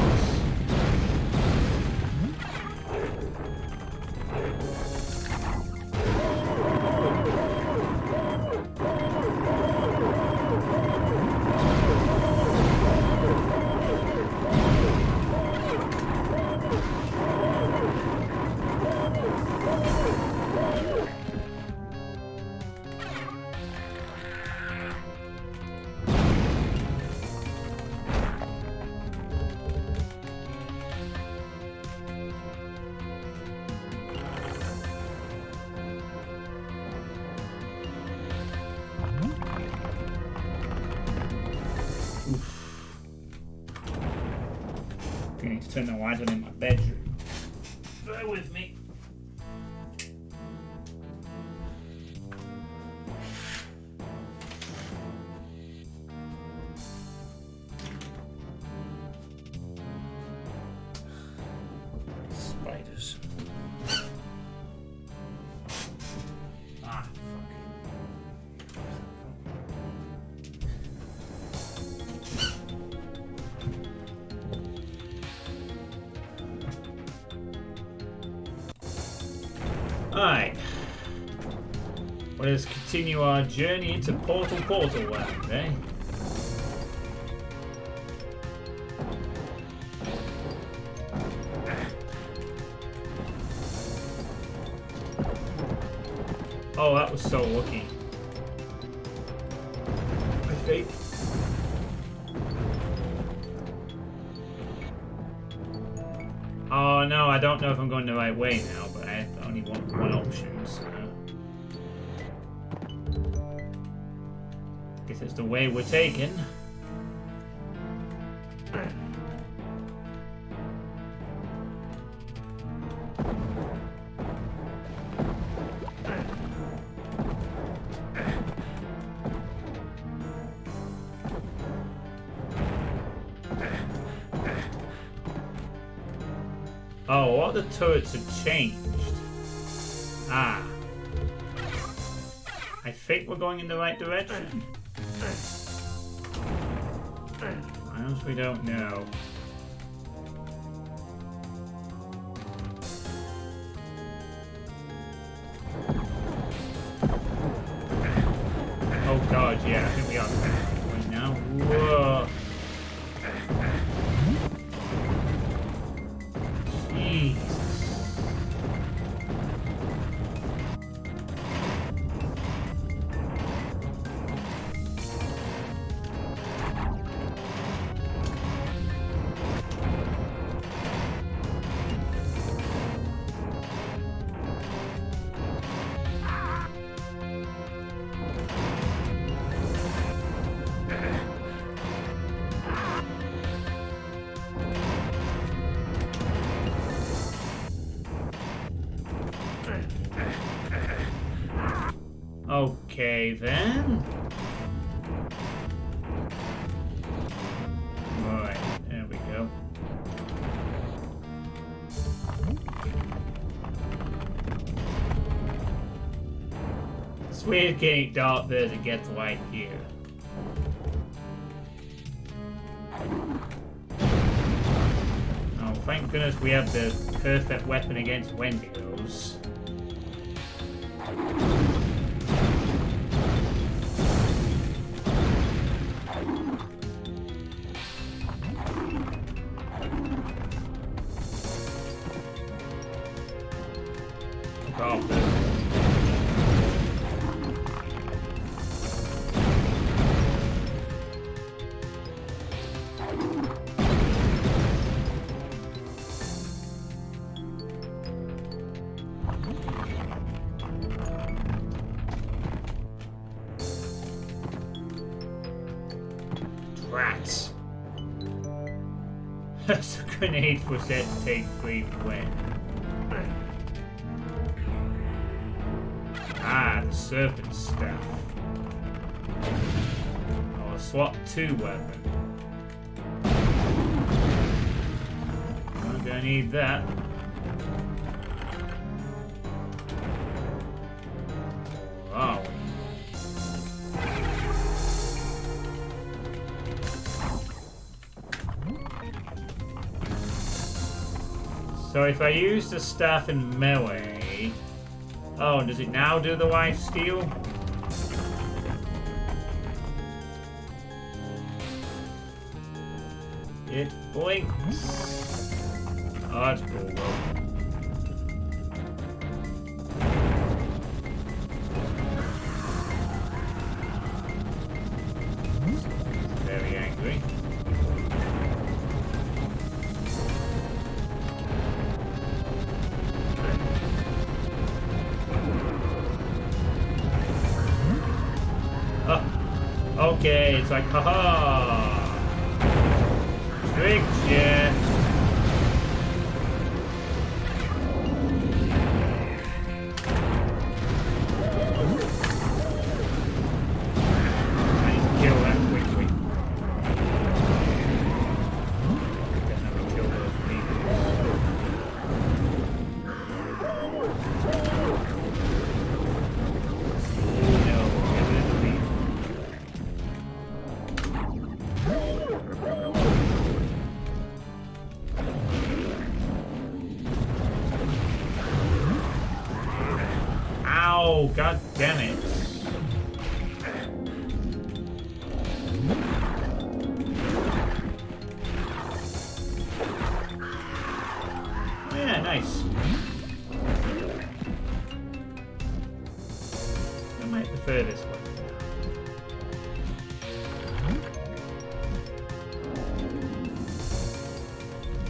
I need to turn the light on in my bedroom. Bear with me. Spiders. Ah, fuck. Alright. Let us continue our journey into Portal Land, eh? Oh, that was so lucky. I think. Oh no, I don't know if I'm going the right way now, but I only want one option, so... Guess it's the way we're taking. Oh, what the turrets have changed. Ah. I think we're going in the right direction. What else we don't know. Oh god, yeah, I think we are right now. Whoa. Okay then. Right, there we go. It's weird getting dark there to get light here. Oh, thank goodness we have the perfect weapon against Wendigos. Rats. That's a grenade was set to take 3 when. Ah, the serpent staff. Or a SWAT 2 weapon. Not gonna need that. Wow. So if I use the staff in melee... Oh, does it now do the life steal? It blinks. Oh, that's cool, though. Very angry. Okay, it's like, haha! Tricked ya! I need to kill that quickly. Definitely kill those people. god damn it. Yeah, nice. I might prefer this one.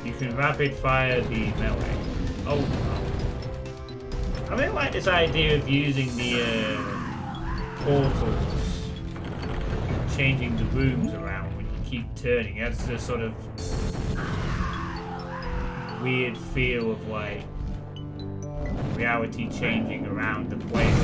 You can rapid fire the melee. Oh no. I really like this idea of using the portals, changing the rooms around when you keep turning. That's the sort of weird feel of like reality changing around the place.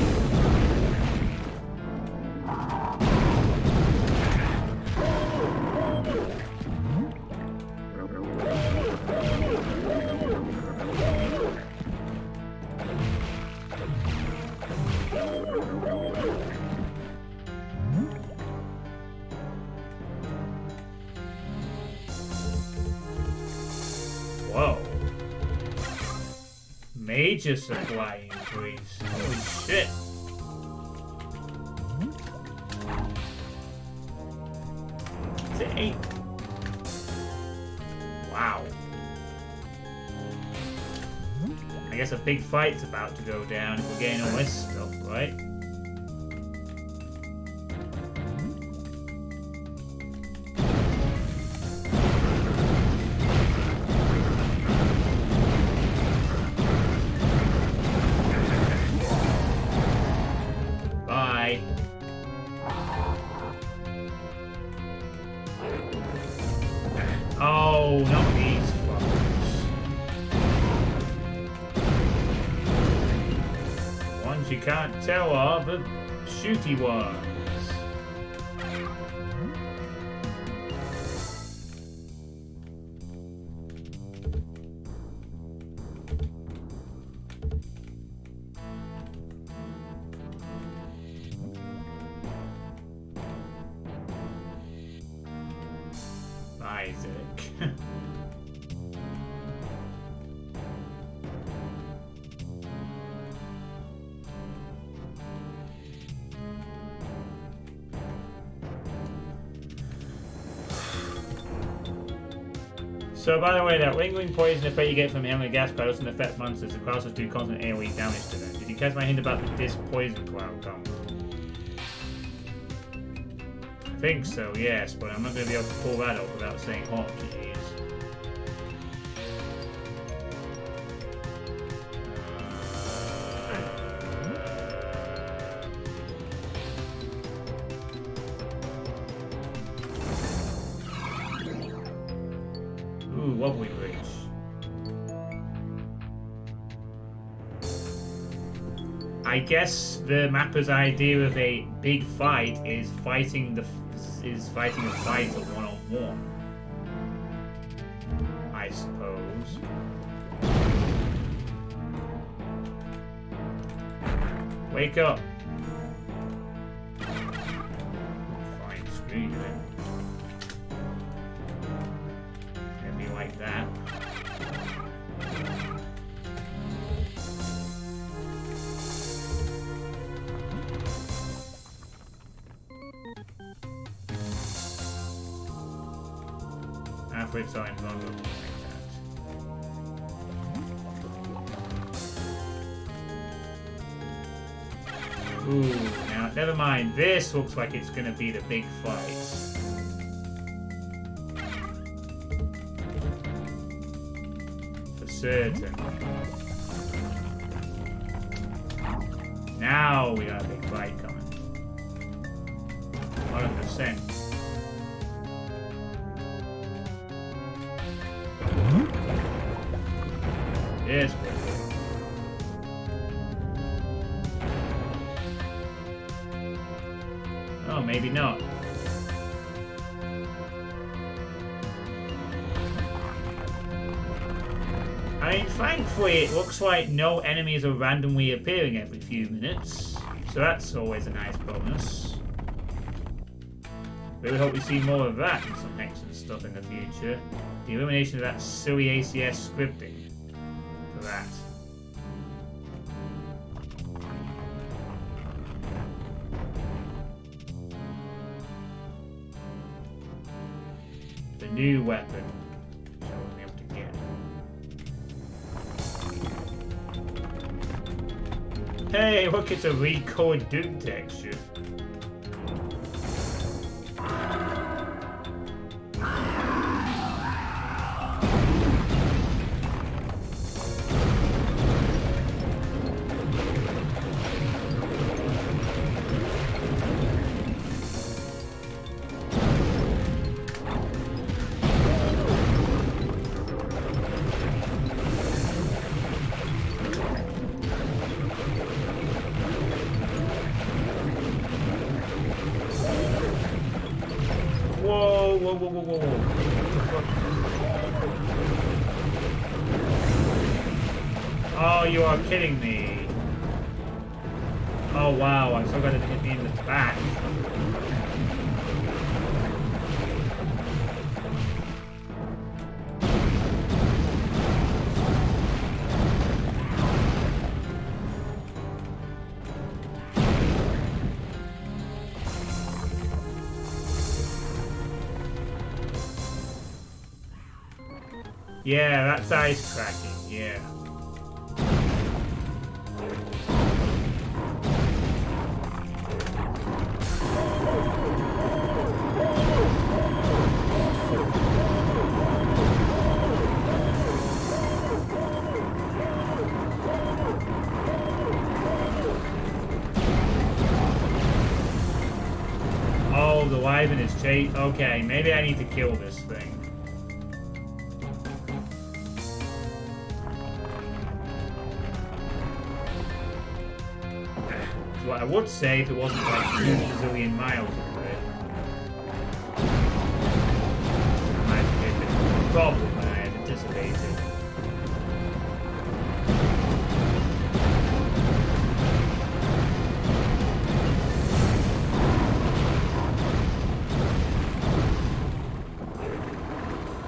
Whoa. Major supply increase. Holy shit. Is it 8? Wow. I guess a big fight's about to go down if we're getting all this stuff, right? Oh, not these fuckers. Ones you can't tell are the shooty ones. Isaac. So, by the way, that lingering poison effect you get from inhaling a gas cloud doesn't affect monsters. The clouds will do constant AoE damage to them. Did you catch my hint about the disc poison cloud combo? I think so, yes, but I'm not going to be able to pull that off without saying hotkeys. Ooh, wobbly bridge. I guess the mapper's idea of a big fight is fighting a fight of one-on-one. I suppose. Wake up. Fine, screw you then. It'll be like that. After it's on longer like that. Ooh, now never mind. This looks like it's gonna be the big fight. For certain. Now we got a big fight coming. 100%. Yes, oh, maybe not. I mean, thankfully, it looks like no enemies are randomly appearing every few minutes, so that's always a nice bonus. Really hope we see more of that and some excellent stuff in the future. The elimination of that silly ACS scripting for that. new weapon. Which I won't be able to get. Hey, look, it's a recolored Doom texture. Whoa. Oh, you are kidding me. Oh, wow. I'm so glad it hit me in the back. Yeah, that's ice cracking, yeah. Oh, the wyvern is chasing. Okay, maybe I need to kill this thing. What I would say if it wasn't like 2 zillion miles away. It might have been a bit of a problem than I had anticipated.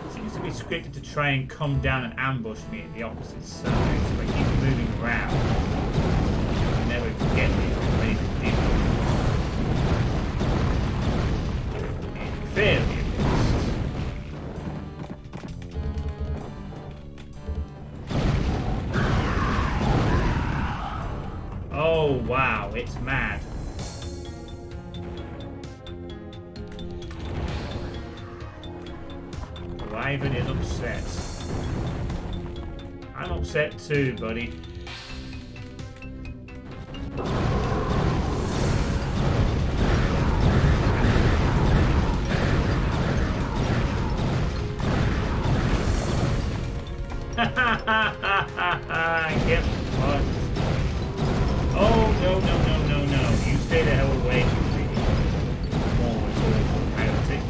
It seems to be scripted to try and come down and ambush me at the opposite side, so I keep moving around. Never get me to play the game. Fairly at least. Oh wow, it's mad. Wyvern is upset. I'm upset too, buddy. Get fucked. Oh, no. You stay the hell away from me. Oh, it's awful, chaotic.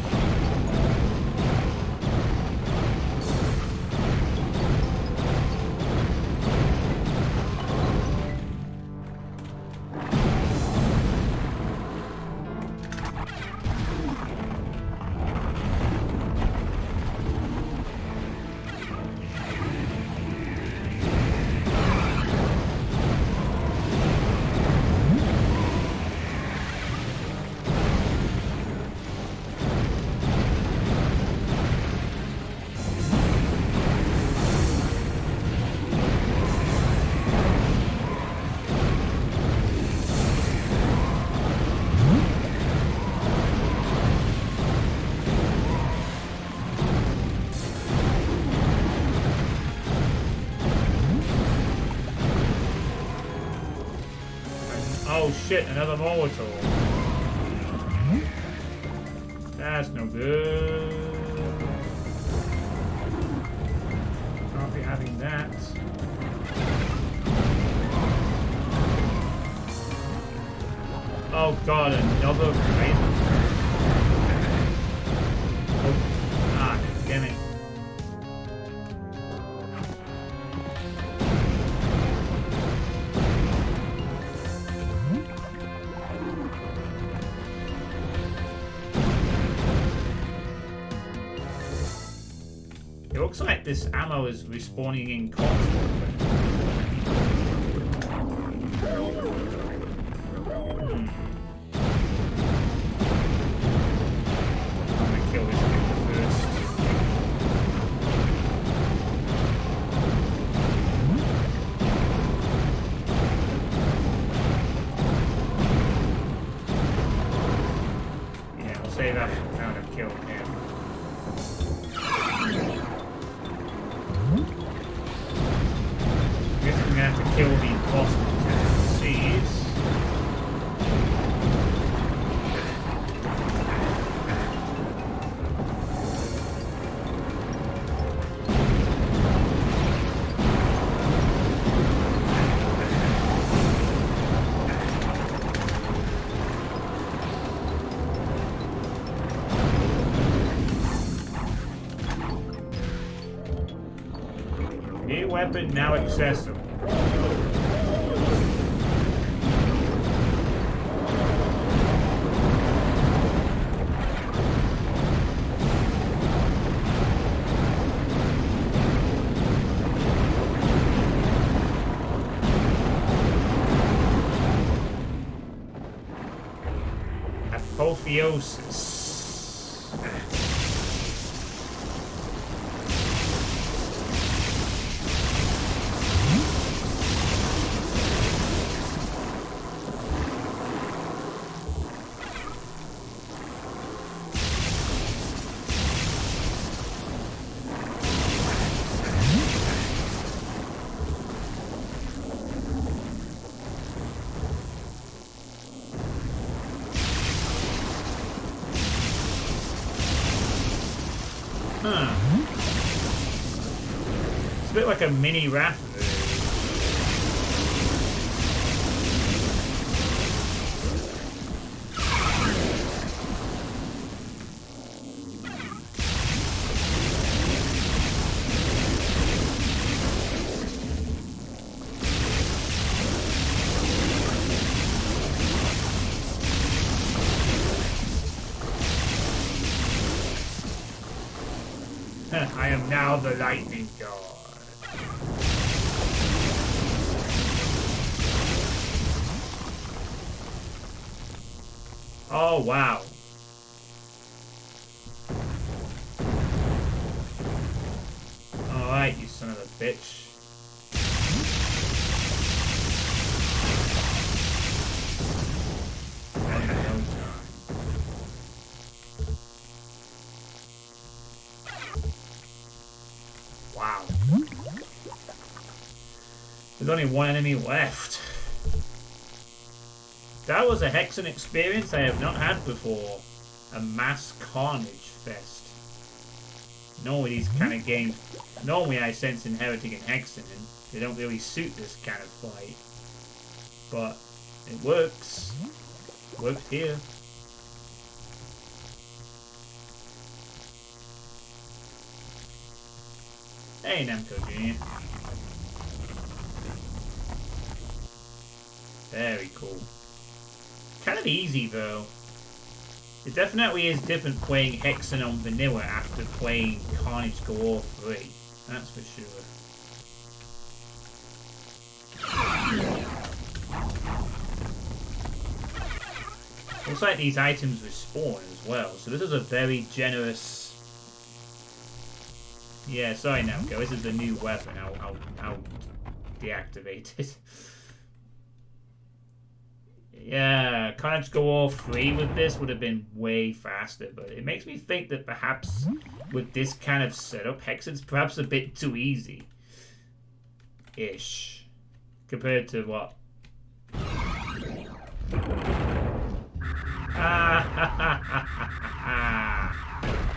Oh shit, another Molotov. That's no good. Can't be having that. Oh god, another razor. Oh, damn it. It looks like this ammo is respawning in constantly. I'm gonna kill this thing first. gonna have to kill these boss seeds. New weapon now accessible. Apotheosis. It's a bit like a mini raft. I am now the lightning god. Oh, wow. Alright, you son of a bitch. Wow. There's only one enemy left. That was a Hexen experience I have not had before. A mass carnage fest. Normally these kind of games, normally I sense Inheriting and Hexen, and they don't really suit this kind of fight. But it works. Worked here. Hey, Namco Jr. Very cool. Kind of easy though. It definitely is different playing Hexen on vanilla after playing Carnage Galore 3. That's for sure. Looks like these items respawn as well, so this is a very generous. Yeah, sorry Namco, this is the new weapon. I'll deactivate it. Yeah, Carnage Galore 3 with this would have been way faster, but it makes me think that perhaps with this kind of setup, Hexen's perhaps a bit too easy. Ish. Compared to what?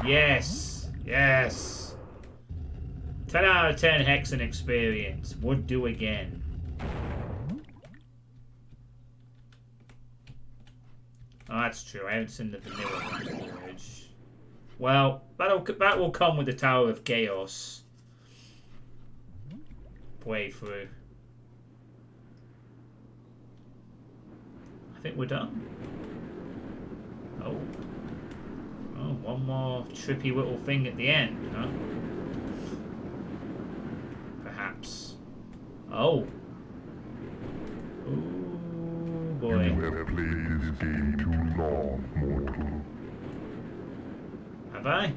Yes, yes. 10 out of 10 Hexen experience. Would do again. Oh, that's true. I haven't seen the vanilla language. Well, that will come with the Tower of Chaos playthrough. I think we're done. Oh. Oh, one more trippy little thing at the end, huh? Perhaps. Oh. Ooh, boy. You have played this game too long, mortal. Have I?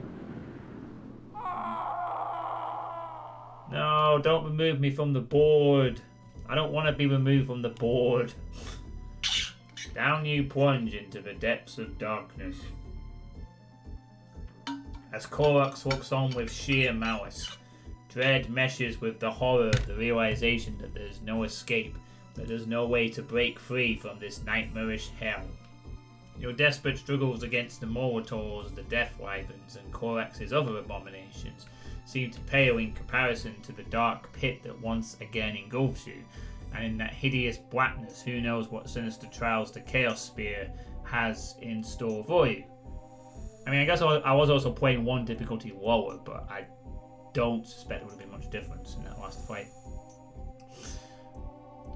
No, don't remove me from the board. I don't want to be removed from the board. Down you plunge into the depths of darkness. As Koroks looks on with sheer malice, Dread meshes with the horror of the realization that there's no escape, that there's no way to break free from this nightmarish hell. Your desperate struggles against the Molotovs, the Death Wyverns, and Korax's other abominations seem to pale in comparison to the dark pit that once again engulfs you, and in that hideous blackness, who knows what sinister trials the Chaos Spear has in store for you. I mean, I guess I was also playing one difficulty lower, but I don't suspect there would have been much difference in that last fight.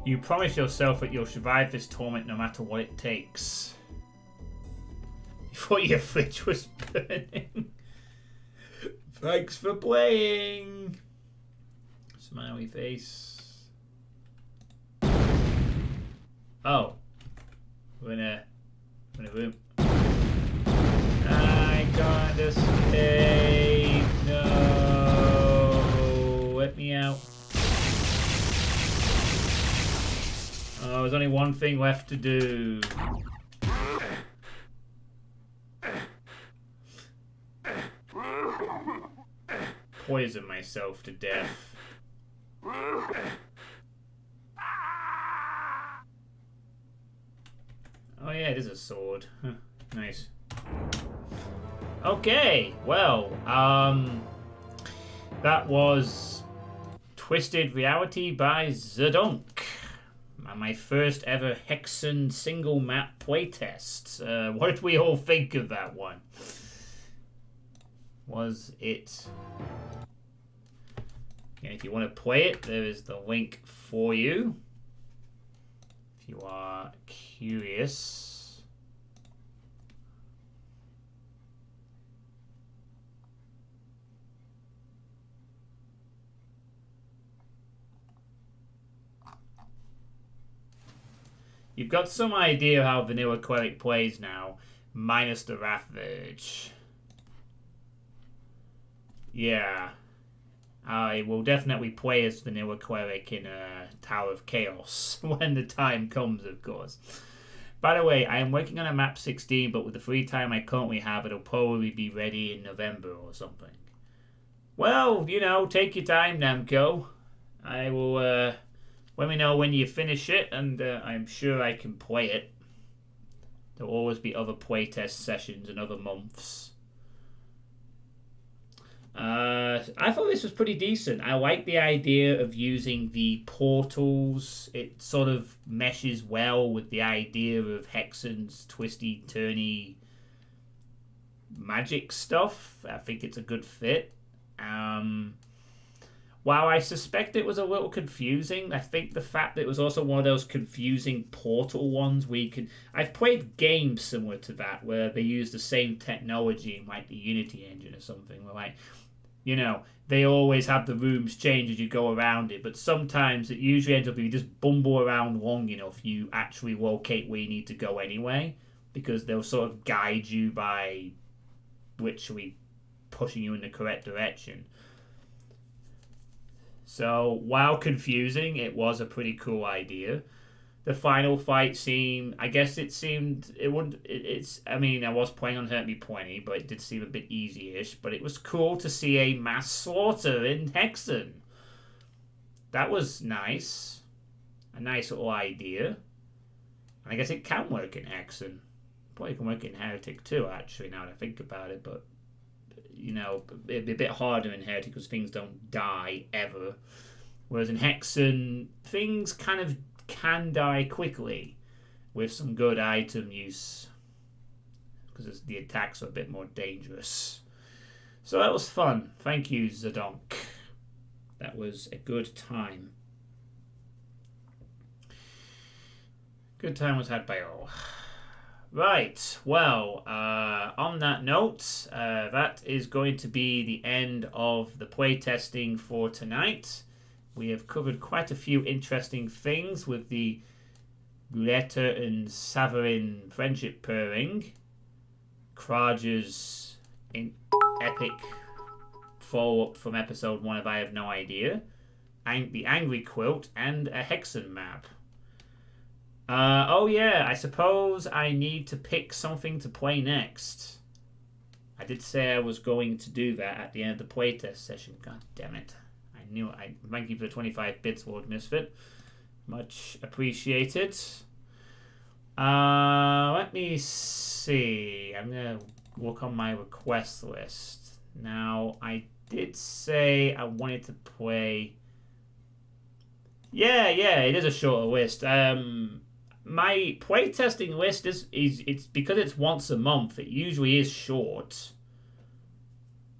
You promise yourself that you'll survive this torment no matter what it takes. You thought your fridge was burning. Thanks for playing. Smiley face. Oh. We're in a room. I can't escape. No. Let me out. Oh, there's only one thing left to do. Poison myself to death. Oh yeah, it is a sword. Huh. Nice. Okay, well, that was Twisted Reality by Zedonk. My first ever Hexen single map playtest. What did we all think of that one? Was it... And if you want to play it, there is the link for you. If you are curious. You've got some idea how Vanilla Cleric plays now, minus the Wrath Verge. Yeah. I will definitely play as Vanilla Cleric in Tower of Chaos when the time comes, of course. By the way, I am working on a map 16, but with the free time I currently have, it'll probably be ready in November or something. Well, you know, take your time, Namco. I will, let me know when you finish it, and I'm sure I can play it. There'll always be other playtest sessions in other months. I thought this was pretty decent. I like the idea of using the portals. It sort of meshes well with the idea of Hexen's twisty, turny magic stuff. I think it's a good fit. While I suspect it was a little confusing, I think the fact that it was also one of those confusing portal ones where you can... I've played games similar to that where they use the same technology in like the Unity engine or something. Where like, you know, they always have the rooms change as you go around it, but sometimes it usually ends up if you just bumble around long enough, you actually locate where you need to go anyway, because they'll sort of guide you by literally pushing you in the correct direction. So, while confusing, it was a pretty cool idea. The final fight seemed... I guess it seemed... It wouldn't... It's... I mean, I was playing on Hurt Me Plenty, but it did seem a bit easy-ish. But it was cool to see a mass slaughter in Hexen. That was nice. A nice little idea. And I guess it can work in Hexen. Probably can work in Heretic too, actually, now that I think about it. But... you know, it'd be a bit harder in Heretic because things don't die ever. Whereas in Hexen, things kind of can die quickly with some good item use because the attacks are a bit more dangerous. So that was fun. Thank you, Zedonk. That was a good time. Good time was had by all. Right, well, on that note, that is going to be the end of the playtesting for tonight. We have covered quite a few interesting things with the Greta and Savarin friendship pairing, Kraja's epic follow-up from episode 1 of I Have No Idea, and the Angry Quilt, and a Hexen map. Oh yeah, I suppose I need to pick something to play next. I did say I was going to do that at the end of the playtest session. God damn it. thank you for the 25 bits, Lord Misfit. Much appreciated. Let me see. I'm going to look on my request list. Now, I did say I wanted to play... Yeah, it is a shorter list. My playtesting list is it's because it's once a month, it usually is short.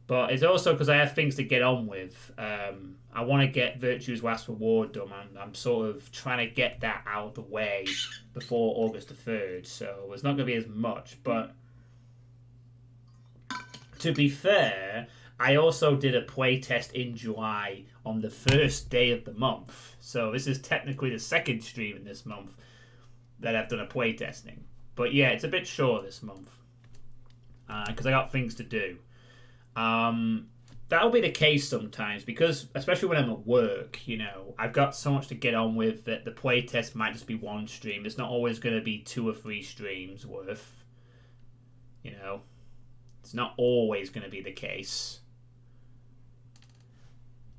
But it's also because I have things to get on with. I want to get Virtue's Last Reward done. I'm sort of trying to get that out of the way before August the 3rd. So there's not going to be as much. But to be fair, I also did a playtest in July on the first day of the month. So this is technically the second stream in this month that I've done a playtesting. But yeah, it's a bit short this month. Because I got things to do. That'll be the case sometimes because, especially when I'm at work, you know, I've got so much to get on with that the playtest might just be one stream. It's not always going to be 2 or 3 streams worth. You know, it's not always going to be the case.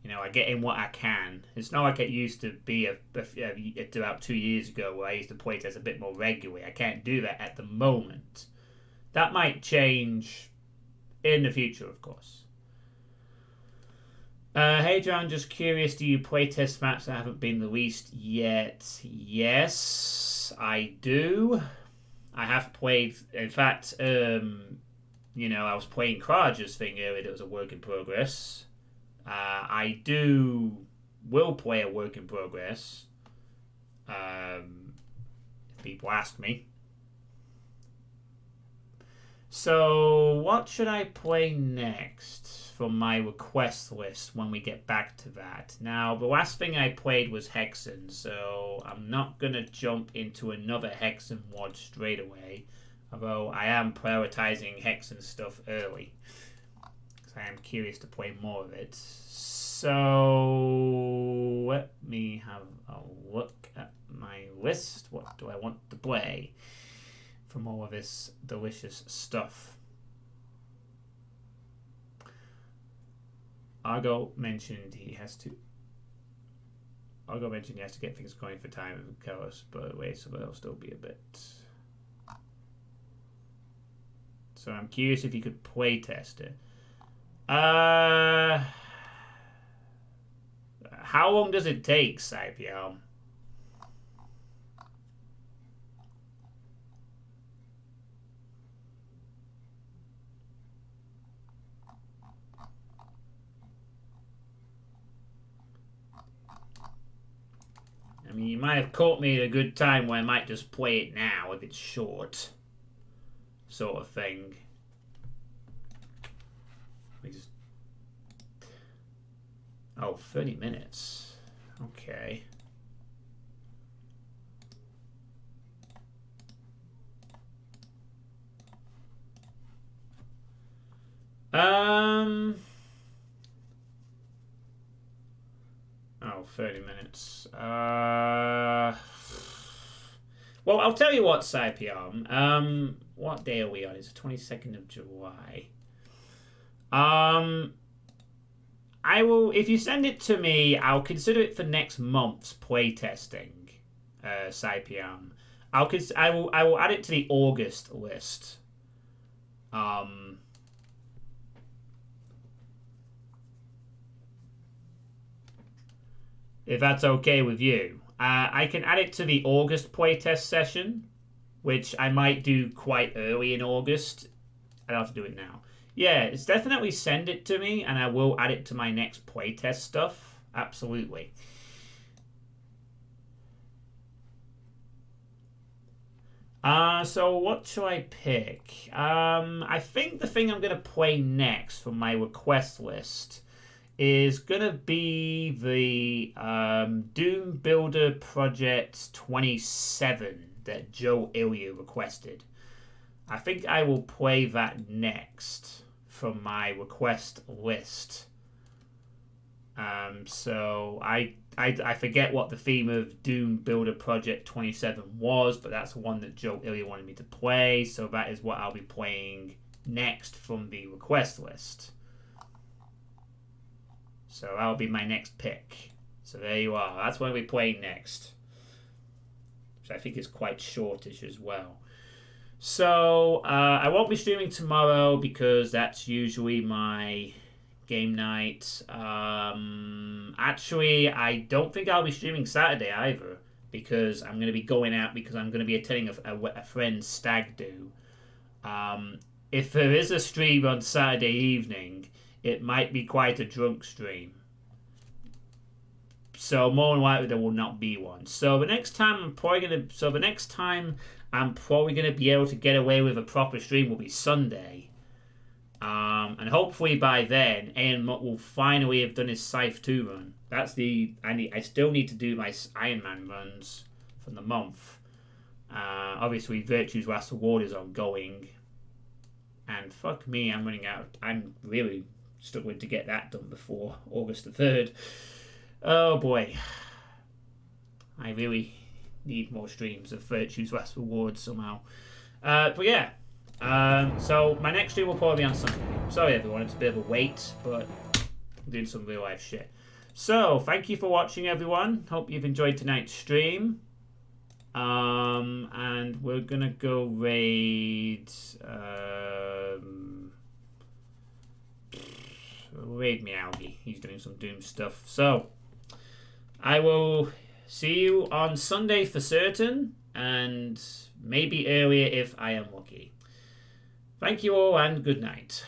You know, I get in what I can. It's not like it used to be about 2 years ago where I used to playtest a bit more regularly. I can't do that at the moment. That might change in the future, of course. Hey John, just curious, do you playtest maps that haven't been released yet? Yes, I do. I have played, in fact, you know, I was playing Kraja's thing earlier that was a work in progress. I will play a work in progress. If people ask me. So, what should I play next from my request list when we get back to that? Now, the last thing I played was Hexen, so I'm not going to jump into another Hexen WOD straight away, although I am prioritizing Hexen stuff early, because I am curious to play more of it. So, let me have a look at my list. What do I want to play from all of this delicious stuff? Argo mentioned he has to get things going for time of Chaos, but wait, so that'll still be a bit. So I'm curious if you could play test it. How long does it take, Saipio? I mean, you might have caught me at a good time where I might just play it now if it's short. Sort of thing. Oh, 30 minutes. Okay. Oh, 30 minutes. Well, I'll tell you what, Saipion. What day are we on? It's the 22nd of July. I will, if you send it to me, I'll consider it for next month's playtesting, Saipion. I will add it to the August list. If that's okay with you. I can add it to the August playtest session, which I might do quite early in August. I don't have to do it now. Yeah, it's definitely send it to me, and I will add it to my next playtest stuff. Absolutely. So what should I pick? I think the thing I'm going to play next from my request list is going to be the Doom Builder Project 27 that Joe Ilya requested. I think I will play that next from my request list. So I forget what the theme of Doom Builder Project 27 was, but that's the one that Joe Ilya wanted me to play, so that is what I'll be playing next from the request list. So that'll be my next pick. So there you are. That's when we play next. Which I think is quite shortish as well. So I won't be streaming tomorrow because that's usually my game night. Actually, I don't think I'll be streaming Saturday either because I'm going to be going out because I'm going to be attending a friend's stag do. If there is a stream on Saturday evening, it might be quite a drunk stream. So more than likely there will not be one. So the next time I'm probably gonna be able to get away with a proper stream will be Sunday. And hopefully by then Ian will finally have done his Scythe 2 run. I still need to do my Iron Man runs for the month. Obviously Virtue's Last Award is ongoing. And fuck me, I'm running out. I'm really struggling to get that done before August the 3rd. Oh boy. I really need more streams of Virtue's Last Reward somehow. But yeah. So my next stream will probably be on Sunday. Sorry everyone, it's a bit of a wait, but I'm doing some real life shit. So, thank you for watching everyone. Hope you've enjoyed tonight's stream. And we're gonna go raid Meowgie. He's doing some Doom stuff. So I will see you on Sunday for certain, and maybe earlier if I am lucky. Thank you all, and good night.